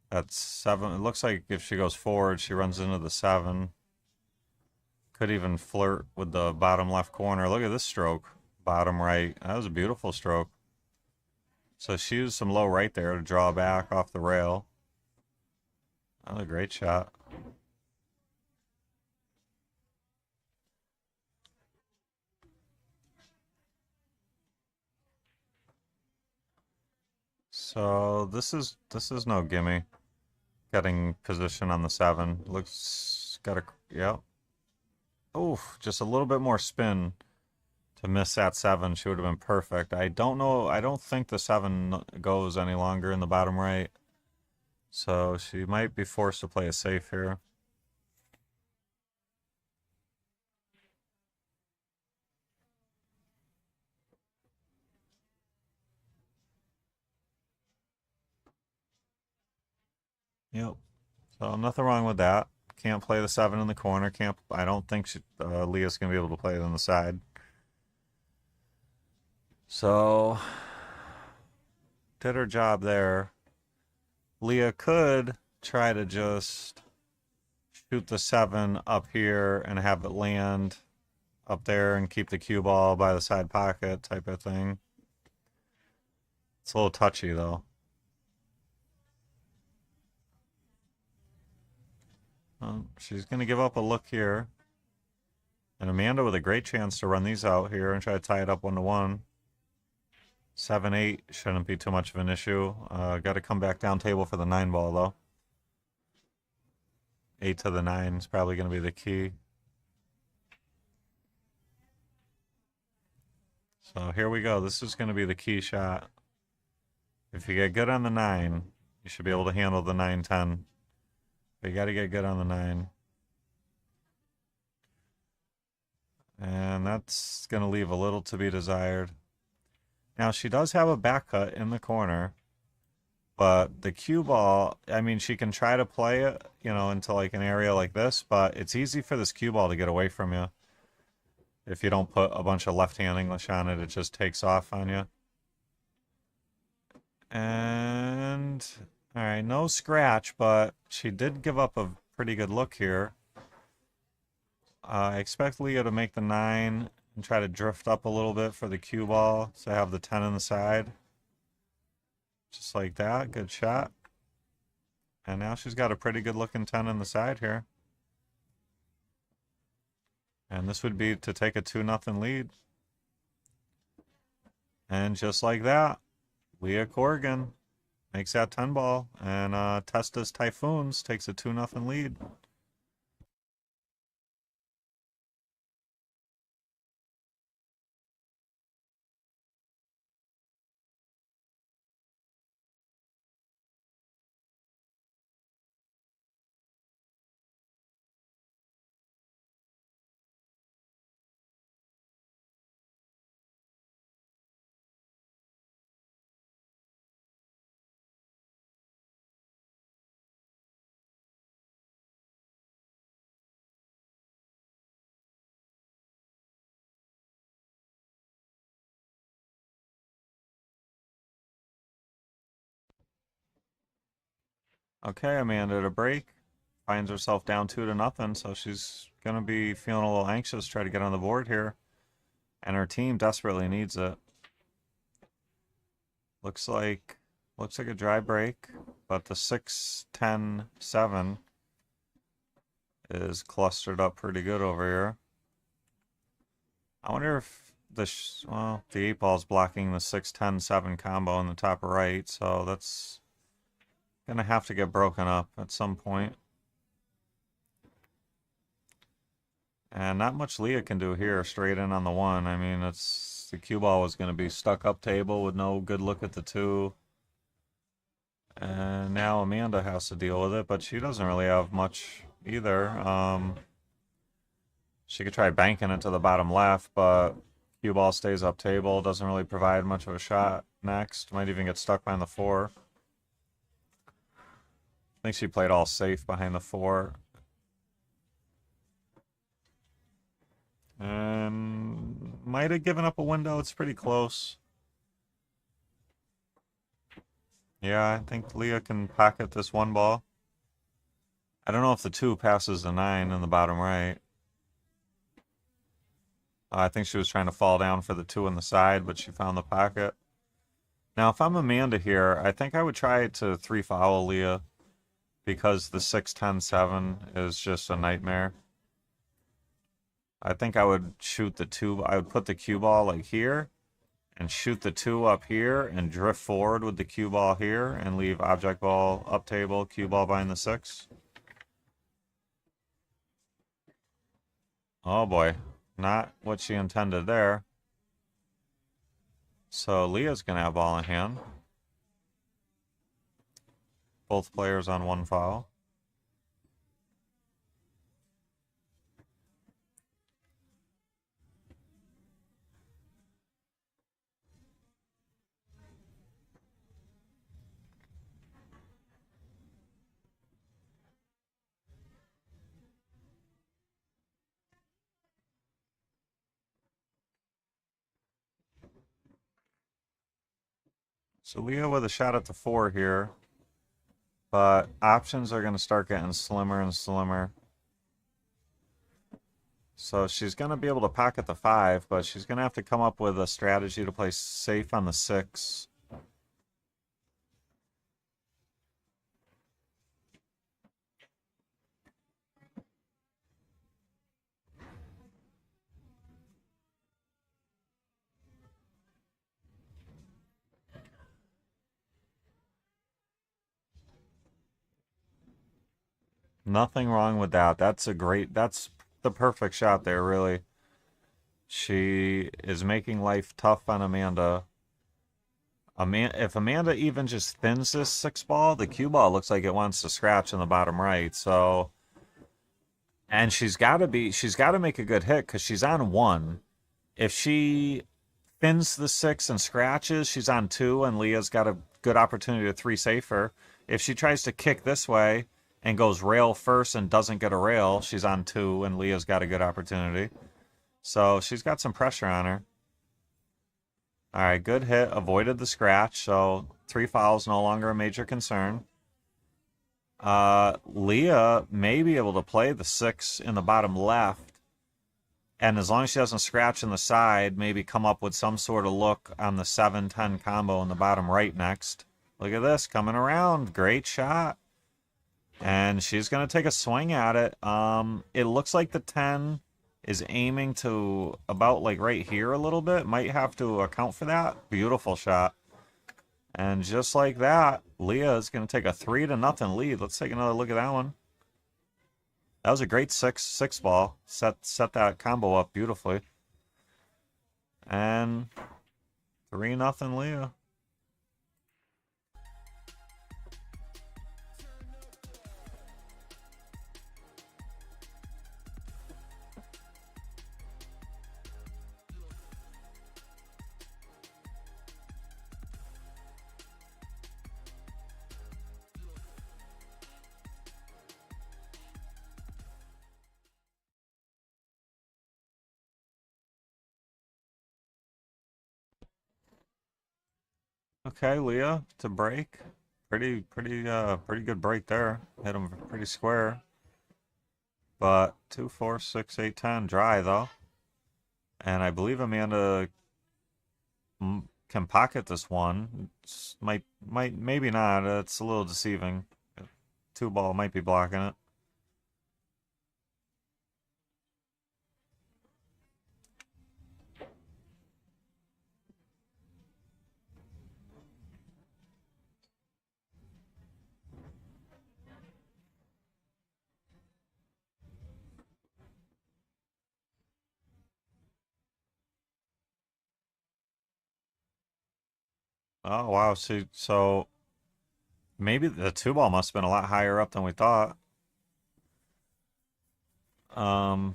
That's 7. It looks like if she goes forward, she runs into the 7. Could even flirt with the bottom left corner. Look at this stroke. Bottom right. That was a beautiful stroke. So she used some low right there to draw back off the rail. That was a great shot. So this is no gimme. Getting position on the 7. Looks got a yep. Oof, just a little bit more spin to miss that 7. She would have been perfect. I don't know. I don't think the 7 goes any longer in the bottom right. So she might be forced to play a safe here. Yep. So nothing wrong with that. Can't play the 7 in the corner. Can't. I don't think Leah's gonna be able to play it on the side. So did her job there. Leah could try to just shoot the 7 up here and have it land up there and keep the cue ball by the side pocket type of thing. It's a little touchy though. She's going to give up a look here. And Amanda with a great chance to run these out here and try to tie it up 1-1. 7-8 shouldn't be too much of an issue. Got to come back down table for the 9 ball though. 8 to the 9 is probably going to be the key. So here we go. This is going to be the key shot. If you get good on the 9, you should be able to handle the 9-10. But you got to get good on the 9. And that's going to leave a little to be desired. Now, she does have a back cut in the corner. But the cue ball, I mean, she can try to play it, you know, into like an area like this. But it's easy for this cue ball to get away from you. If you don't put a bunch of left-hand English on it, it just takes off on you. And, all right, no scratch, but she did give up a pretty good look here. I expect Leah to make the 9 and try to drift up a little bit for the cue ball. So I have the 10 on the side. Just like that. Good shot. And now she's got a pretty good looking 10 on the side here. And this would be to take a 2-0 lead. And just like that, Leah Corrigan makes that 10 ball. And Testas Typhoons takes a 2-0 lead. Okay, Amanda to break. Finds herself down 2-0, so she's going to be feeling a little anxious, try to get on the board here. And her team desperately needs it. Looks like a dry break, but the 6-10-7 is clustered up pretty good over here. I wonder if the 8-ball's blocking the 6-10-7 combo in the top right, so that's gonna have to get broken up at some point. And not much Leah can do here, straight in on the 1. I mean, the cue ball was going to be stuck up table with no good look at the 2. And now Amanda has to deal with it, but she doesn't really have much either. She could try banking it to the bottom left, but cue ball stays up table, doesn't really provide much of a shot next. Might even get stuck behind the 4. I think she played all safe behind the 4. And might have given up a window. It's pretty close. Yeah, I think Leah can pocket this 1 ball. I don't know if the 2 passes the 9 in the bottom right. I think she was trying to fall down for the 2 on the side, but she found the pocket. Now, if I'm Amanda here, I think I would try to 3-foul Leah because the 6-10-7 is just a nightmare. I think I would shoot the 2. I would put the cue ball like here and shoot the 2 up here and drift forward with the cue ball here and leave object ball up table, cue ball behind the 6. Oh boy, not what she intended there. So Leah's going to have ball in hand. Both players on 1 foul. So Leah with a shot at the 4 here. But options are going to start getting slimmer and slimmer. So she's going to be able to pocket the 5, but she's going to have to come up with a strategy to play safe on the 6. Nothing wrong with that. That's the perfect shot there, really. She is making life tough on Amanda. If Amanda even just thins this 6 ball, the cue ball looks like it wants to scratch in the bottom right. So, and she's got to make a good hit because she's on 1. If she thins the 6 and scratches, she's on 2, and Leah's got a good opportunity to 3 safer. If she tries to kick this way and goes rail first and doesn't get a rail, she's on 2, and Leah's got a good opportunity. So she's got some pressure on her. All right, good hit. Avoided the scratch, so 3 fouls no longer a major concern. Leah may be able to play the 6 in the bottom left, and as long as she doesn't scratch in the side, maybe come up with some sort of look on the 7-10 combo in the bottom right next. Look at this, coming around. Great shot. And she's going to take a swing at it. It looks like the 10 is aiming to about like right here a little bit. Might have to account for that. Beautiful shot. And just like that, Leah is going to take a 3-0 lead. Let's take another look at that one. That was a great six ball. Set that combo up beautifully. And 3-0 Leah. Okay, Leah, to break. Pretty good break there. Hit him pretty square. But 2, 4, 6, 8, 10 dry though. And I believe Amanda can pocket this one. Maybe not. It's a little deceiving. 2-ball might be blocking it. Oh wow, so maybe the 2-ball must have been a lot higher up than we thought. You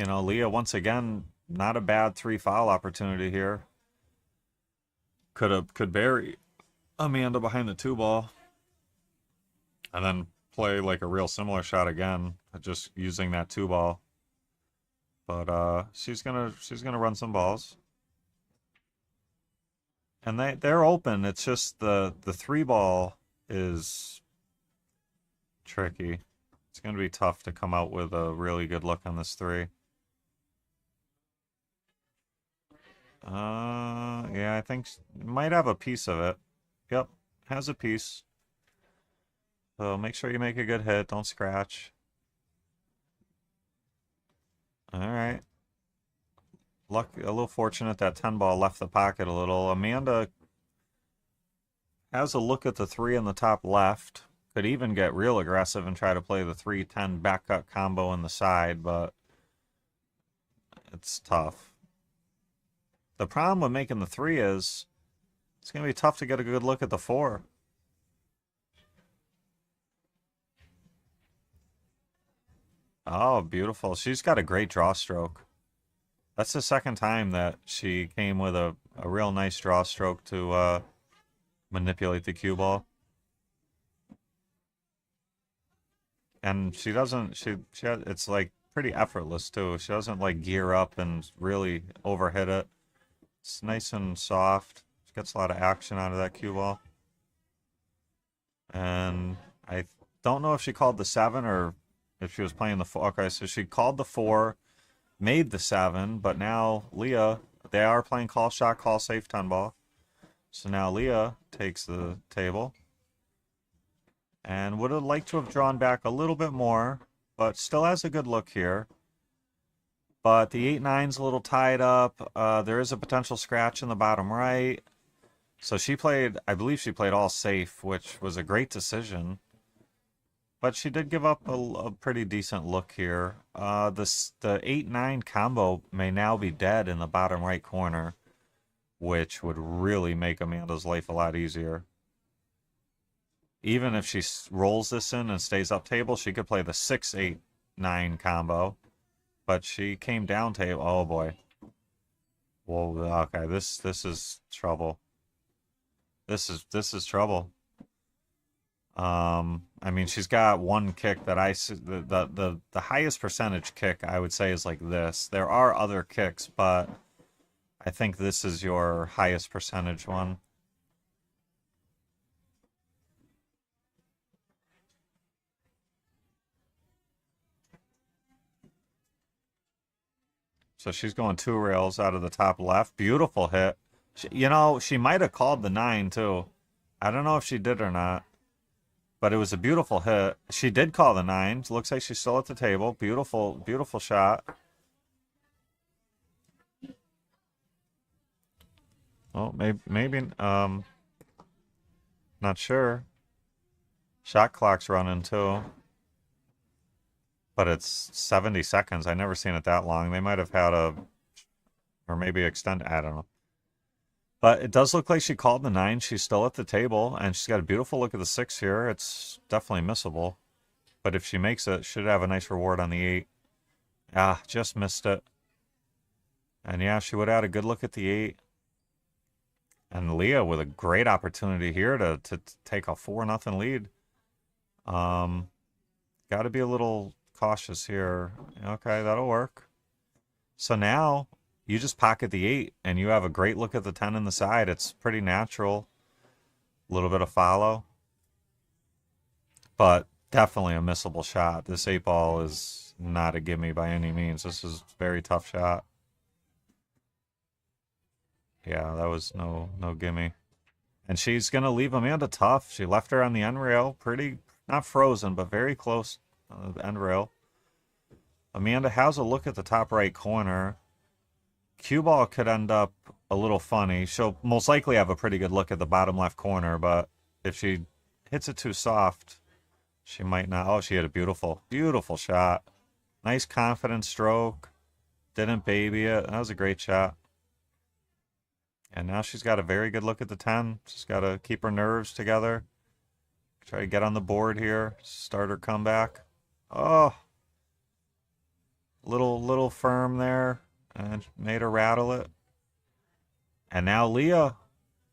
know, Leah once again, not a bad 3-foul opportunity here. Could bury Amanda behind the 2-ball. And then play like a real similar shot again, just using that 2-ball. But she's gonna run some balls. And they're open. It's just the 3-ball is tricky. It's gonna be tough to come out with a really good look on this 3. Yeah, I think might have a piece of it. Yep, has a piece. So make sure you make a good hit. Don't scratch. All right. A little fortunate that 10-ball left the pocket a little. Amanda has a look at the 3 in the top left. Could even get real aggressive and try to play the 3-10 back cut combo in the side, but it's tough. The problem with making the 3 is it's going to be tough to get a good look at the 4. Oh, beautiful. She's got a great draw stroke. That's the second time that she came with a real nice draw stroke to manipulate the cue ball. And she doesn't, it's like pretty effortless too. She doesn't like gear up and really overhit it. It's nice and soft. She gets a lot of action out of that cue ball. And I don't know if she called the 7 or if she was playing the 4. Okay, so she called the 4, made the 7, but now Leah, they are playing call shot, call safe 10-ball. So now Leah takes the table. And would have liked to have drawn back a little bit more, but still has a good look here. But the 8-9's a little tied up. There is a potential scratch in the bottom right. So she played, I believe she played all safe, which was a great decision. But she did give up a pretty decent look here. The 8-9 combo may now be dead in the bottom right corner, which would really make Amanda's life a lot easier. Even if she rolls this in and stays up table, she could play the 6-8-9 combo. But she came down table. Oh boy. Whoa. Okay. This is trouble. This is trouble. I mean, she's got one kick that the highest percentage kick I would say is like this. There are other kicks, but I think this is your highest percentage one. So she's going 2 rails out of the top left. Beautiful hit. She might have called the 9 too. I don't know if she did or not. but it was a beautiful hit. She did call the 9. Looks like she's still at the table. Beautiful, beautiful shot. Oh, maybe, not sure. Shot clock's running too. But it's 70 seconds. I never seen it that long. They might have had or maybe extend, I don't know. But it does look like she called the 9. She's still at the table, and she's got a beautiful look at the 6 here. It's definitely missable. But if she makes it, should have a nice reward on the 8. Ah, just missed it. And yeah, she would have had a good look at the 8. And Leah with a great opportunity here to take a 4-0 lead. Got to be a little cautious here. Okay, that'll work. So now you just pocket the 8 and you have a great look at the 10 in the side. It's pretty natural. A little bit of follow. But definitely a missable shot. This 8 ball is not a gimme by any means. This is a very tough shot. Yeah, that was no gimme. And she's going to leave Amanda tough. She left her on the end rail. Pretty, not frozen, but very close to the end rail. Amanda has a look at the top right corner. Cue ball could end up a little funny. She'll most likely have a pretty good look at the bottom left corner, but if she hits it too soft, she might not. Oh, she had a beautiful, beautiful shot. Nice confident stroke. Didn't baby it. That was a great shot. And now she's got a very good look at the 10. She's got to keep her nerves together. Try to get on the board here. Start her comeback. Oh. Little firm there. And made her rattle it. And now Leah.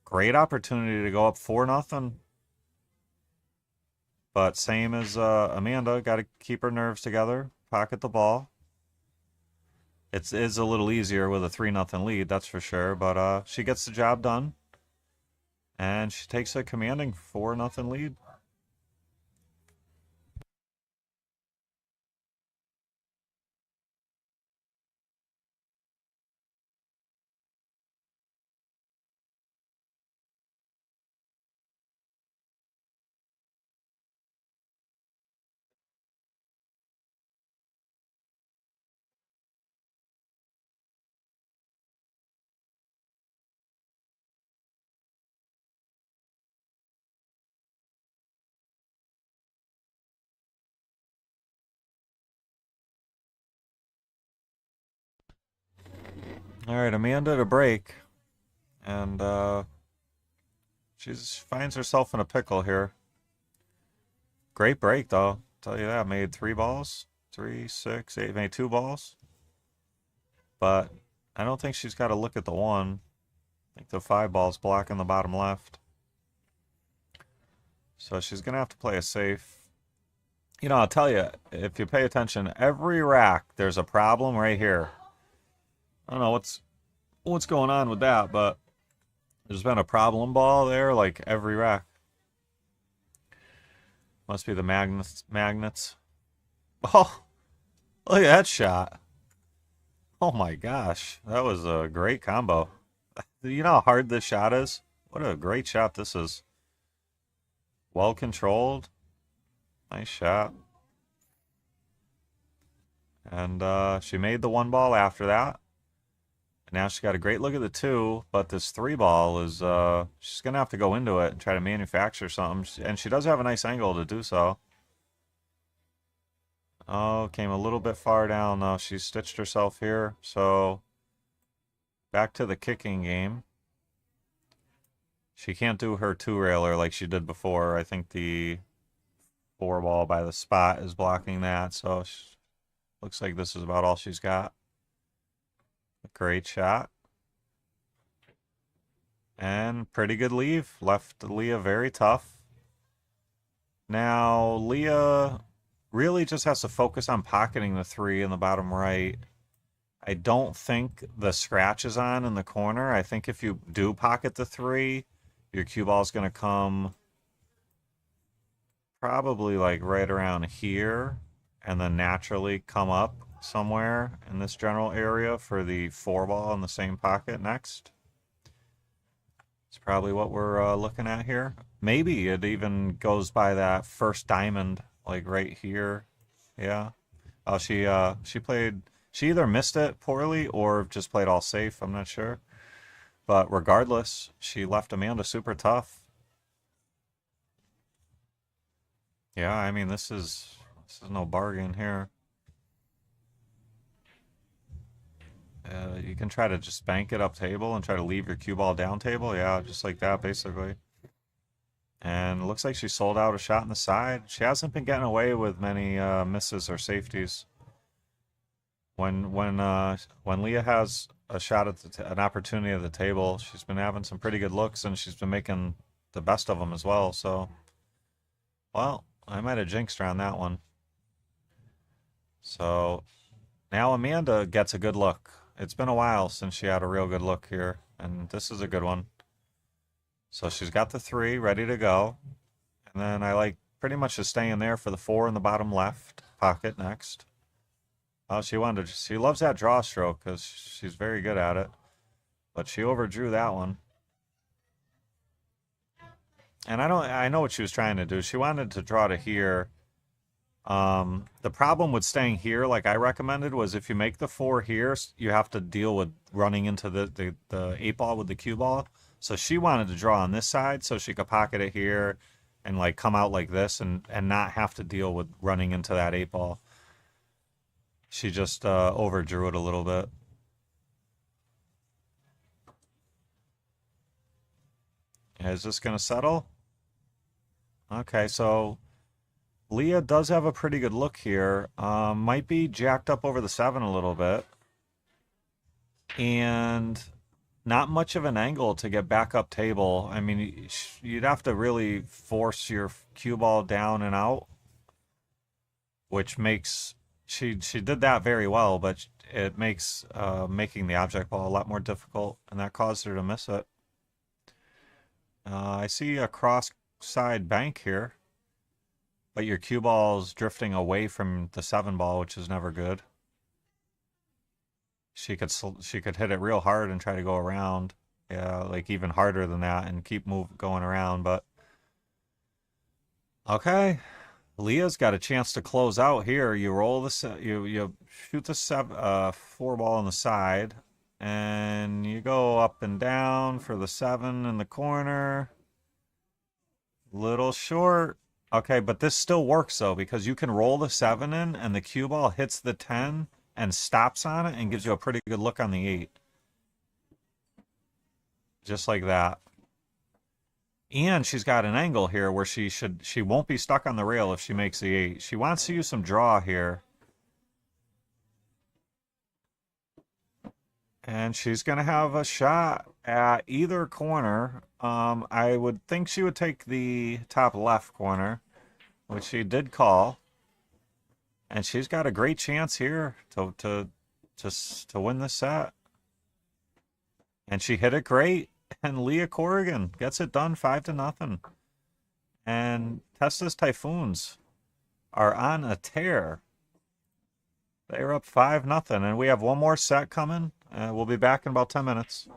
Great opportunity to go up 4-0. But same as Amanda. Got to keep her nerves together. Pocket the ball. It is a little easier with a 3-0 lead, that's for sure. But she gets the job done. And she takes a commanding 4-0 lead. All right, Amanda to break. And she finds herself in a pickle here. Great break, though. Tell you that. Made 3 balls. 3, 6, 8. Made 2 balls. But I don't think she's got to look at the 1. I think the 5 ball's blocking the bottom left. So she's going to have to play it safe. You know, I'll tell you, if you pay attention, every rack, there's a problem right here. I don't know what's going on with that, but there's been a problem ball there, like every rack. Must be the magnets. Oh, look at that shot. Oh my gosh, that was a great combo. You know how hard this shot is? What a great shot this is. Well controlled. Nice shot. And she made the 1 ball after that. Now she's got a great look at the 2, but this 3 ball is, she's going to have to go into it and try to manufacture something. And she does have a nice angle to do so. Oh, came a little bit far down though. She stitched herself here. So, back to the kicking game. She can't do her 2-railer like she did before. I think the 4 ball by the spot is blocking that. So, looks like this is about all she's got. A great shot. And pretty good leave. Left Leah very tough. Now, Leah really just has to focus on pocketing the 3 in the bottom right. I don't think the scratch is on in the corner. I think if you do pocket the 3, your cue ball is going to come probably like right around here and then naturally come up somewhere in this general area for the 4 ball in the same pocket next. It's probably what we're looking at here. Maybe it even goes by that first diamond, like right here. Yeah. Oh, she played. She either missed it poorly or just played all safe. I'm not sure. But regardless, she left Amanda super tough. Yeah, I mean this is no bargain here. You can try to just bank it up table and try to leave your cue ball down table. Yeah, just like that, basically. And it looks like she sold out a shot on the side. She hasn't been getting away with many misses or safeties. When Leah has a shot at an opportunity at the table, she's been having some pretty good looks, and she's been making the best of them as well. So, well, I might have jinxed her on that one. So now Amanda gets a good look. It's been a while since she had a real good look here, and this is a good one. So she's got the 3 ready to go. And then I like pretty much just staying there for the 4 in the bottom left pocket next. Oh, she loves that draw stroke because she's very good at it. But she overdrew that one. And I know what she was trying to do. She wanted to draw to here. The problem with staying here, like I recommended, was if you make the 4 here, you have to deal with running into the 8 ball with the cue ball. So she wanted to draw on this side so she could pocket it here and like come out like this and not have to deal with running into that 8 ball. She just overdrew it a little bit. Is this going to settle? Okay, so Leah does have a pretty good look here. Might be jacked up over the 7 a little bit. And not much of an angle to get back up table. I mean, you'd have to really force your cue ball down and out, which makes... She did that very well, but it makes making the object ball a lot more difficult, and that caused her to miss it. I see a cross-side bank here, but your cue ball's drifting away from the 7 ball, which is never good. She could hit it real hard and try to go around, yeah, like even harder than that, and keep going around. But okay, Leah's got a chance to close out here. You roll you shoot the 4 ball on the side, and you go up and down for the 7 in the corner. Little short. Okay, but this still works though, because you can roll the 7 in, and the cue ball hits the 10 and stops on it and gives you a pretty good look on the 8. Just like that. And she's got an angle here where she won't be stuck on the rail if she makes the 8. She wants to use some draw here. And she's going to have a shot at either corner. I would think she would take the top left corner, which she did call. And she's got a great chance here to win this set. And she hit it great. And Leah Corrigan gets it done 5-0. And Testas Typhoons are on a tear. They're up 5-0. And we have one more set coming. We'll be back in about 10 minutes.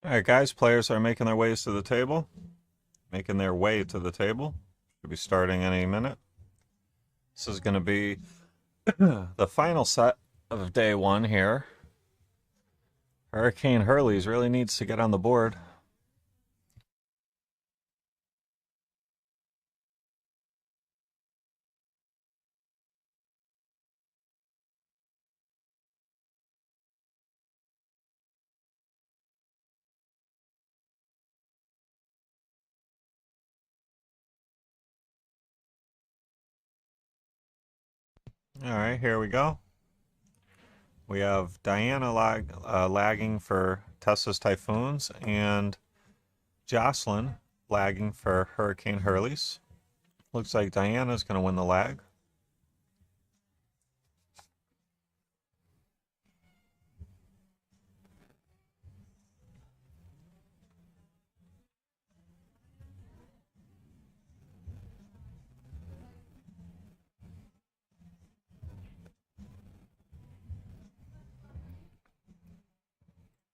Alright guys, players are making their ways to the table. Making their way to the table. Should be starting any minute. This is going to be the final set of day one here. Hurricane Hurleys really needs to get on the board. Alright, here we go. We have Diana lagging for Testas Typhoons and Jocelyn lagging for Hurricane Hurleys. Looks like Diana's going to win the lag.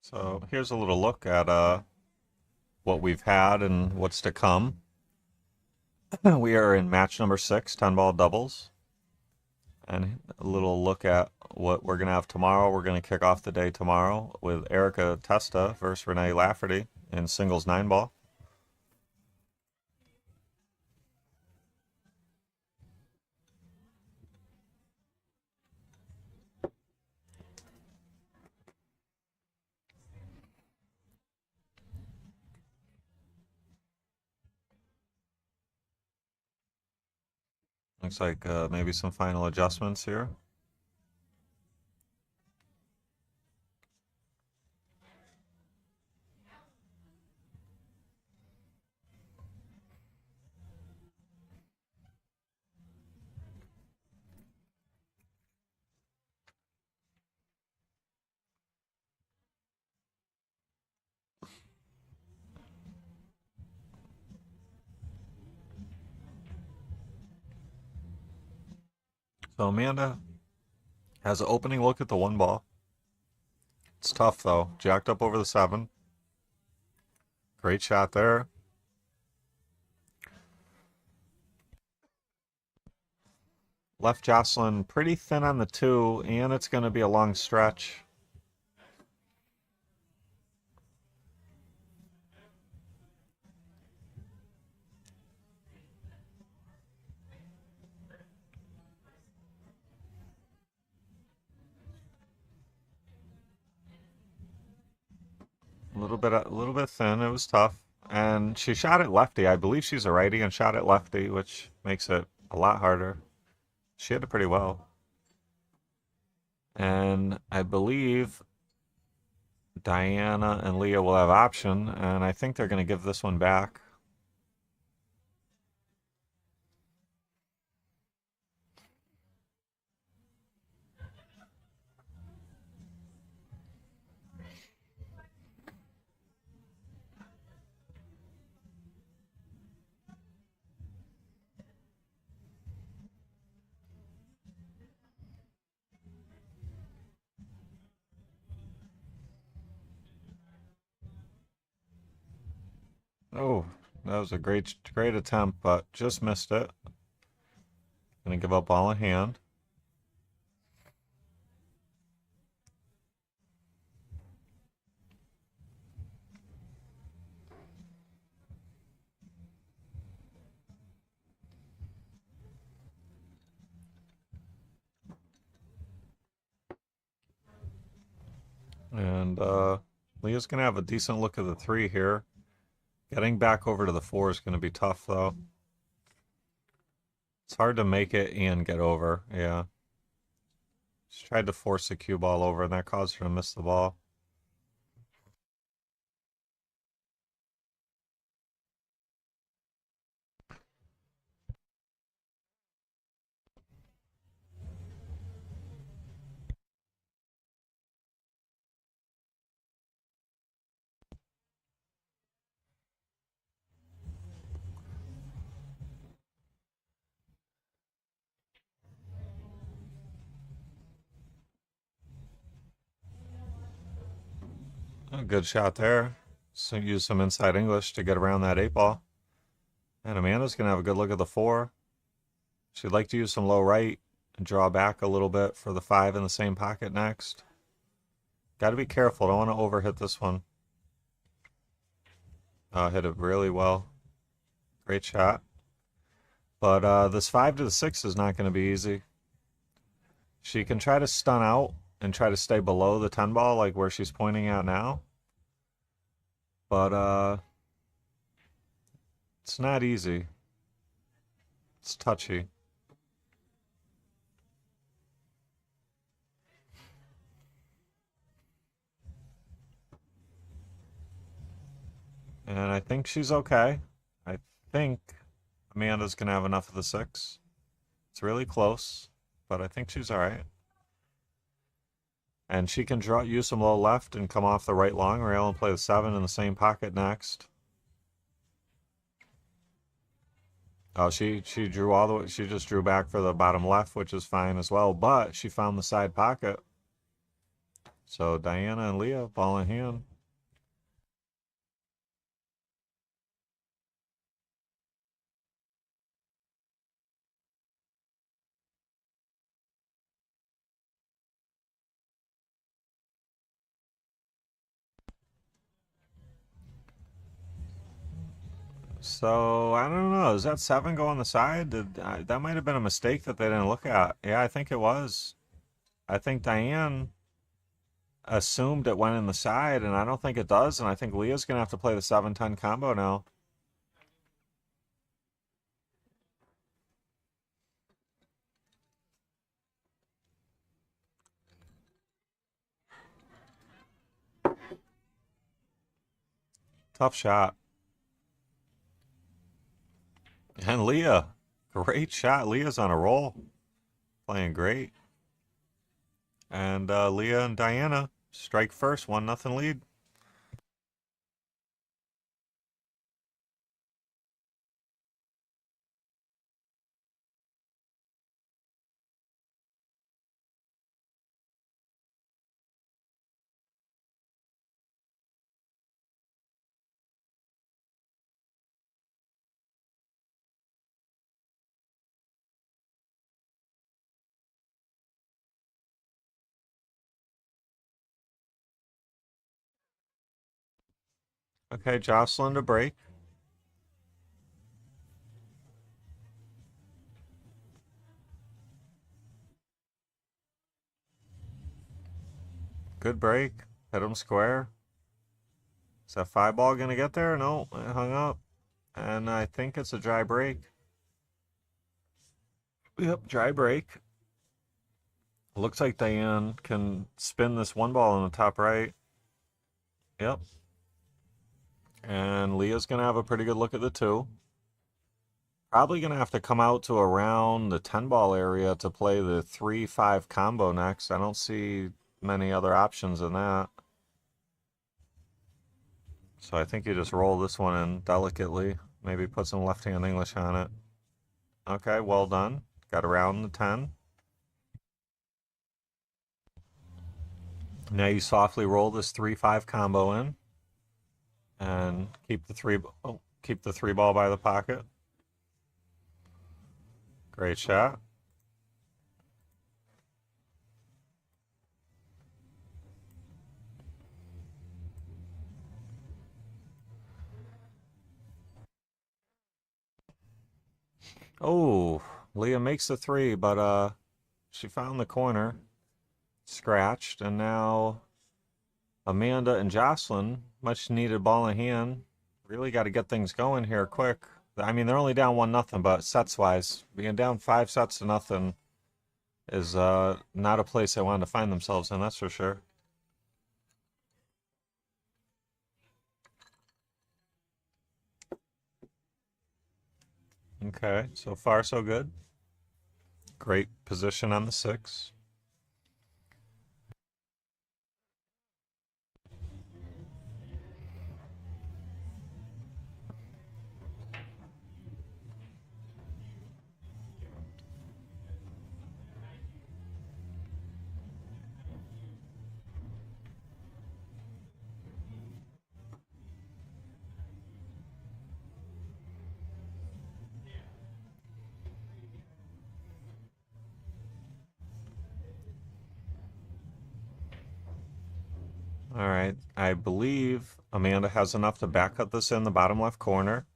So here's a little look at what we've had and what's to come. We are in match number 6, 10-ball doubles. And a little look at what we're going to have tomorrow. We're going to kick off the day tomorrow with Erica Testa versus Renee Lafferty in singles 9-ball. Looks like maybe some final adjustments here. So Amanda has an opening look at the 1-ball. It's tough though. Jacked up over the 7. Great shot there. Left Jocelyn pretty thin on the 2, and it's going to be a long stretch. A little bit thin. It was tough. And she shot it lefty. I believe she's a righty and shot it lefty, which makes it a lot harder. She hit it pretty well. And I believe Diana and Leah will have option, and I think they're going to give this one back. Oh, that was a great attempt, but just missed it. Gonna give up ball in hand. And Leah's gonna have a decent look at the 3 here. Getting back over to the 4 is going to be tough, though. It's hard to make it and get over, yeah. She tried to force the cue ball over, and that caused her to miss the ball. A good shot there. So use some inside English to get around that 8-ball. And Amanda's going to have a good look at the 4. She'd like to use some low right and draw back a little bit for the 5 in the same pocket next. Got to be careful. Don't want to overhit this one. Hit it really well. Great shot. But this 5 to the 6 is not going to be easy. She can try to stun out and try to stay below the 10 ball, like where she's pointing at now. But it's not easy. It's touchy. And I think she's okay. I think Amanda's going to have enough of the 6. It's really close, but I think she's all right. And she can use some low left and come off the right long rail and play the 7 in the same pocket next. Oh, she drew all the way. She just drew back for the bottom left, which is fine as well. But she found the side pocket. So Diana and Leah, ball in hand. So, I don't know. Does that 7 go on the side? That might have been a mistake that they didn't look at. Yeah, I think it was. I think Diane assumed it went in the side, and I don't think it does. And I think Leah's going to have to play the 7-10 combo now. Tough shot. And Leah, great shot. Leah's on a roll. Playing great. And Leah and Diana strike first, 1-0 lead. Okay, Jocelyn to break. Good break. Hit him square. Is that 5 ball going to get there? No, it hung up. And I think it's a dry break. Yep, dry break. Looks like Diane can spin this 1 ball in the top right. Yep. And Leah's going to have a pretty good look at the 2. Probably going to have to come out to around the 10 ball area to play the 3-5 combo next. I don't see many other options than that. So I think you just roll this one in delicately. Maybe put some left-hand English on it. Okay, well done. Got around the 10. Now you softly roll this 3-5 combo in. And keep the 3 ball by the pocket. Great shot. Oh, Leah makes the 3, but she found the corner, scratched, and now Amanda and Jocelyn, much needed ball in hand. Really got to get things going here quick. I mean, they're only down 1-0, but sets-wise, being down 5-0 is not a place they wanted to find themselves in, that's for sure. Okay, so far so good. Great position on the 6. All right. I believe Amanda has enough to back cut this in the bottom left corner.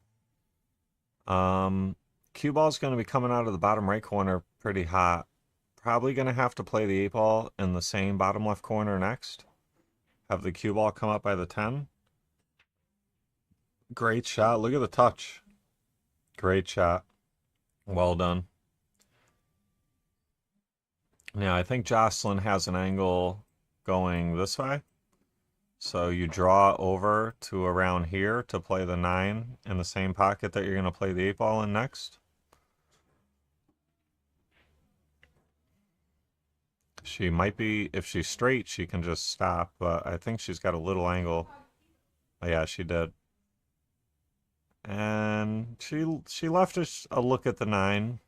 Cue ball's going to be coming out of the bottom right corner pretty hot. Probably going to have to play the 8-ball in the same bottom left corner next. Have the cue ball come up by the 10. Great shot. Look at the touch. Great shot. Well done. Now, I think Jocelyn has an angle going this way. So you draw over to around here to play the 9 in the same pocket that you're going to play the 8-ball in next. She might be, if she's straight, she can just stop, but I think she's got a little angle. Oh, yeah, she did. And she left a look at the 9.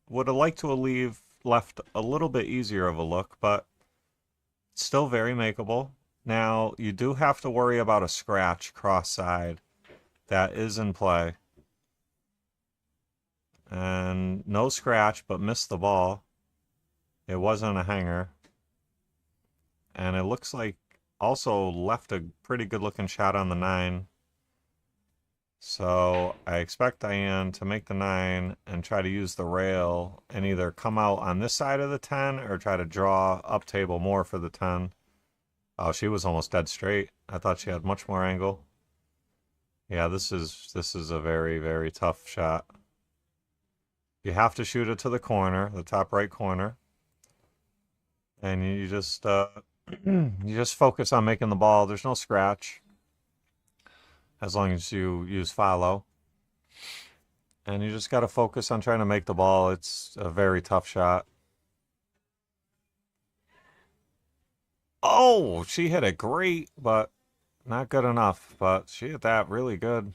Would have liked to have left a little bit easier of a look, but still very makeable. Now, you do have to worry about a scratch cross-side. That is in play. And no scratch, but missed the ball. It wasn't a hanger. And it looks like also left a pretty good-looking shot on the 9. So I expect Diane to make the 9 and try to use the rail and either come out on this side of the 10 or try to draw up table more for the 10. Oh, she was almost dead straight. I thought she had much more angle. Yeah, this is a very, very tough shot. You have to shoot it to the corner, the top right corner. And you just you just focus on making the ball. There's no scratch. As long as you use follow. And you just got to focus on trying to make the ball. It's a very tough shot. Oh, she hit it great, but not good enough. But she hit that really good.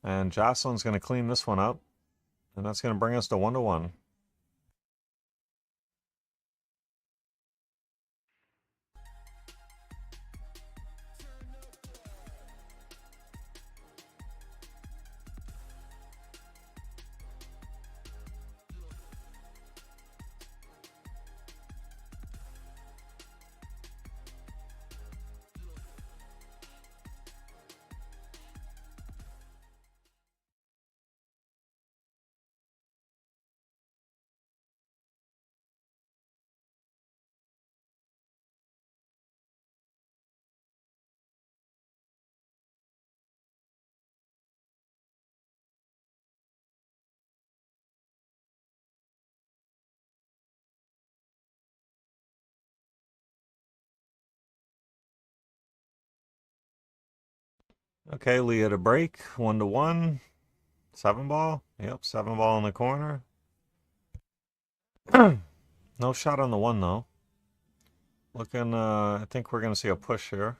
And Jocelyn's going to clean this one up. And that's going to bring us to 1-1. Okay, Leah to break. 1-1. 7-ball. Yep, 7-ball in the corner. No shot on the 1 though. Looking, I think we're going to see a push here.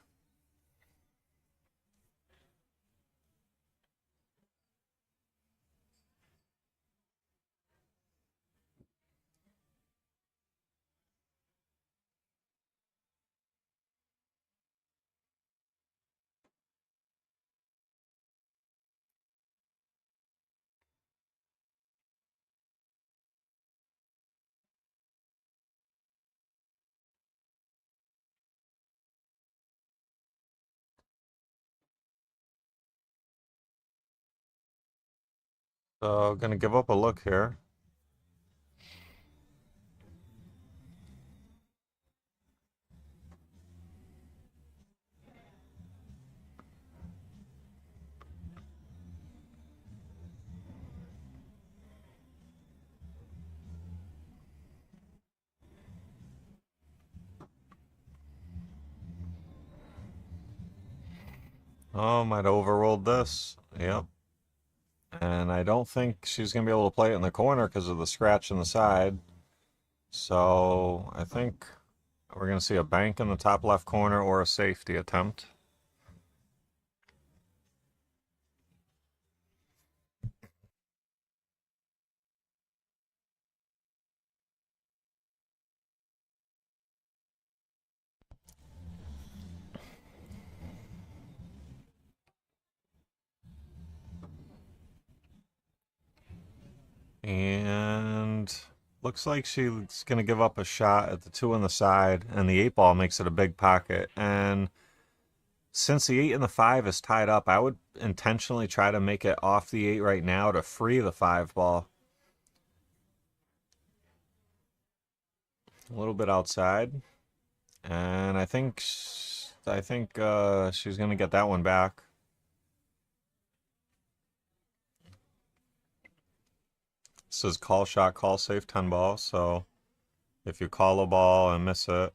So, going to give up a look here. Oh, might have overrolled this. Yep. And I don't think she's going to be able to play it in the corner because of the scratch in the side. So I think we're going to see a bank in the top left corner or a safety attempt. And Looks like she's going to give up a shot at the 2 on the side, and the 8 ball makes it a big pocket. And since the 8 and the 5 is tied up, I would intentionally try to make it off the 8 right now to free the 5 ball. A little bit outside. And I think she's going to get that one back. It says call shot, call safe 10 ball. So if you call a ball and miss it,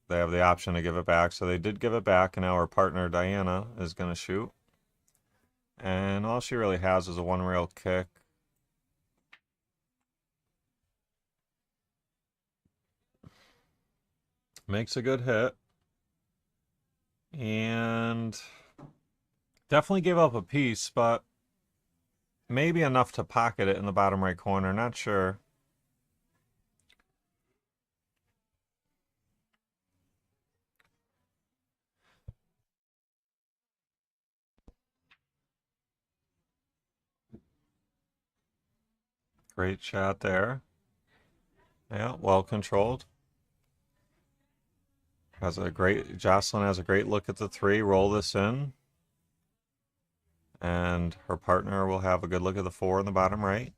they have the option to give it back. So they did give it back, and now our partner Diana is going to shoot. And all she really has is a 1-rail kick. Makes a good hit. And definitely gave up a piece, but maybe enough to pocket it in the bottom right corner. Not sure. Great shot there. Yeah, well controlled. Jocelyn has a great look at the 3. Roll this in. And her partner will have a good look at the 4 in the bottom right.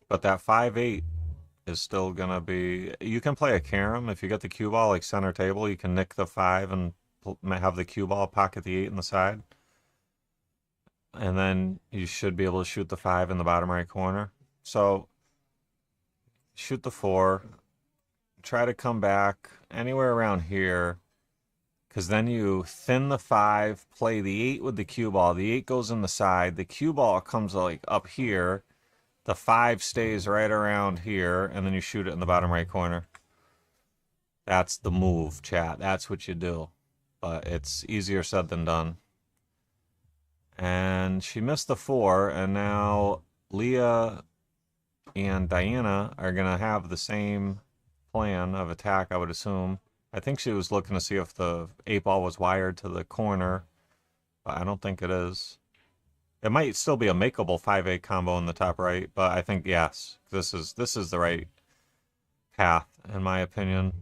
But that 5-8 is still going to be... You can play a carom. If you get the cue ball like center table, you can nick the 5 and have the cue ball pocket the 8 in the side. And then you should be able to shoot the 5 in the bottom right corner. So shoot the 4. Try to come back anywhere around here, because then you thin the 5, play the 8 with the cue ball. The 8 goes in the side. The cue ball comes like up here. The 5 stays right around here, and then you shoot it in the bottom right corner. That's the move, chat. That's what you do. But it's easier said than done. And she missed the 4, and now Leah and Diana are going to have the same plan of attack, I would assume. I think she was looking to see if the 8 ball was wired to the corner, but I don't think it is. It might still be a makeable 5-8 combo in the top right, but I think yes, this is the right path in my opinion.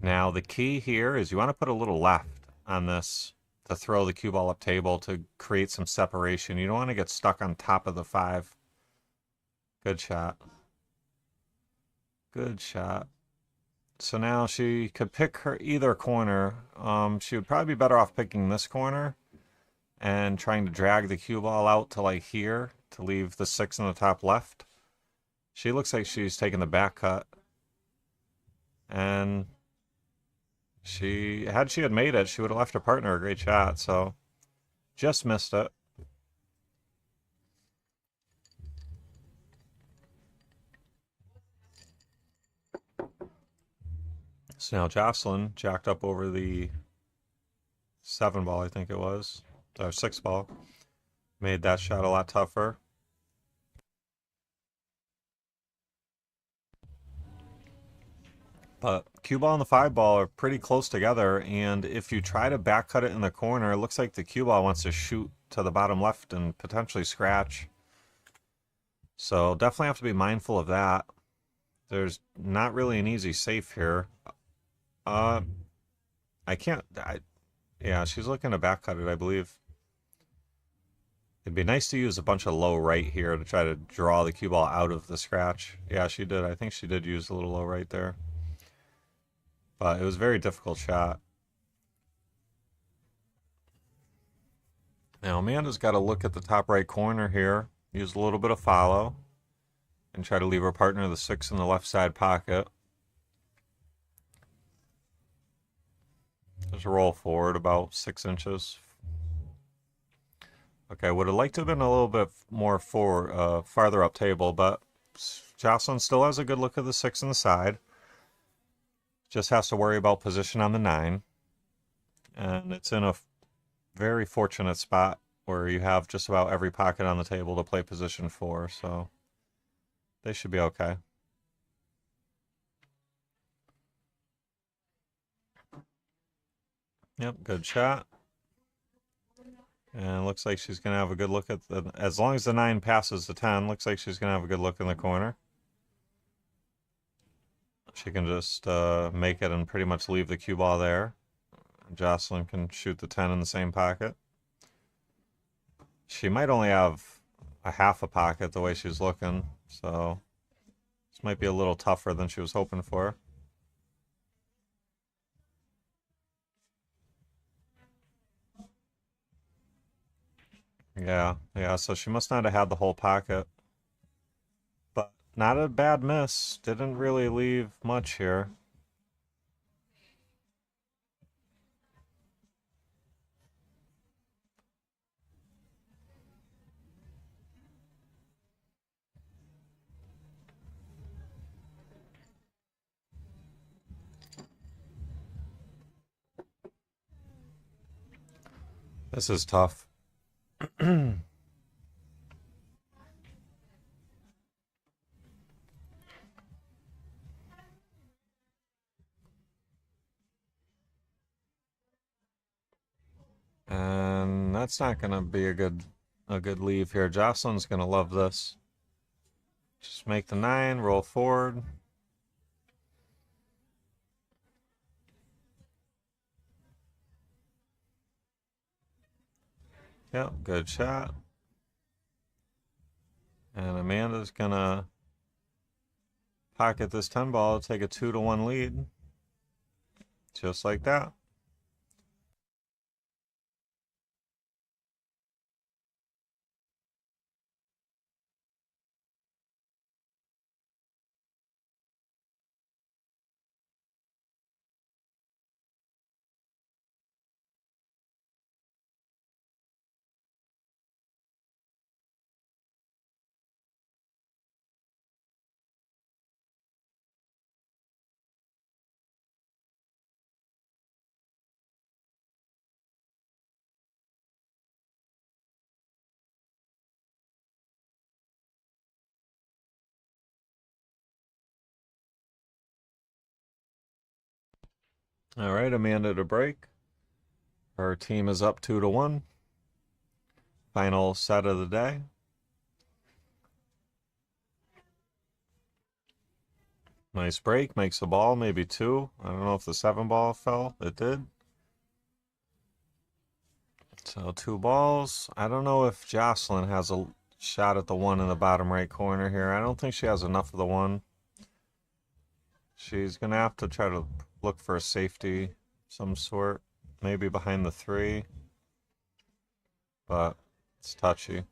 Now the key here is you want to put a little left on this to throw the cue ball up table to create some separation. You don't want to get stuck on top of the 5. Good shot. Good shot. So now she could pick her either corner. She would probably be better off picking this corner and trying to drag the cue ball out to like here to leave the 6 in the top left. She looks like she's taking the back cut. And had she made it, she would have left her partner a great shot. So just missed it. So now Jocelyn jacked up over the 7 ball, I think it was, or 6 ball. Made that shot a lot tougher. But cue ball and the 5 ball are pretty close together, and if you try to back cut it in the corner, it looks like the cue ball wants to shoot to the bottom left and potentially scratch. So definitely have to be mindful of that. There's not really an easy safe here. Yeah, she's looking to back cut it, I believe. It'd be nice to use a bunch of low right here to try to draw the cue ball out of the scratch. Yeah, she did. I think she did use a little low right there. But it was a very difficult shot. Now Amanda's got to look at the top right corner here, use a little bit of follow, and try to leave her partner the 6 in the left side pocket. Just roll forward about 6 inches. Okay, would have liked to have been a little bit more farther up table, but Jocelyn still has a good look at the 6 in the side. Just has to worry about position on the 9. And it's in a very fortunate spot where you have just about every pocket on the table to play position 4, so they should be okay. Yep, good shot. And it looks like she's going to have a good look at the... As long as the 9 passes the 10, looks like she's going to have a good look in the corner. She can just make it and pretty much leave the cue ball there. Jocelyn can shoot the 10 in the same pocket. She might only have a half a pocket the way she's looking, so this might be a little tougher than she was hoping for. Yeah, so she must not have had the whole pocket. But not a bad miss. Didn't really leave much here. This is tough. And that's not gonna be a good leave here. Jocelyn's gonna love this. Just make the 9, roll forward. Yep, good shot. And Amanda's gonna pocket this 10 ball, take a 2-1 lead. Just like that. All right, Amanda to break. Her team is up 2-1. Final set of the day. Nice break, makes a ball, maybe 2. I don't know if the 7 ball fell. It did. So 2 balls. I don't know if Jocelyn has a shot at the 1 in the bottom right corner here. I don't think she has enough of the 1. She's going to have to try to look for a safety of some sort. Maybe behind the 3. But it's touchy.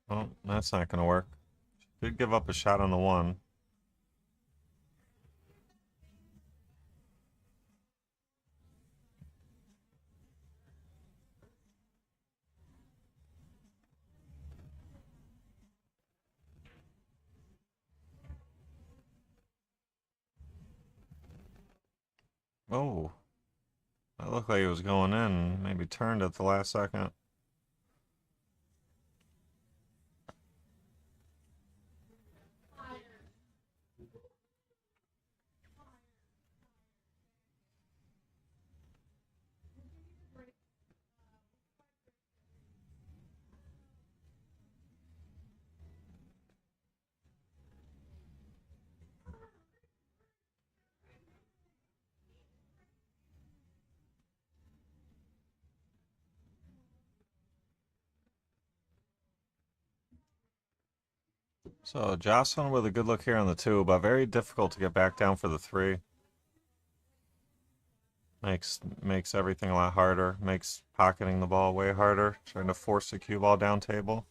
Well, that's not going to work. She did give up a shot on the 1. Oh, that looked like it was going in. Maybe turned at the last second. So Jocelyn with a good look here on the 2, but very difficult to get back down for the 3. Makes everything a lot harder. Makes pocketing the ball way harder. Trying to force the cue ball down table.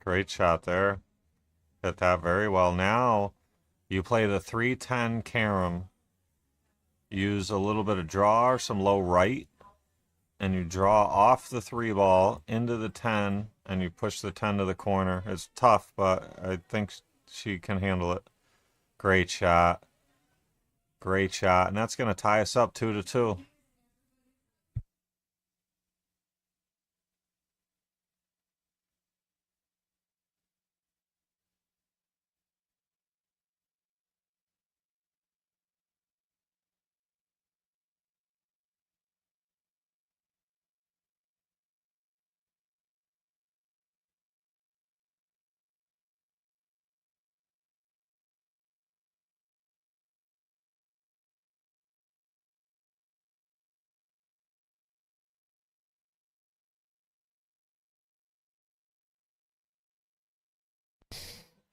Great shot there. Hit that very well. Now you play the 3-10 carom. Use a little bit of draw or some low right. and you draw off the 3 ball into the 10, and you push the 10 to the corner. It's tough, but I think she can handle it. Great shot. Great shot. And that's going to tie us up 2-2.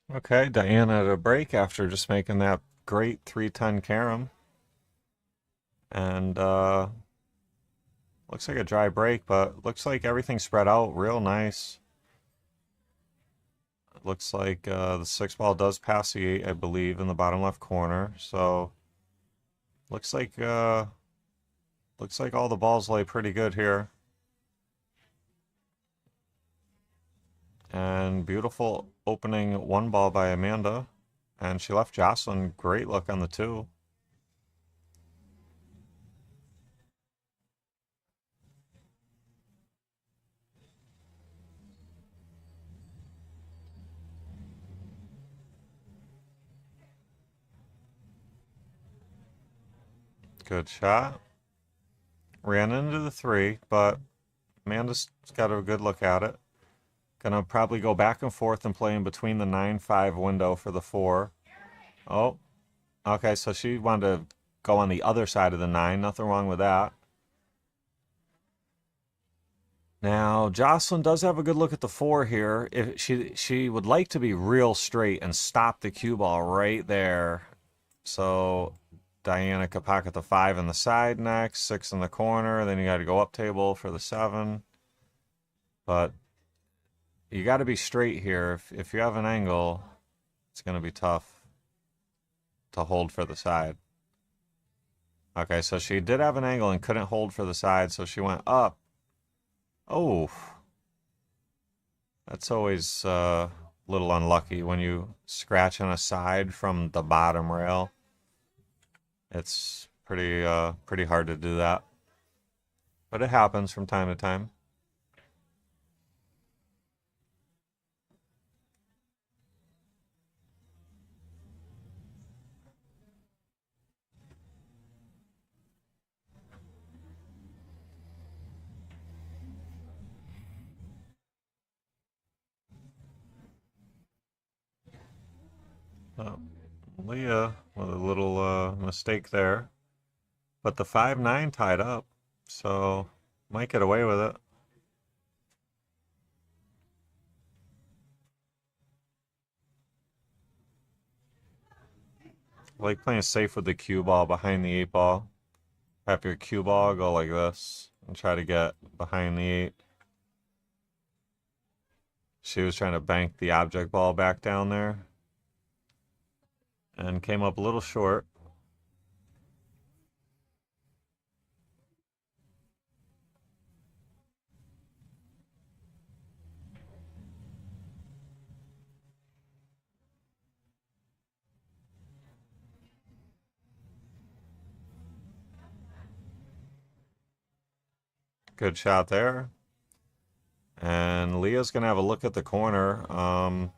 Okay, Diana at a break after just making that great 310 carom. And looks like a dry break, but looks like everything spread out real nice. It looks like the 6 ball does pass the 8, I believe, in the bottom left corner. So looks like all the balls lay pretty good here. And beautiful opening 1 ball by Amanda. And she left Jocelyn great look on the 2. Good shot. Ran into the 3, but Amanda's got a good look at it. Gonna probably go back and forth and play in between the 9-5 window for the 4. Oh, okay, so she wanted to go on the other side of the 9. Nothing wrong with that. Now, Jocelyn does have a good look at the 4 here. If she would like to be real straight and stop the cue ball right there. So Diana could pocket the 5 in the side next, 6 in the corner. Then you got to go up table for the 7. But you got to be straight here. If you have an angle, it's going to be tough to hold for the side. Okay, so she did have an angle and couldn't hold for the side, so she went up. Oh, that's always a little unlucky when you scratch on a side from the bottom rail. It's pretty hard to do that, but it happens from time to time. Leah with a little mistake there, but the 5-9 tied up, so might get away with it. I like playing safe with the cue ball behind the 8 ball. Have your cue ball go like this and try to get behind the 8. She was trying to bank the object ball back down there and came up a little short. Good shot there. And Leah's going to have a look at the corner.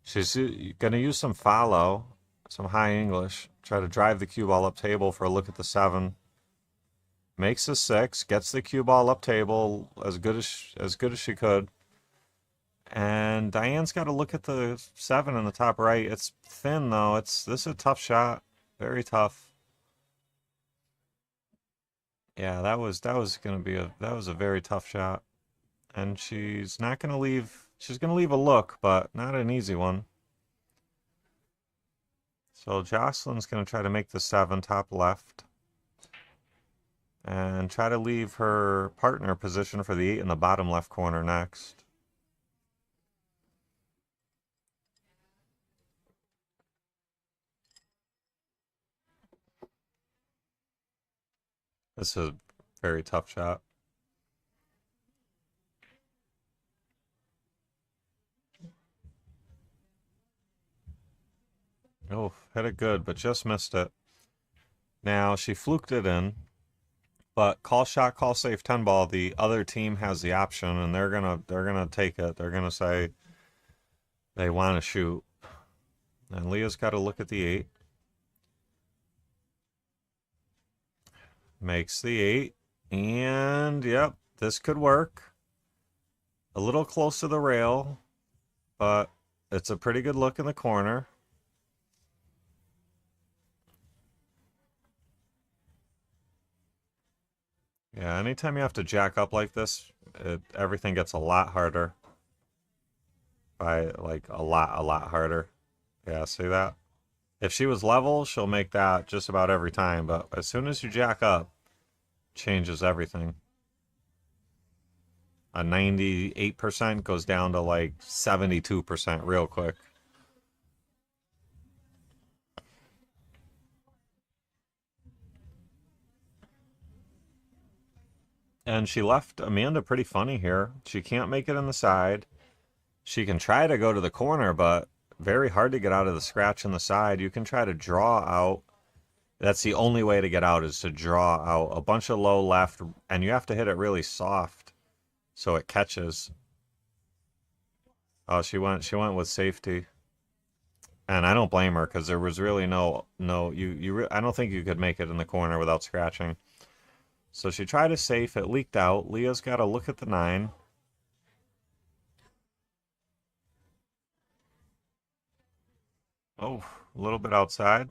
She's going to use some follow, some high English. Try to drive the cue ball up table for a look at the 7. Makes a 6, gets the cue ball up table as good as she could. And Diane's got to look at the 7 in the top right. It's thin though. This is a tough shot. Very tough. Yeah, that was a very tough shot. And she's not going to leave. She's going to leave a look, but not an easy one. So Jocelyn's going to try to make the 7 top left. And try to leave her partner position for the 8 in the bottom left corner next. This is a very tough shot. Oh, hit it good, but just missed it. Now, she fluked it in, but call shot, call safe 10 ball, the other team has the option, and they're gonna take it. They're gonna say they want to shoot. And Leah's got to look at the 8. Makes the 8. And, yep, this could work. A little close to the rail, but it's a pretty good look in the corner. Yeah, anytime you have to jack up like this, everything gets a lot harder. By, like, a lot harder. Yeah, see that? If she was level, she'll make that just about every time, but as soon as you jack up, changes everything. A 98% goes down to like 72% real quick. And she left Amanda pretty funny here. She can't make it in the side. She can try to go to the corner, but very hard to get out of the scratch in the side. You can try to draw out. That's the only way to get out, is to draw out a bunch of low left, and you have to hit it really soft so it catches. Oh, she went with safety. And I don't blame her, because there was really I don't think you could make it in the corner without scratching. So she tried to safe, it leaked out. Leah's got to look at the 9. Oh, a little bit outside.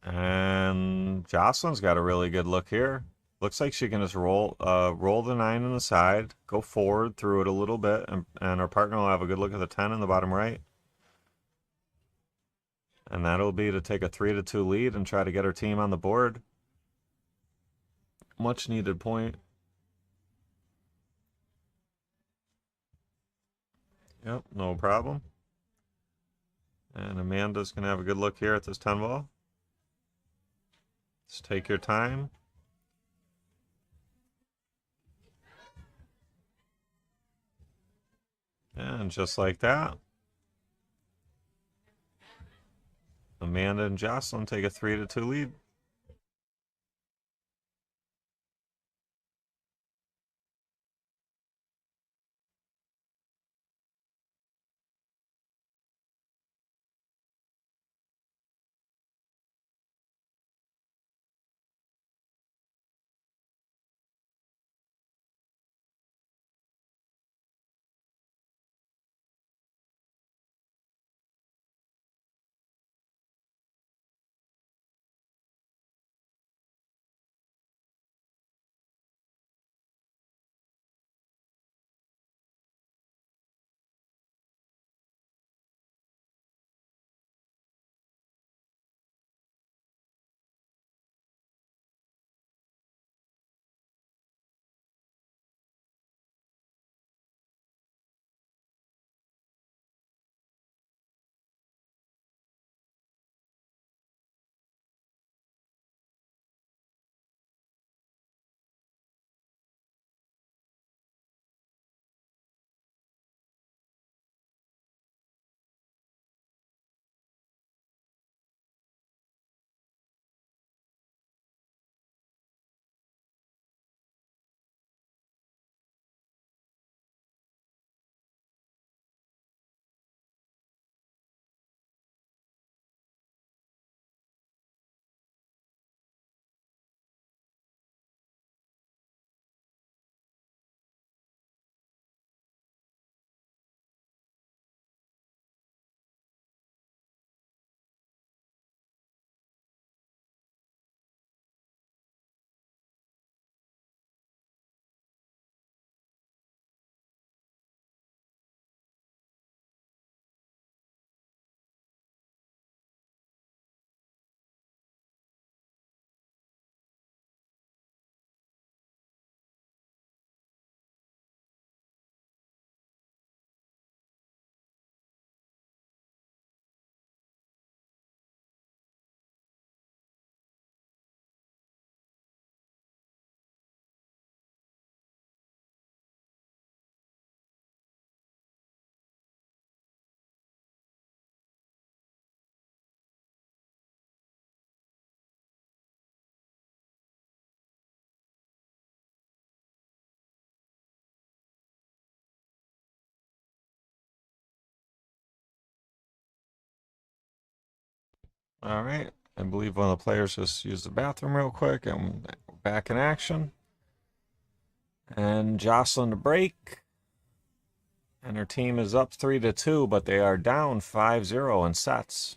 And Jocelyn's got a really good look here. Looks like she can just roll the 9 in the side, go forward through it a little bit, and her partner will have a good look at the 10 in the bottom right. And that'll be to take a 3-2 lead and try to get her team on the board. Much needed point. Yep, no problem. And Amanda's going to have a good look here at this 10 ball. Just take your time. And just like that, Amanda and Jocelyn take a 3-2 lead. All right. I believe one of the players just used the bathroom real quick, and we're back in action. And Jocelyn to break. And her team is up 3-2, but they are down 5-0 in sets.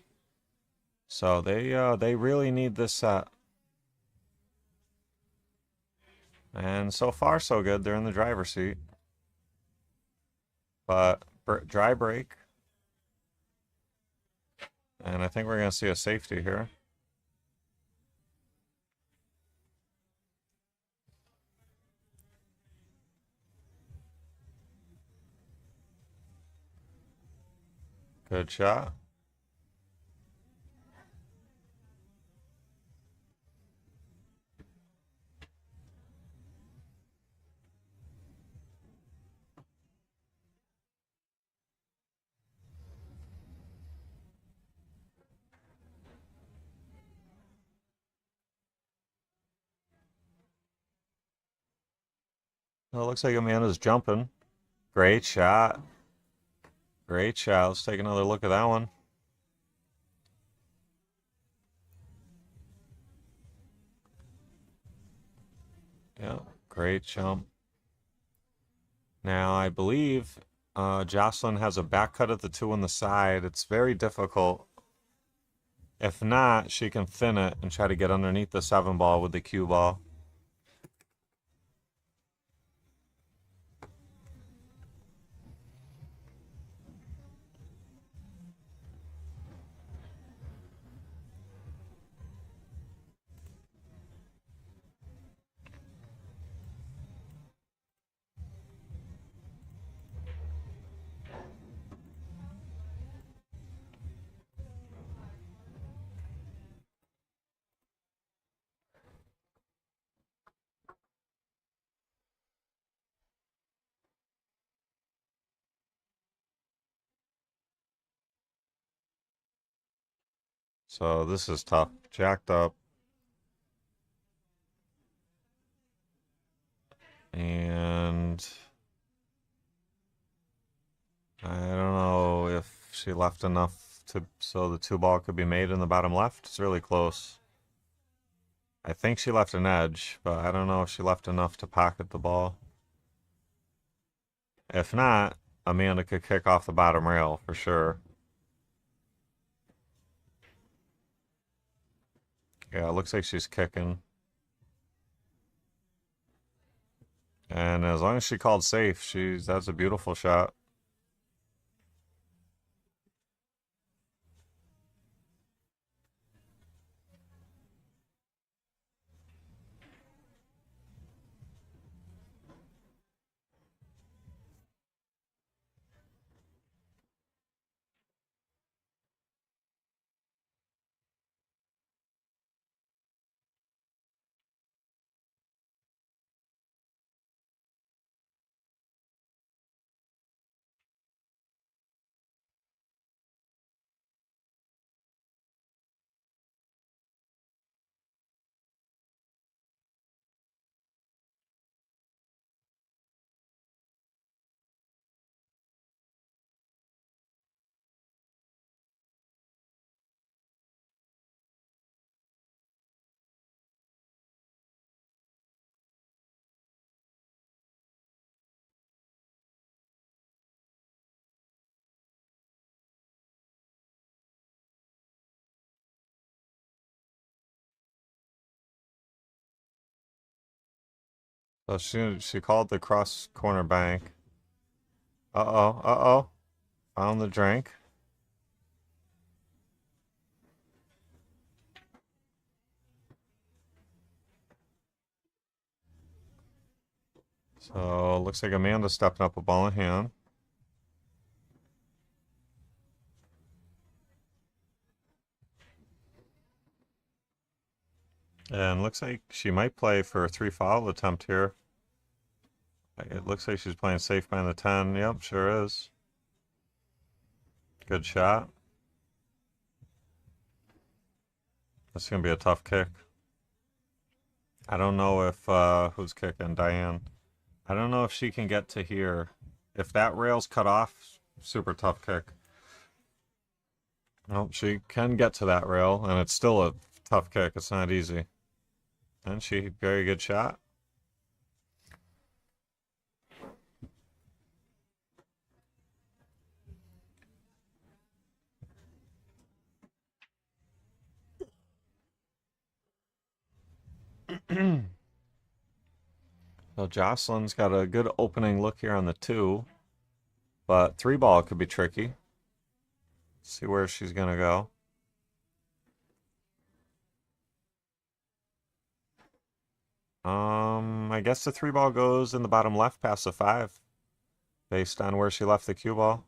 So they really need this set. And so far, so good. They're in the driver's seat. But dry break. And I think we're going to see a safety here. Good shot. Well, it looks like Amanda's jumping. Great shot. Great shot. Let's take another look at that one. Yeah, great jump. Now, I believe Jocelyn has a back cut at the 2 on the side. It's very difficult. If not, she can thin it and try to get underneath the 7 ball with the cue ball. So this is tough. Jacked up. And I don't know if she left enough so the 2 ball could be made in the bottom left. It's really close. I think she left an edge, but I don't know if she left enough to pocket the ball. If not, Amanda could kick off the bottom rail for sure. Yeah, it looks like she's kicking. And as long as she called safe, that's a beautiful shot. So she called the cross corner bank. Uh-oh, uh-oh. Found the drink. So looks like Amanda's stepping up a ball in hand. And looks like she might play for a 3 foul attempt here. It looks like she's playing safe behind the 10. Yep, sure is. Good shot. This is going to be a tough kick. I don't know if, who's kicking? Diane. I don't know if she can get to here. If that rail's cut off, super tough kick. Oh, she can get to that rail, and it's still a tough kick. It's not easy. And she, very good shot. So Jocelyn's got a good opening look here on the 2, but 3 ball could be tricky. See where she's gonna go. I guess the 3 ball goes in the bottom left past the 5, based on where she left the cue ball.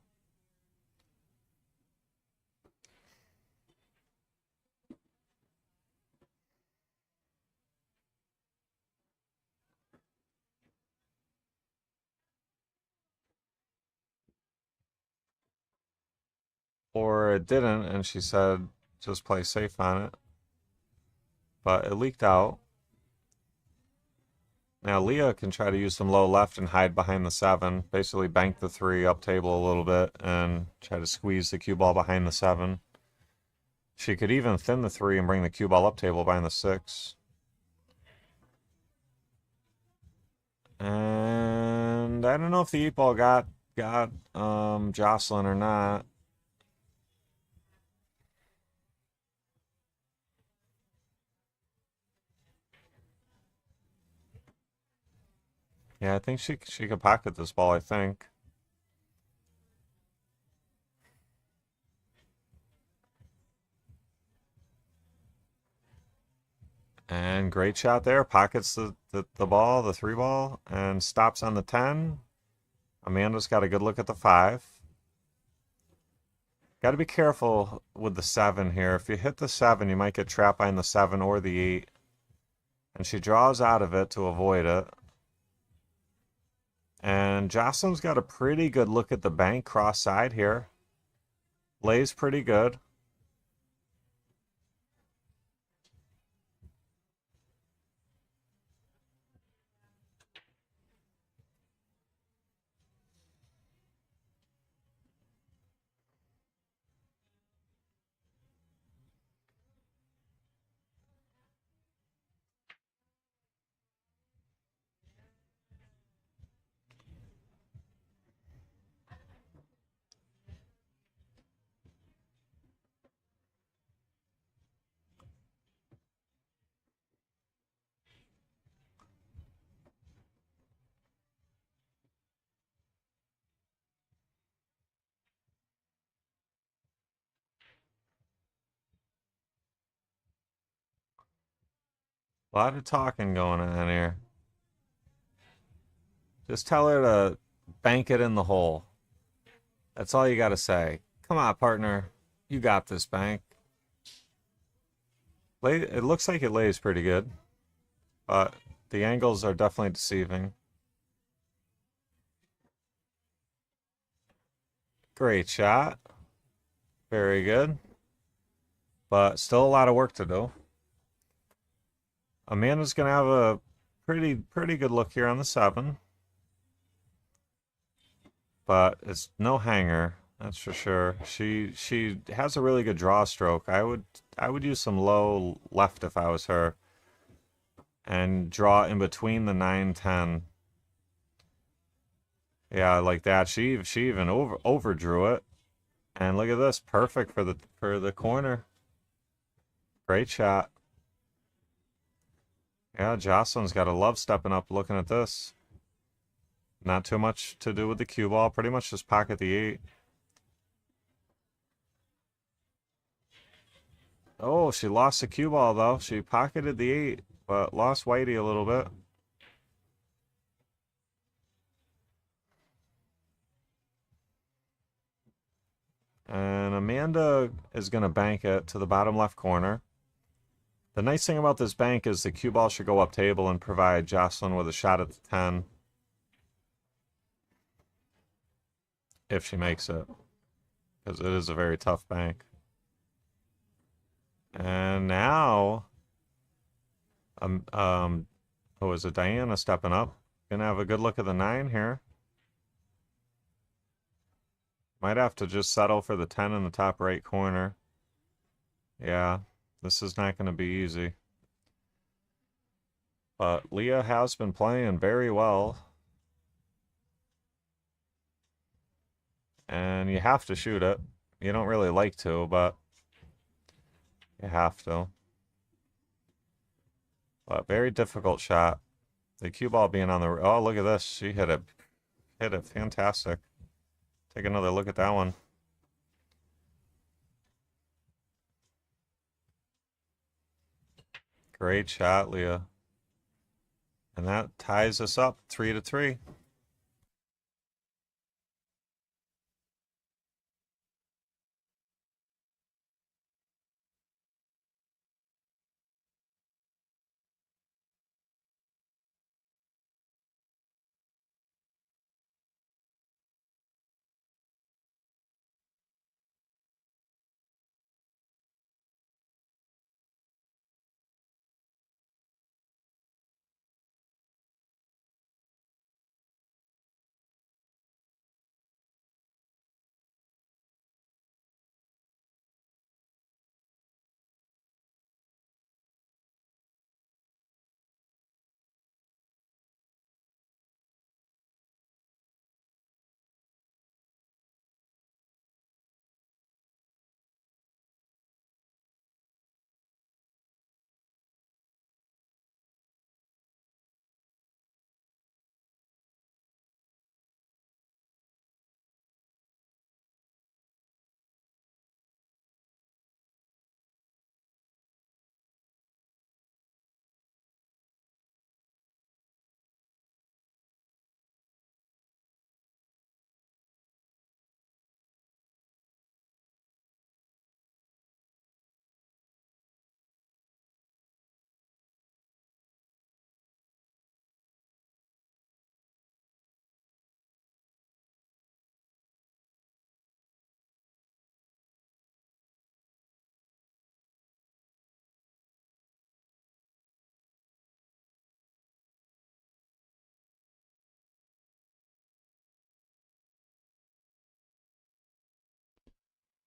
Or it didn't, and she said just play safe on it. But it leaked out. Now Leah can try to use some low left and hide behind the 7. Basically bank the 3 up table a little bit and try to squeeze the cue ball behind the 7. She could even thin the 3 and bring the cue ball up table behind the 6. And I don't know if the 8 ball got Jocelyn or not. Yeah, I think she could pocket this ball, I think. And great shot there. Pockets the ball, the 3 ball, and stops on the 10. Amanda's got a good look at the 5. Got to be careful with the 7 here. If you hit the 7, you might get trapped behind the 7 or the 8. And she draws out of it to avoid it. And Jocelyn's got a pretty good look at the bank cross side here. Lays pretty good. A lot of talking going on here. Just tell her to bank it in the hole. That's all you got to say. Come on, partner. You got this, bank. It looks like it lays pretty good, but the angles are definitely deceiving. Great shot. Very good. But still a lot of work to do. Amanda's going to have a pretty good look here on the 7. But it's no hanger, that's for sure. She has a really good draw stroke. I would use some low left if I was her. And draw in between the 9-10. Yeah, like that. She even overdrew it. And look at this, perfect for the corner. Great shot. Yeah, Jocelyn's got to love stepping up looking at this. Not too much to do with the cue ball. Pretty much just pocket the 8. Oh, she lost the cue ball though. She pocketed the 8, but lost Whitey a little bit. And Amanda is going to bank it to the bottom left corner. The nice thing about this bank is the cue ball should go up table and provide Jocelyn with a shot at the 10. If she makes it. Because it is a very tough bank. And now, who is it? Diana stepping up. Gonna have a good look at the 9 here. Might have to just settle for the 10 in the top right corner. Yeah, this is not going to be easy. But Leah has been playing very well. And you have to shoot it. You don't really like to, but you have to. But very difficult shot. The cue ball being on the... Oh, look at this. She hit it. Hit it. Fantastic. Take another look at that one. Great shot, Leah. And that ties us up 3-3.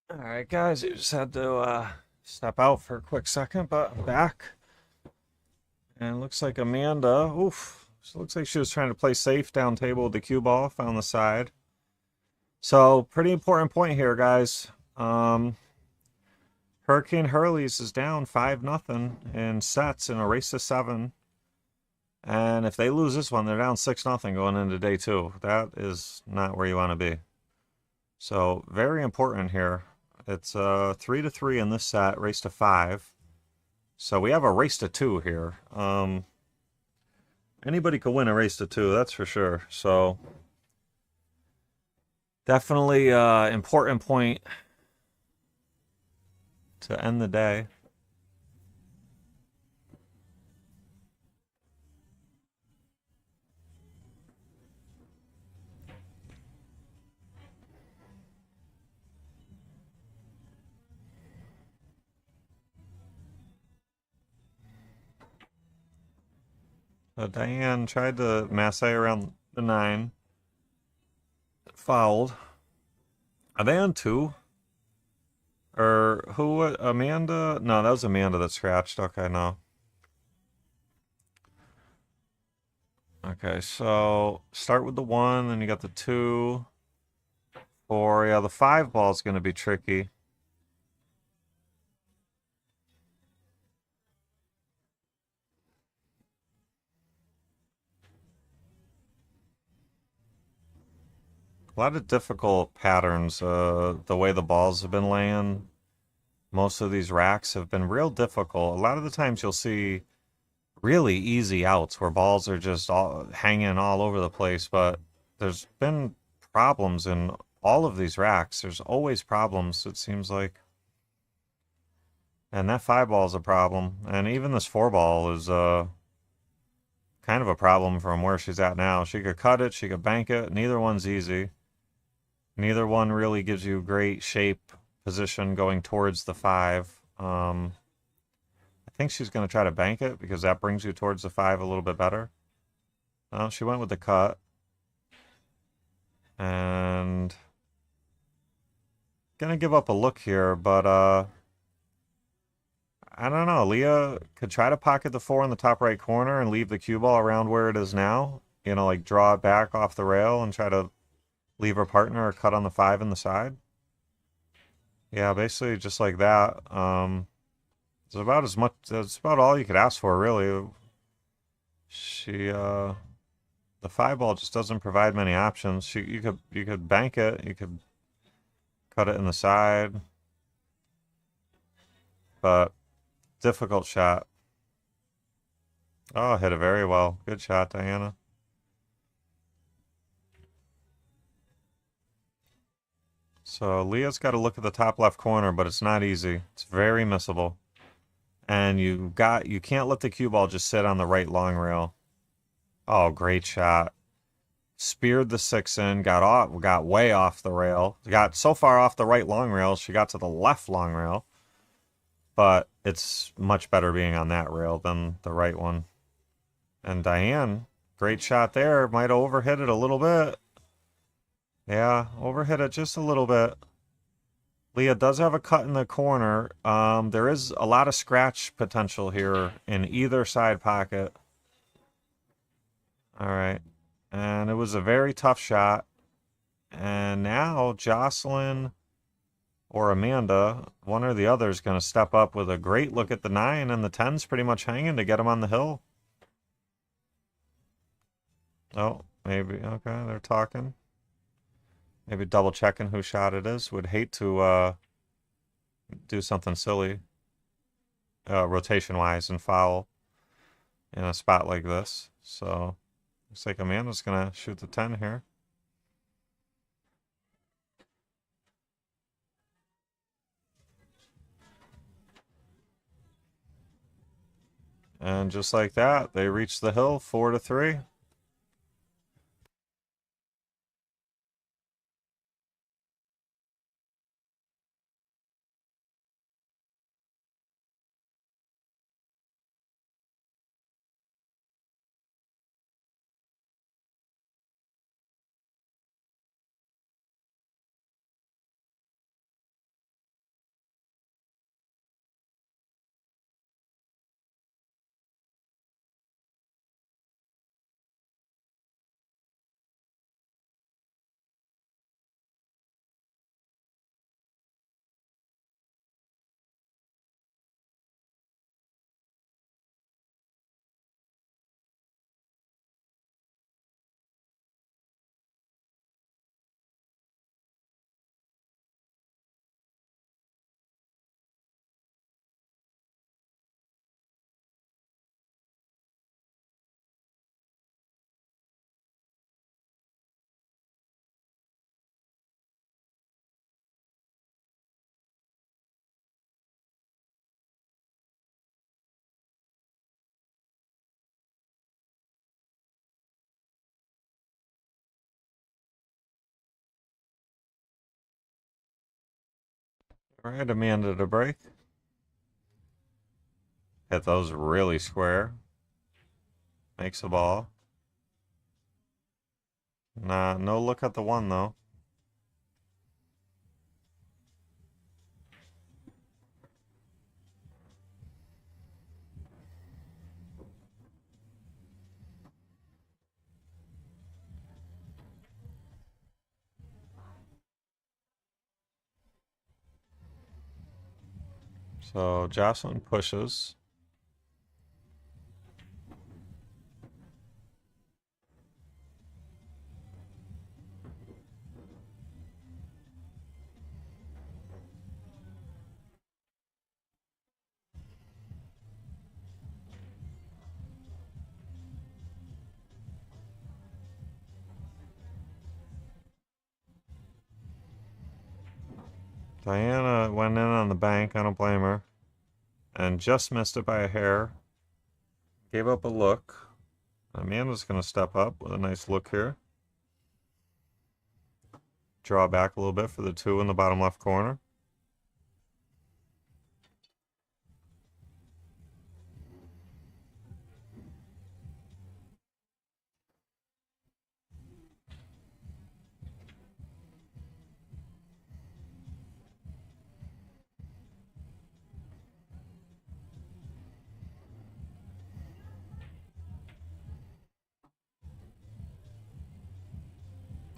Alright, guys, I just had to step out for a quick second, but I'm back. And it looks like Amanda, oof, so it looks like she was trying to play safe down table with the cue ball, found the side. So, pretty important point here, guys. Hurricane Hurleys is down 5-0 in sets in a race to 7. And if they lose this one, they're down 6-0 going into day 2. That is not where you want to be. So, very important here. It's 3-3 in this set, race to 5. So we have a race to 2 here. Anybody could win a race to 2, that's for sure. So definitely important point to end the day. Diane tried to masse around the 9. Fouled. Are they on 2? Or who? Amanda? No, that was Amanda that scratched. Okay, no. Okay, so start with the 1, then you got the 2. 4. Yeah, the 5 ball is going to be tricky. A lot of difficult patterns. The way the balls have been laying. Most of these racks have been real difficult. A lot of the times you'll see really easy outs where balls are just hanging all over the place, but there's been problems in all of these racks. There's always problems, it seems like. And that 5 ball is a problem. And even this 4 ball is kind of a problem from where she's at now. She could cut it, she could bank it. Neither one's easy. Neither one really gives you great shape position going towards the 5. I think she's going to try to bank it because that brings you towards the 5 a little bit better. She went with the cut. And going to give up a look here, but I don't know. Leah could try to pocket the 4 in the top right corner and leave the cue ball around where it is now. You know, like draw it back off the rail and try to leave her partner a cut on the 5 in the side. Yeah, basically just like that. It's about as much. That's about all you could ask for, really. The 5 ball just doesn't provide many options. You could bank it. You could cut it in the side, but difficult shot. Oh, hit it very well. Good shot, Diana. So Leah's got to look at the top left corner, but it's not easy. It's very missable. And you can't let the cue ball just sit on the right long rail. Oh, great shot. Speared the 6 in, got way off the rail. Got so far off the right long rail, she got to the left long rail. But it's much better being on that rail than the right one. And Diane, great shot there. Might have overhit it a little bit. Yeah, overhit it just a little bit. Leah does have a cut in the corner. There is a lot of scratch potential here in either side pocket. All right. And it was a very tough shot. And now Jocelyn or Amanda, one or the other, is going to step up with a great look at the 9, and the 10's pretty much hanging to get him on the hill. Oh, maybe. Okay, they're talking. Maybe double checking whose shot it is. Would hate to do something silly, rotation-wise, and foul in a spot like this. So looks like Amanda's gonna shoot the 10 here. And just like that, they reach the hill 4-3. All right, Amanda to break. Hit those really square. Makes a ball. Nah, no look at the 1 though. So Jocelyn pushes. Diana went in on the bank, I don't blame her. And just missed it by a hair. Gave up a look. Amanda's going to step up with a nice look here. Draw back a little bit for the 2 in the bottom left corner.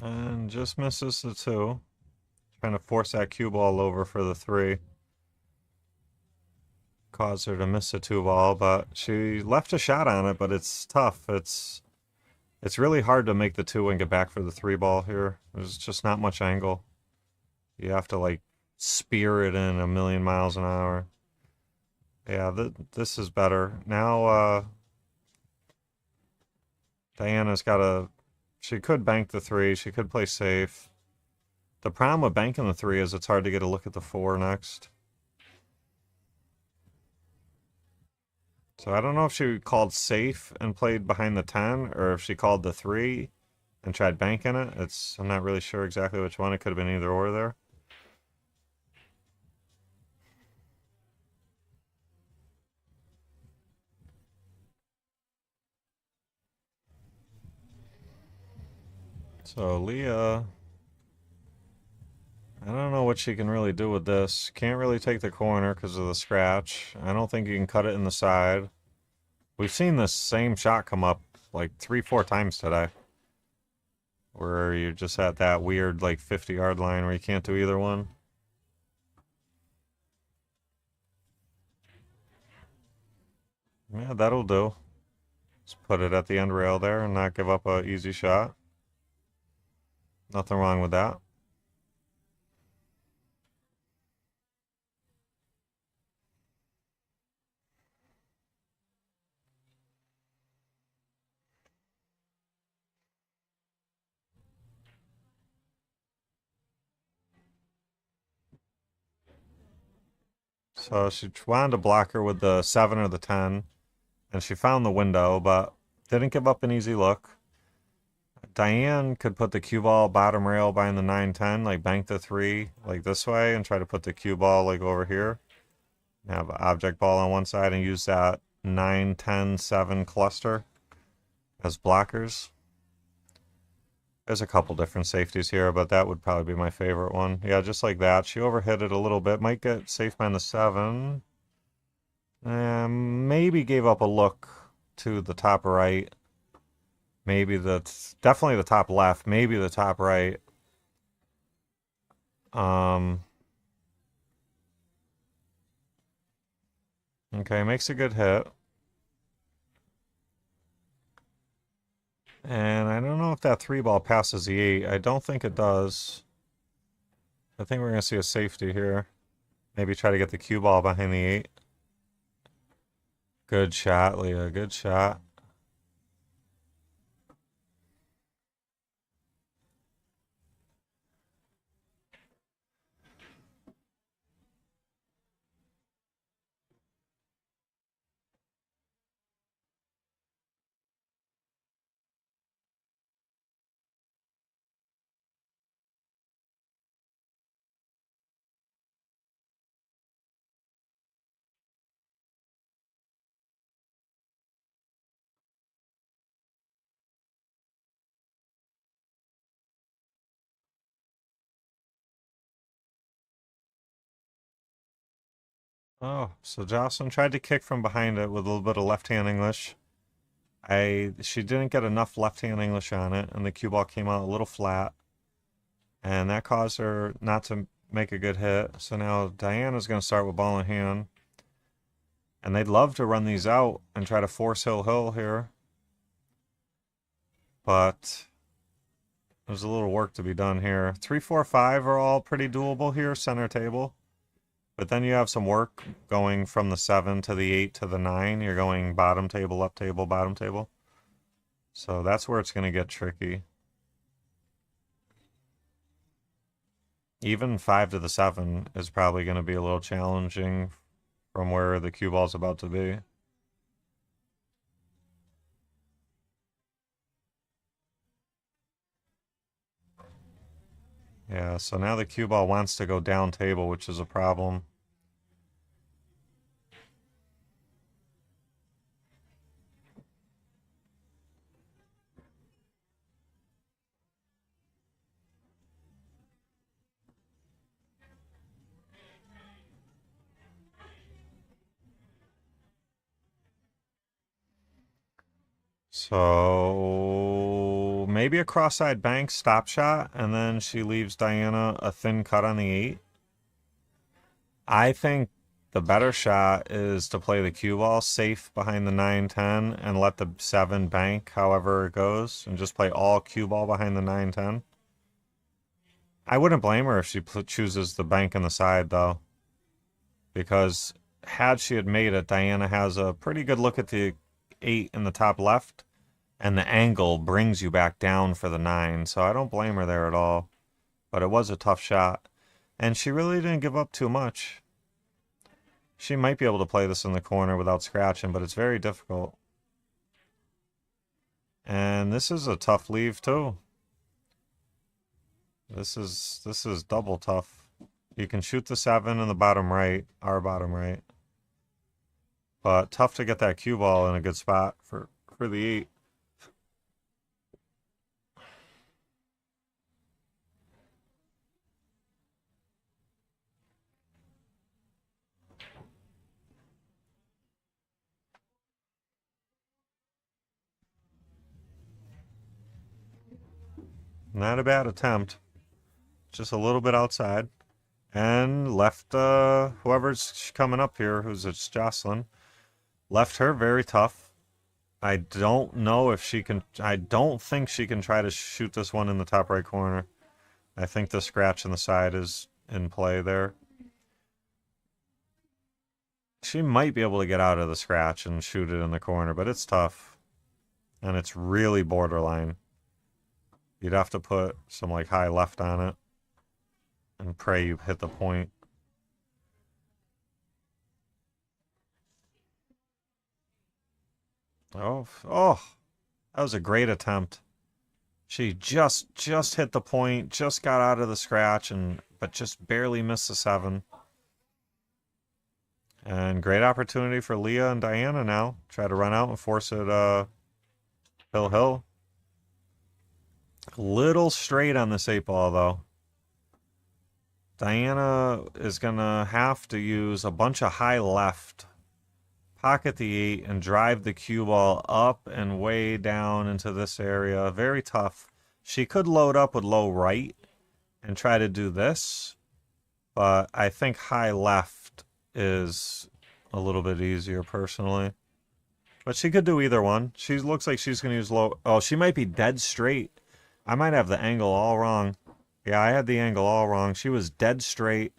And just misses the 2. Trying to force that cue ball over for the 3. Caused her to miss a 2 ball, but she left a shot on it, but it's tough. It's really hard to make the 2 and get back for the 3 ball here. There's just not much angle. You have to like spear it in a million miles an hour. Yeah, this is better. Now Diana's got a... She could bank the 3. She could play safe. The problem with banking the 3 is it's hard to get a look at the 4 next. So I don't know if she called safe and played behind the 10, or if she called the 3 and tried banking it. I'm not really sure exactly which one. It could have been either or there. So Leah, I don't know what she can really do with this. Can't really take the corner because of the scratch. I don't think you can cut it in the side. We've seen this same shot come up like 3-4 times today, where you're just at that weird like 50-yard line where you can't do either one. Yeah, that'll do. Just put it at the end rail there and not give up an easy shot. Nothing wrong with that. So she wanted to block her with the 7 or the 10, and she found the window, but didn't give up an easy look. Diane could put the cue ball bottom rail behind the 9-10, like bank the 3 like this way, and try to put the cue ball like over here. Have an object ball on one side and use that 9-10-7 cluster as blockers. There's a couple different safeties here, but that would probably be my favorite one. Yeah, just like that. She overhit it a little bit. Might get safe behind the 7. Maybe gave up a look to the top right. Maybe definitely the top left. Maybe the top right. Okay, makes a good hit. And I don't know if that 3 ball passes the 8. I don't think it does. I think we're going to see a safety here. Maybe try to get the cue ball behind the 8. Good shot, Leah. Good shot. Oh, so Jocelyn tried to kick from behind it with a little bit of left-hand English. She didn't get enough left-hand English on it, and the cue ball came out a little flat. And that caused her not to make a good hit. So now Diana's going to start with ball in hand. And they'd love to run these out and try to force Hill here. But there's a little work to be done here. 3, 4, 5 are all pretty doable here, center table. But then you have some work going from the 7 to the 8 to the 9. You're going bottom table, up table, bottom table. So that's where it's going to get tricky. Even 5 to the 7 is probably going to be a little challenging from where the cue ball's about to be. Yeah, so now the cue ball wants to go down table, which is a problem. So maybe a cross-side bank stop shot, and then she leaves Diana a thin cut on the 8. I think the better shot is to play the cue ball safe behind the 9-10 and let the 7 bank however it goes, and just play all cue ball behind the 9-10. I wouldn't blame her if she chooses the bank on the side, though, because had she had made it, Diana has a pretty good look at the 8 in the top left, and the angle brings you back down for the 9, so I don't blame her there at all. But it was a tough shot, and she really didn't give up too much. She might be able to play this in the corner without scratching, but it's very difficult. And this is a tough leave, too. This is double tough. You can shoot the 7 in the bottom right, our bottom right. But tough to get that cue ball in a good spot for the 8. Not a bad attempt. Just a little bit outside. And left whoever's coming up here, who's it's Jocelyn, left her very tough. I don't know if she can... I don't think she can try to shoot this one in the top right corner. I think the scratch on the side is in play there. She might be able to get out of the scratch and shoot it in the corner, but it's tough. And it's really borderline. You'd have to put some like high left on it and pray you hit the point. Oh, that was a great attempt. She just hit the point, just got out of the scratch, but just barely missed the 7. And great opportunity for Leah and Diana now. Try to run out and force it hill. A little straight on this 8 ball, though. Diana is going to have to use a bunch of high left, pocket the 8, and drive the cue ball up and way down into this area. Very tough. She could load up with low right and try to do this, but I think high left is a little bit easier personally. But she could do either one. She looks like she's going to use low... Oh, she might be dead straight. I might have the angle all wrong. Yeah, I had the angle all wrong. She was dead straight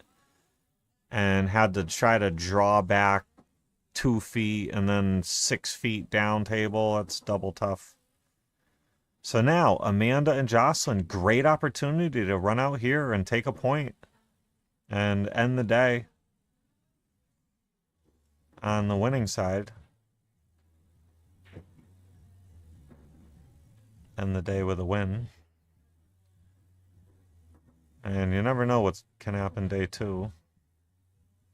and had to try to draw back 2 feet and then 6 feet down table. That's double tough. So now, Amanda and Jocelyn, great opportunity to run out here and take a point and end the day on the winning side. End the day with a win. And you never know what can happen day 2.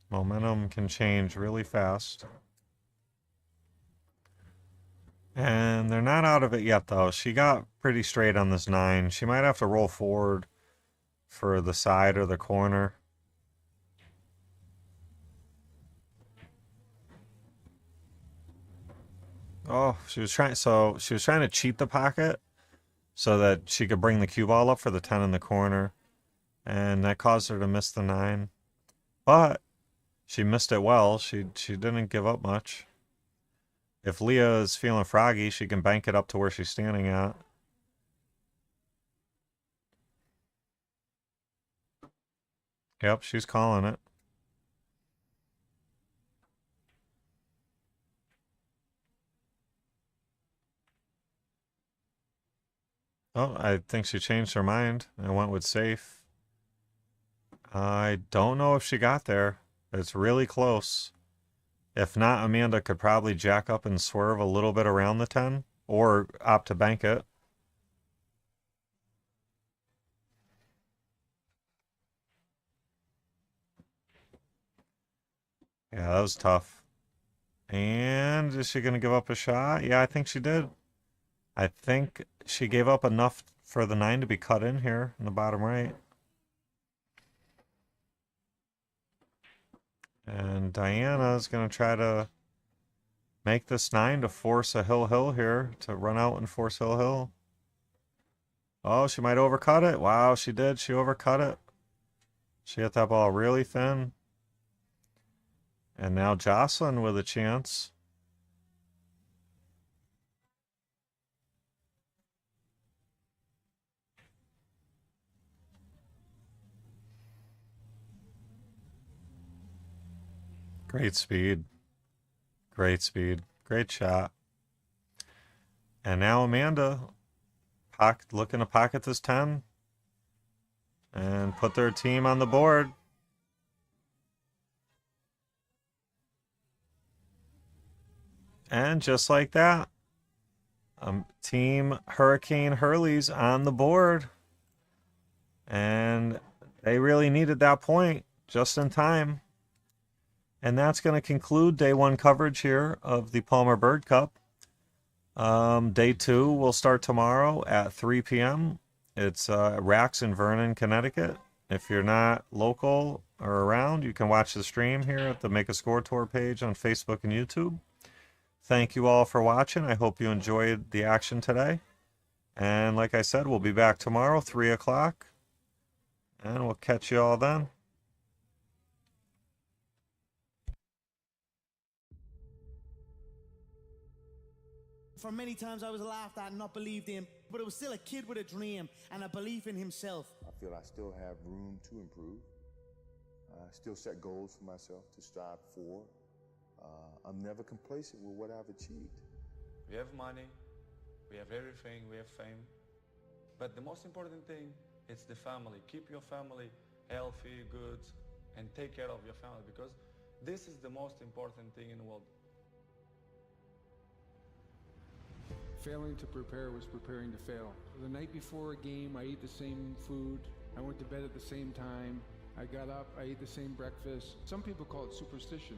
Momentum can change really fast. And they're not out of it yet, though. She got pretty straight on this 9. She might have to roll forward for the side or the corner. Oh, she was trying to cheat the pocket so that she could bring the cue ball up for the 10 in the corner. And that caused her to miss the 9. But she missed it well. She didn't give up much. If Leah is feeling froggy, she can bank it up to where she's standing at. Yep, she's calling it. Oh, I think she changed her mind and went with safe. I don't know if she got there. It's really close. If not, Amanda could probably jack up and swerve a little bit around the 10 or opt to bank it. Yeah, that was tough. And is she going to give up a shot? Yeah, I think she did. I think she gave up enough for the 9 to be cut in here in the bottom right. And Diana's going to try to make this 9 to force a hill here, to run out and force hill. Oh, she might overcut it. Wow, she did. She overcut it. She hit that ball really thin. And now Jocelyn with a chance. Great speed. Great speed. Great shot. And now Amanda looking to pocket this 10 and put their team on the board. And just like that, Team Hurricane Hurleys on the board. And they really needed that point just in time. And that's going to conclude day 1 coverage here of the Palmer Byrd Cup. Day 2 will start tomorrow at 3 p.m. It's Racks in Vernon, Connecticut. If you're not local or around, you can watch the stream here at the Make a Score Tour page on Facebook and YouTube. Thank you all for watching. I hope you enjoyed the action today. And like I said, we'll be back tomorrow, 3 o'clock. And we'll catch you all then. For many times I was laughed at and not believed in, but it was still a kid with a dream and a belief in himself. I feel I still have room to improve. I still set goals for myself to strive for. I'm never complacent with what I've achieved. We have money, we have everything, we have fame. But the most important thing is the family. Keep your family healthy, good, and take care of your family, because this is the most important thing in the world. Failing to prepare was preparing to fail. The night before a game, I ate the same food. I went to bed at the same time. I got up, I ate the same breakfast. Some people call it superstition,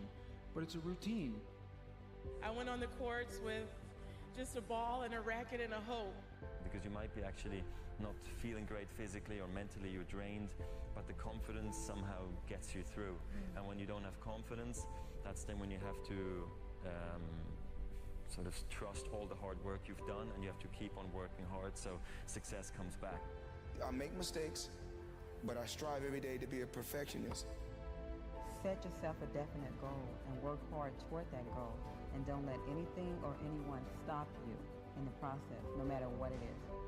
but it's a routine. I went on the courts with just a ball and a racket and a hope. Because you might be actually not feeling great physically or mentally, you're drained, but the confidence somehow gets you through. And when you don't have confidence, that's then when you have to sort of trust all the hard work you've done, and you have to keep on working hard so success comes back. I make mistakes, but I strive every day to be a perfectionist. Set yourself a definite goal and work hard toward that goal, and don't let anything or anyone stop you in the process, no matter what it is.